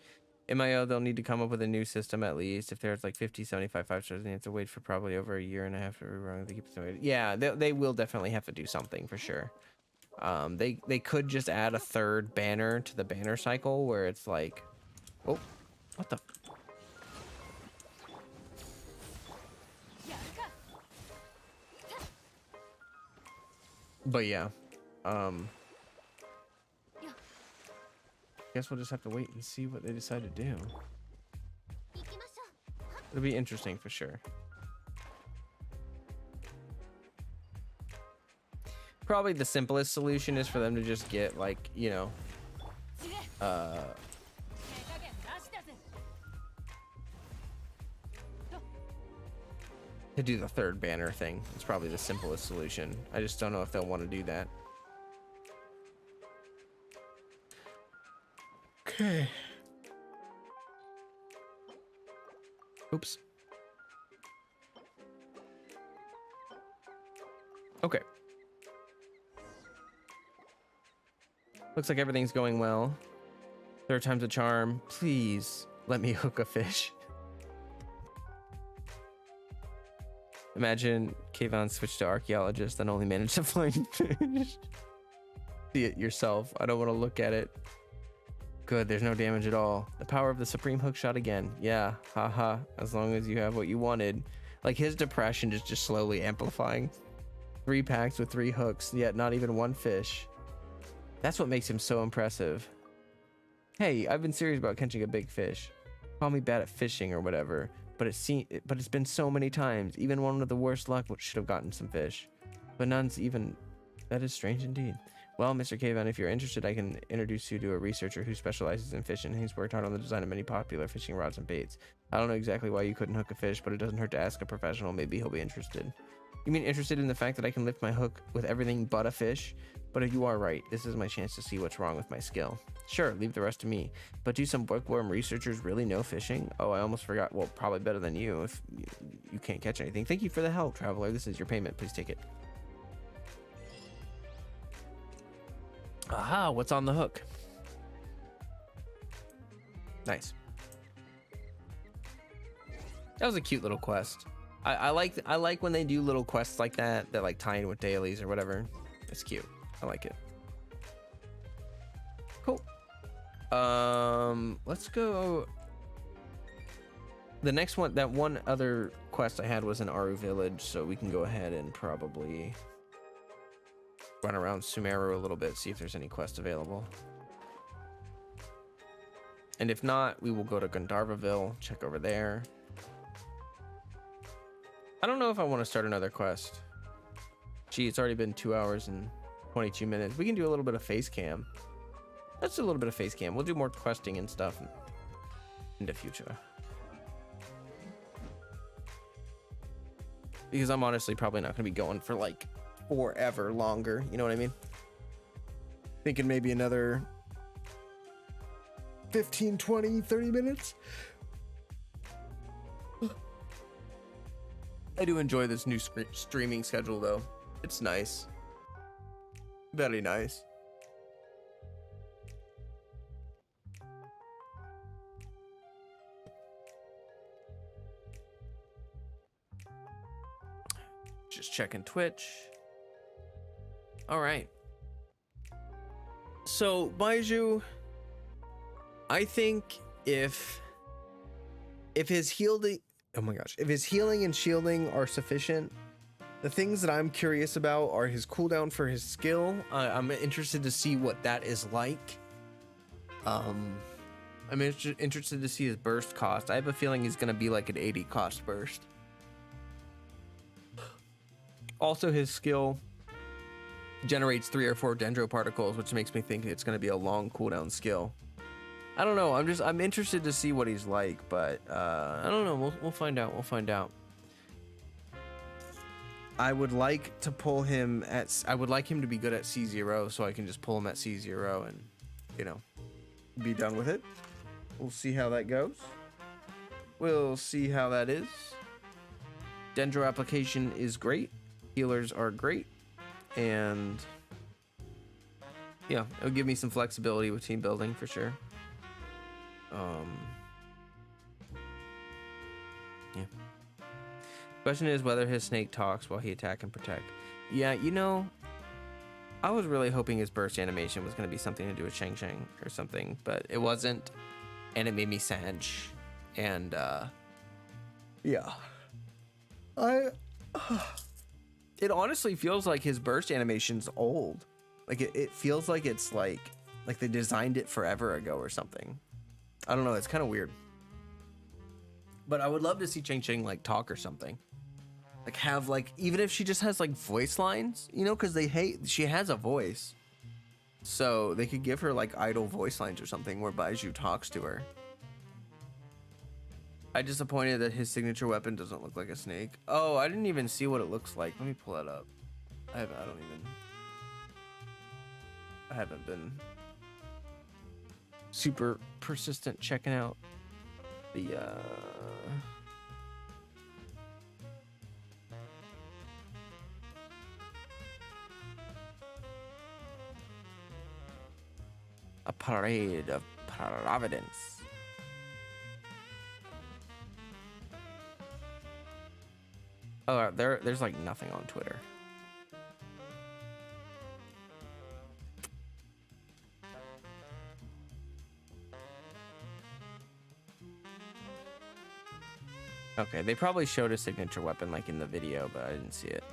MIO, they'll need to come up with a new system at least. If there's like 50, 75 5-stars, they have to wait for probably over a year and a half to rerun. They keep waiting. Yeah, they will definitely have to do something for sure. They could just add a third banner to the banner cycle where it's like, oh, what the? But yeah, guess we'll just have to wait and see what they decide to do. It'll be interesting for sure. Probably the simplest solution is for them to just get like, you know, to do the third banner thing. It's probably the simplest solution. I just don't know if they'll want to do that. Okay. Oops. Okay. Looks like everything's going well. Third time's a charm. Please let me hook a fish. Imagine Kayvon switched to archaeologist and only managed to find fish. See it yourself. I don't want to look at it. Good, there's no damage at all. The power of the supreme hook shot again. Yeah, haha. As long as you have what you wanted. Like his depression is just slowly amplifying. 3 packs with 3 hooks, yet not even 1 fish. That's what makes him so impressive. Hey, I've been serious about catching a big fish. Call me bad at fishing or whatever, but it's been so many times. Even one with the worst luck should have gotten some fish. But none's even... That is strange indeed. Well, Mr. Kayvon, if you're interested, I can introduce you to a researcher who specializes in fishing. He's worked hard on the design of many popular fishing rods and baits. I don't know exactly why you couldn't hook a fish, but it doesn't hurt to ask a professional. Maybe he'll be interested. You mean interested in the fact that I can lift my hook with everything but a fish? But you are right. This is my chance to see what's wrong with my skill. Sure, leave the rest to me. But do some bookworm researchers really know fishing? Oh, I almost forgot. Well, probably better than you if you can't catch anything. Thank you for the help, traveler. This is your payment. Please take it. Aha, what's on the hook? Nice. That was a cute little quest. I like when they do little quests like that like tie in with dailies or whatever. It's cute. I like it. Cool. Let's go. The next one, that one other quest I had was in Aru village, so we can go ahead and probably run around Sumeru a little bit, see if there's any quest available. And if not, we will go to Gandharvaville, check over there. I don't know if I want to start another quest. Gee, it's already been 2 hours and 22 minutes. We can do a little bit of face cam. Let's do a little bit of face cam. We'll do more questing and stuff in the future. Because I'm honestly probably not going to be going for like forever longer. You know what I mean? Thinking maybe another 15, 20, 30 minutes. I do enjoy this new streaming schedule though. It's nice. Very nice. Just checking Twitch. All right. So, Baiju, I think if his healing, oh my gosh, if his healing and shielding are sufficient, The things that I'm curious about are his cooldown for his skill. I'm interested to see what that is like. I'm interested to see his burst cost. I have a feeling he's gonna be like an 80 cost burst. Also, his skill generates 3 or 4 dendro particles, which makes me think it's gonna be a long cooldown skill. I don't know. I'm interested to see what he's like, but I don't know. We'll find out. We'll find out. I would like to pull him at. I would like him to be good at C0, so I can just pull him at C0 and, you know, be done with it. We'll see how that goes. We'll see how that is. Dendro application is great. Healers are great, and yeah, it'll give me some flexibility with team building for sure. Yeah. Question is whether his snake talks while he attack and protect. Yeah, you know, I was really hoping his burst animation was going to be something to do with Shang Shang or something, but it wasn't, and it made me sad. And yeah, it honestly feels like his burst animation's old. Like it feels like it's like they designed it forever ago or something. I don't know. It's kind of weird. But I would love to see Ching Ching like talk or something. Like have like, even if she just has like voice lines, you know, because she has a voice. So they could give her like idle voice lines or something where Baiju talks to her. I'm disappointed that his signature weapon doesn't look like a snake. Oh, I didn't even see what it looks like. Let me pull that up. I haven't been super persistent checking out the a parade of Providence. Oh, there's like nothing on Twitter. Okay, they probably showed a signature weapon like in the video, but I didn't see it.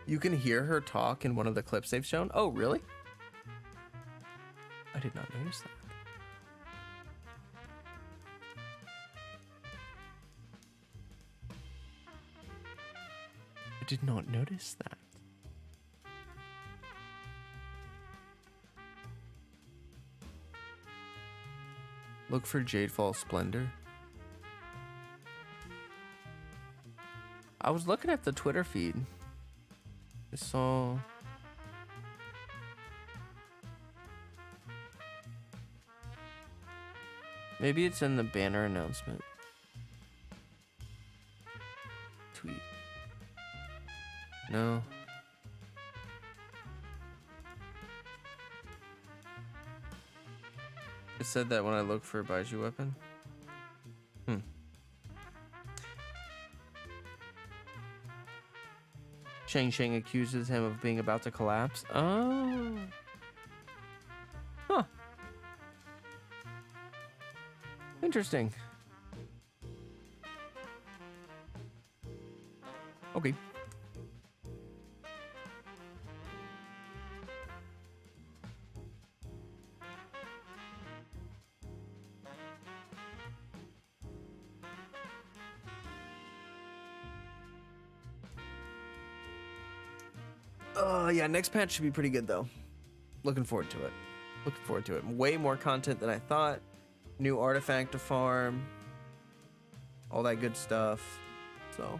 You can hear her talk in one of the clips they've shown. Oh, really? I did not notice that. I did not notice that. Look for Jadefall Splendor. I was looking at the Twitter feed. I saw... Maybe it's in the banner announcement. Tweet. No. It said that when I look for a Baiju weapon. Shang Shang accuses him of being about to collapse. Oh. Huh. Interesting. Okay. Yeah, next patch should be pretty good though. Looking forward to it. Looking forward to it. Way more content than I thought. New artifact to farm. All that good stuff. So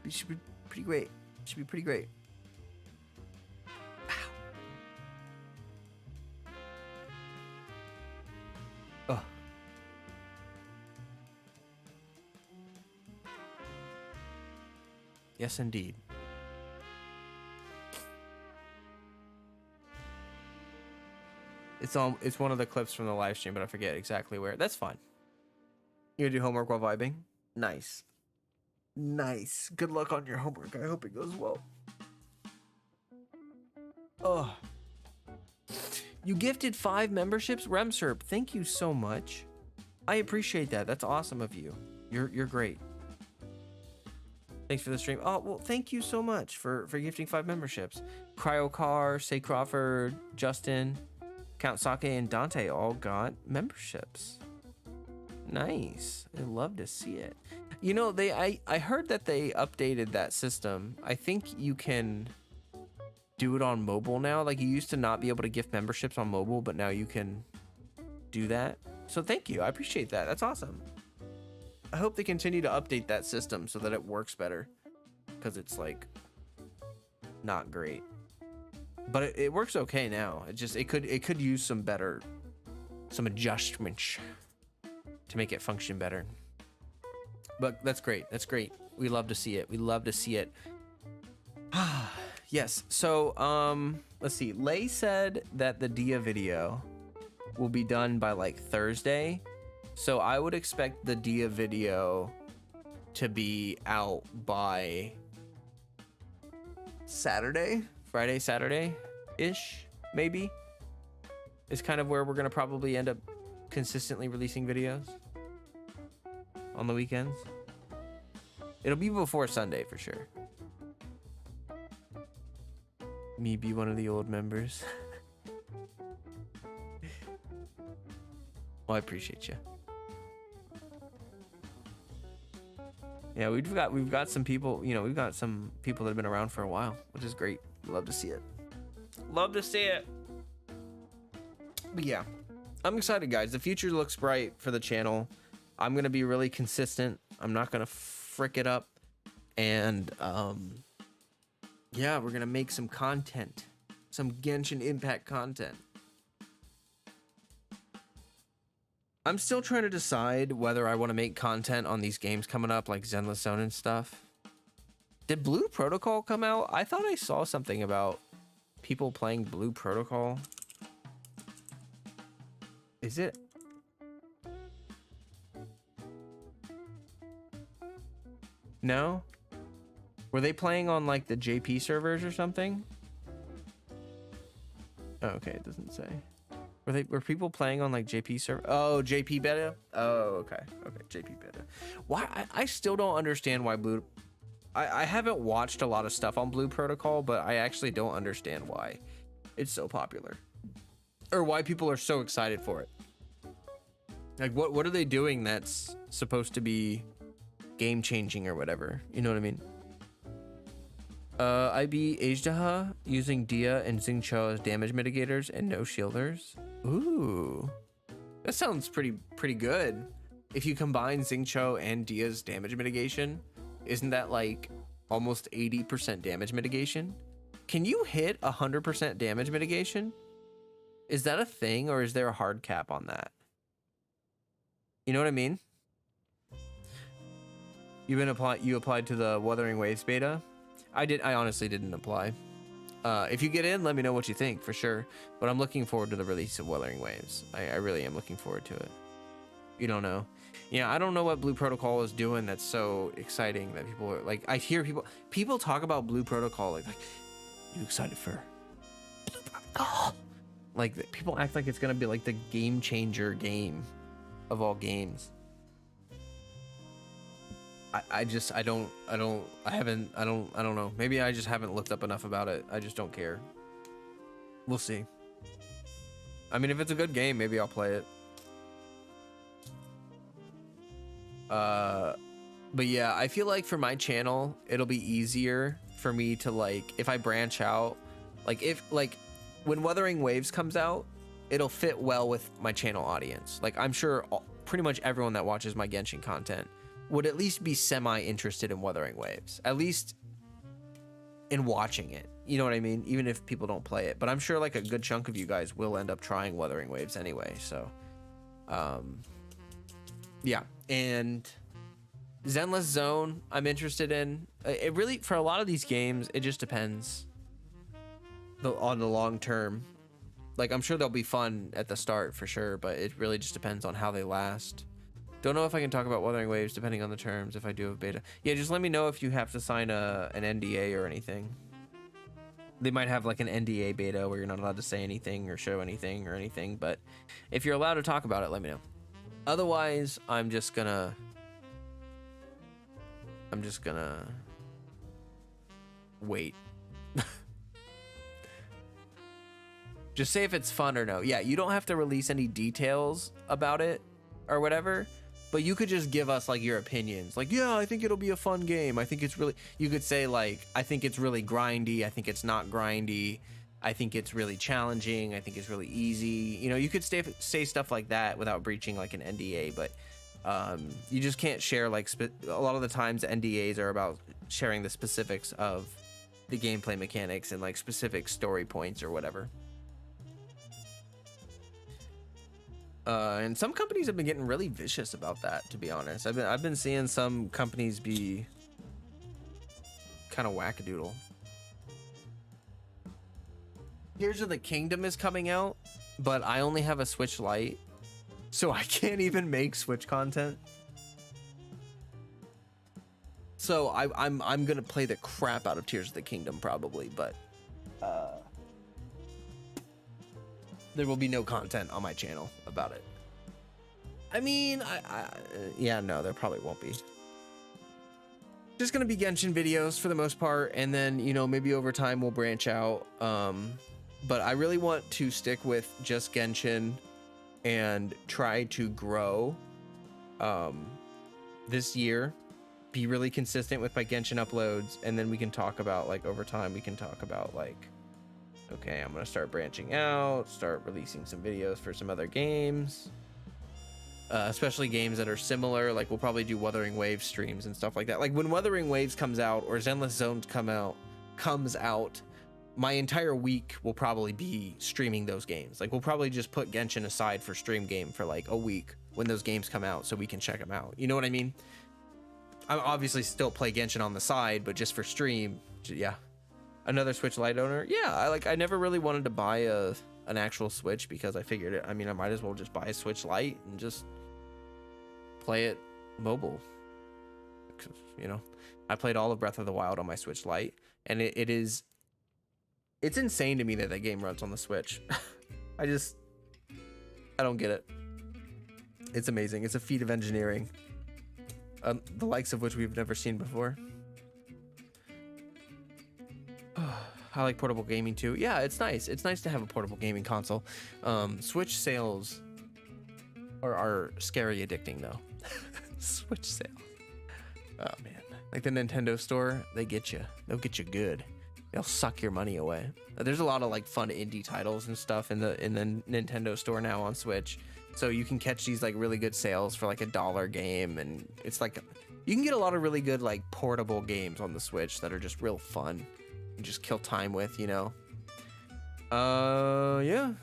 it should be pretty great. Should be pretty great. Oh. Yes, indeed. It's one of the clips from the live stream, but I forget exactly where. That's fine. You gonna do homework while vibing? Nice. Nice. Good luck on your homework. I hope it goes well. Oh. You gifted 5 memberships, Remserp. Thank you so much. I appreciate that. That's awesome of you. You're great. Thanks for the stream. Oh, well, thank you so much for gifting 5 memberships. Cryocar, Say Crawford, Justin, Count Sake, and Dante all got memberships. Nice. I love to see it. You know, I heard that they updated that system. I think you can do it on mobile now. Like, you used to not be able to gift memberships on mobile, but now you can do that. So thank you. I appreciate that. That's awesome. I hope they continue to update that system so that it works better, because it's like not great, but it works okay now. It could use some adjustments to make it function better. But that's great. That's great. We love to see it. We love to see it. Yes. So let's see. Lay said that the Dia video will be done by like Thursday. So I would expect the Dia video to be out by Friday, Saturday-ish, maybe. Is kind of where we're gonna probably end up consistently releasing videos on the weekends. It'll be before Sunday for sure. Me be one of the old members. Well, I appreciate you. Yeah, we've got some people, you know, we've got some people that have been around for a while, which is great. Love to see it. Love to see it. But yeah, I'm excited, guys. The future looks bright for the channel. I'm gonna be really consistent. I'm not gonna frick it up, and yeah, we're gonna make some content, some Genshin Impact content. I'm still trying to decide whether I want to make content on these games coming up, like Zenless Zone and stuff. Did Blue Protocol come out? I thought I saw something about people playing Blue Protocol. Is it? No? Were they playing on like the JP servers or something? Oh, okay, it doesn't say. Were people playing on like JP server? Oh, JP beta? Oh, okay. Okay, JP beta. Why? I still don't understand why Blue... I haven't watched a lot of stuff on Blue Protocol, but I actually don't understand why it's so popular. Or why people are so excited for it. Like, what are they doing that's supposed to be game-changing or whatever? You know what I mean? IB Ajdaha using Dia and Xingqiu as damage mitigators and no shielders. Ooh, that sounds pretty good. If you combine Xingqiu and Dia's damage mitigation, isn't that like almost 80% damage mitigation? Can you hit 100% damage mitigation? Is that a thing, or is there a hard cap on that? You know what I mean? You applied to the Wuthering Waves beta? I honestly didn't apply. If you get in, let me know what you think for sure. But I'm looking forward to the release of Wuthering Waves. I really am looking forward to it. You don't know. Yeah, I don't know what Blue Protocol is doing that's so exciting that people are like, I hear people talk about Blue Protocol like you excited for Blue Protocol? Like, people act like it's gonna be like the game changer game of all games. I don't know. Maybe I just haven't looked up enough about it. I just don't care. We'll see. I mean, if it's a good game, maybe I'll play it. But yeah, I feel like for my channel, it'll be easier for me to, like, if I branch out, like, when Wuthering Waves comes out, it'll fit well with my channel audience. Like, I'm sure pretty much everyone that watches my Genshin content would at least be semi-interested in Wuthering Waves, at least in watching it. You know what I mean? Even if people don't play it. But I'm sure like a good chunk of you guys will end up trying Wuthering Waves anyway. So, yeah. And Zenless Zone, I'm interested in. It really, for a lot of these games, it just depends on the long term. Like, I'm sure they'll be fun at the start for sure, but it really just depends on how they last. Don't know if I can talk about Wuthering Waves depending on the terms if I do have beta. Yeah, just let me know if you have to sign an NDA or anything. They might have like an NDA beta where you're not allowed to say anything or show anything or anything, but if you're allowed to talk about it, let me know. Otherwise, I'm just gonna wait. Just say if it's fun or no. Yeah, you don't have to release any details about it or whatever, but you could just give us like your opinions. Like, yeah, I think it'll be a fun game. I think it's really, you could say like, I think it's really grindy. I think it's not grindy. I think it's really challenging. I think it's really easy. You know, you could say stuff like that without breaching like an NDA, but you just can't share like, a lot of the times NDAs are about sharing the specifics of the gameplay mechanics and like specific story points or whatever. And some companies have been getting really vicious about that, to be honest. I've been seeing some companies be kind of wackadoodle. Tears of the Kingdom is coming out, but I only have a Switch Lite, so I can't even make Switch content. So I'm gonna play the crap out of Tears of the Kingdom probably, but there will be no content on my channel about it. I mean, yeah, no, there probably won't be. Just gonna be Genshin videos for the most part, and then, you know, maybe over time we'll branch out. But I really want to stick with just Genshin and try to grow this year, be really consistent with my Genshin uploads, and then we can talk about like over time we can talk about like, okay, I'm gonna start branching out, start releasing some videos for some other games, especially games that are similar. Like we'll probably do Wuthering Waves streams and stuff like that. Like when Wuthering Waves comes out or Zenless Zones comes out, my entire week will probably be streaming those games. Like we'll probably just put Genshin aside for stream game for like a week when those games come out so we can check them out. You know what I mean? I obviously still play Genshin on the side, but just for stream, yeah. Another Switch Lite owner, yeah. I never really wanted to buy an actual Switch because I figured it. I mean, I might as well just buy a Switch Lite and just play it mobile. You know, I played all of Breath of the Wild on my Switch Lite, and it's insane to me that game runs on the Switch. I don't get it. It's amazing. It's a feat of engineering, the likes of which we've never seen before. I like portable gaming too. Yeah, it's nice. It's nice to have a portable gaming console. Switch sales are scary addicting though. Switch sales. Oh man. Like the Nintendo store, they get you. They'll get you good. They'll suck your money away. There's a lot of like fun indie titles and stuff in the Nintendo store now on Switch. So you can catch these like really good sales for like $1 game, and it's like you can get a lot of really good like portable games on the Switch that are just real fun. Just kill time with, you know. Yeah.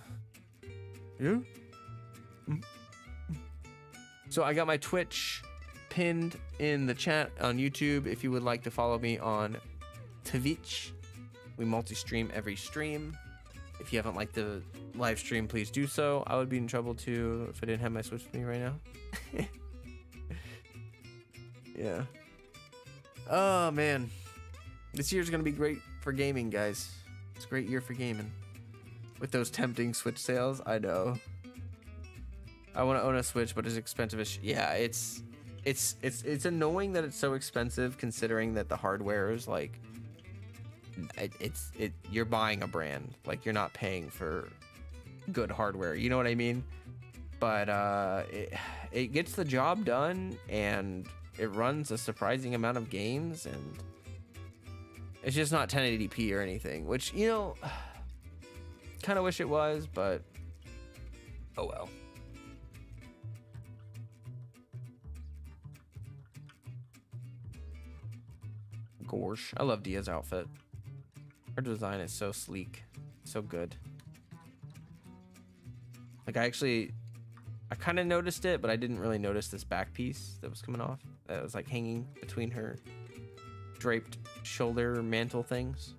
So I got my Twitch pinned in the chat on YouTube if you would like to follow me on Twitch. We multi-stream every stream. If you haven't liked the live stream, please do so. I would be in trouble too if I didn't have my Switch with me right now. Yeah. Oh man. This year's gonna be great for gaming, guys. It's a great year for gaming. With those tempting Switch sales, I know. I want to own a Switch, but it's expensive as yeah, it's annoying that it's so expensive considering that the hardware is like you're buying a brand. Like you're not paying for good hardware. You know what I mean? But it gets the job done and it runs a surprising amount of games, and it's just not 1080p or anything, which, you know, kind of wish it was, but oh well. Gorsh. I love Dia's outfit. Her design is so sleek, so good. Like I kind of noticed it, but I didn't really notice this back piece that was coming off. That was like hanging between her draped shoulder mantle things.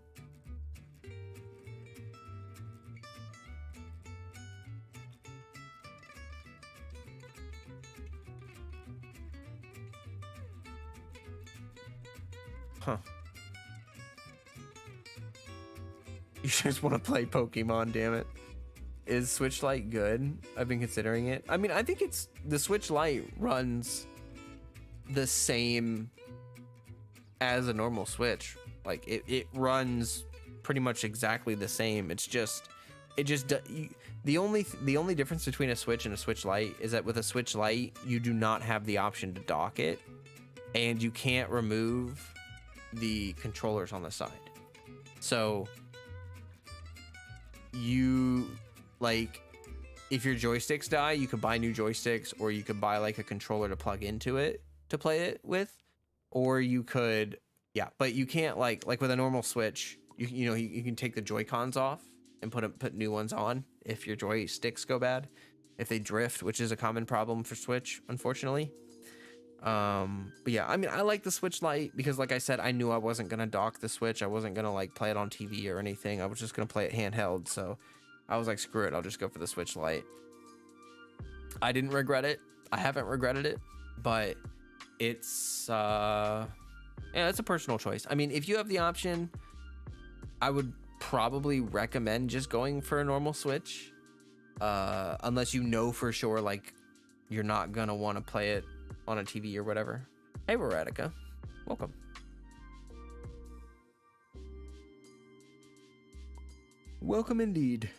Huh. You just want to play Pokemon, damn it. Is Switch Lite good? I've been considering it. I mean, I think it's the Switch Lite runs the same as a normal Switch. Like it runs pretty much exactly the same. It's just the only difference between a Switch and a Switch Lite is that with a Switch Lite you do not have the option to dock it, and you can't remove the controllers on the side. So you, like, if your joysticks die, you could buy new joysticks, or you could buy like a controller to plug into it to play it with, or you could, yeah, but you can't like with a normal Switch, you can take the Joy-Cons off and put new ones on if your joysticks go bad, if they drift, which is a common problem for Switch, unfortunately. But yeah, I mean, I like the Switch Lite because, like I said, I knew I wasn't gonna dock the Switch. I wasn't gonna like play it on TV or anything. I was just gonna play it handheld. So I was like, screw it, I'll just go for the Switch Lite. I didn't regret it. I haven't regretted it, but it's yeah, it's a personal choice. I mean, if you have the option, I would probably recommend just going for a normal Switch, unless you know for sure like you're not gonna want to play it on a TV or whatever. Hey, Veronica, welcome. Welcome indeed.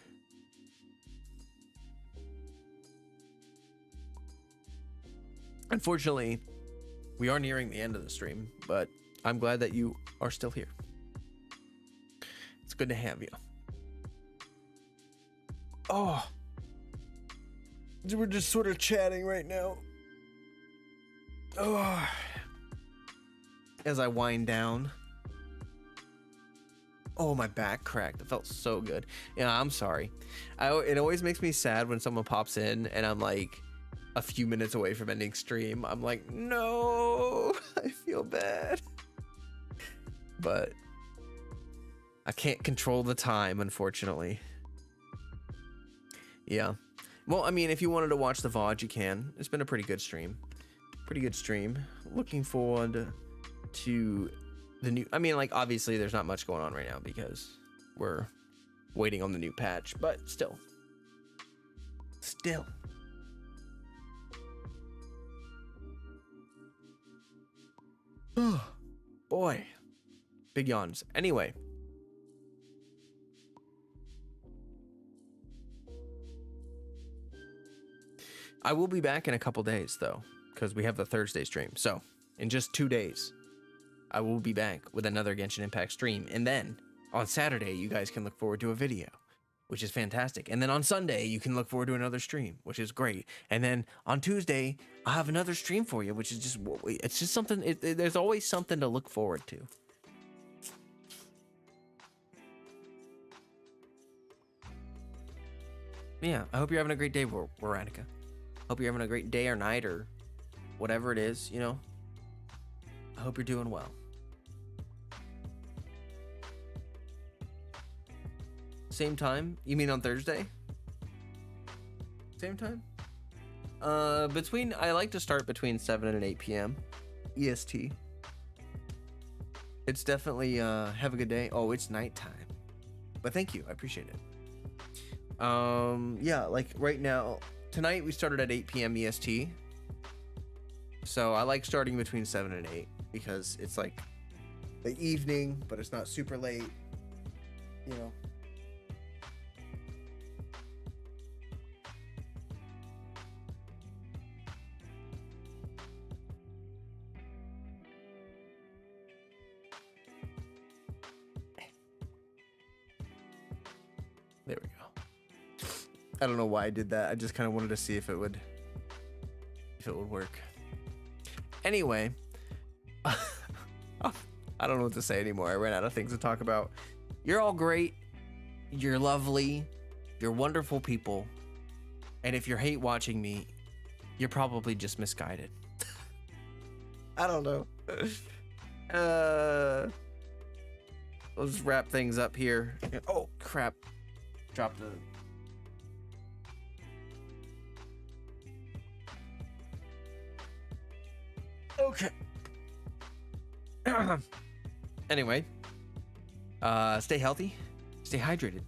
Unfortunately, we are nearing the end of the stream, but I'm glad that you are still here. It's good to have you. Oh, we're just sort of chatting right now. Oh, as I wind down. Oh, my back cracked. It felt so good. Yeah, I'm sorry. It always makes me sad when someone pops in and I'm like a few minutes away from ending stream. I'm like, no, I feel bad. But I can't control the time, unfortunately. Yeah. Well, I mean, if you wanted to watch the VOD, you can. It's been a pretty good stream. Pretty good stream. Looking forward to the new, I mean, like, obviously there's not much going on right now because we're waiting on the new patch, but still. Oh, boy. Big yawns. Anyway. I will be back in a couple days, though, because we have the Thursday stream. So, in just 2 days, I will be back with another Genshin Impact stream. And then, on Saturday, you guys can look forward to a video, which is fantastic. And then on Sunday, you can look forward to another stream, which is great. And then on Tuesday, I'll have another stream for you, which is just, it's just something, there's always something to look forward to. Yeah, I hope you're having a great day, Veronica. Hope you're having a great day or night or whatever it is, you know. I hope you're doing well. Same time? You mean on Thursday? Same time? I like to start between 7 and 8 p.m. EST. It's definitely, have a good day. Oh, it's nighttime. But thank you, I appreciate it. Yeah, like right now, tonight we started at 8 p.m. EST. So I like starting between 7 and 8 because it's like the evening, but it's not super late, you know. There we go. I don't know why I did that. I just kind of wanted to see if it would work. Anyway, I don't know what to say anymore. I ran out of things to talk about. You're all great. You're lovely. You're wonderful people. And if you hate watching me, you're probably just misguided. I don't know. Let's wrap things up here. Oh, crap. Dropped the... Okay. Anyway, stay healthy, Stay hydrated.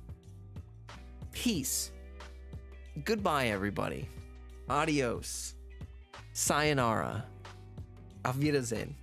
Peace. Goodbye, everybody. Adios. Sayonara. Auf Wiedersehen.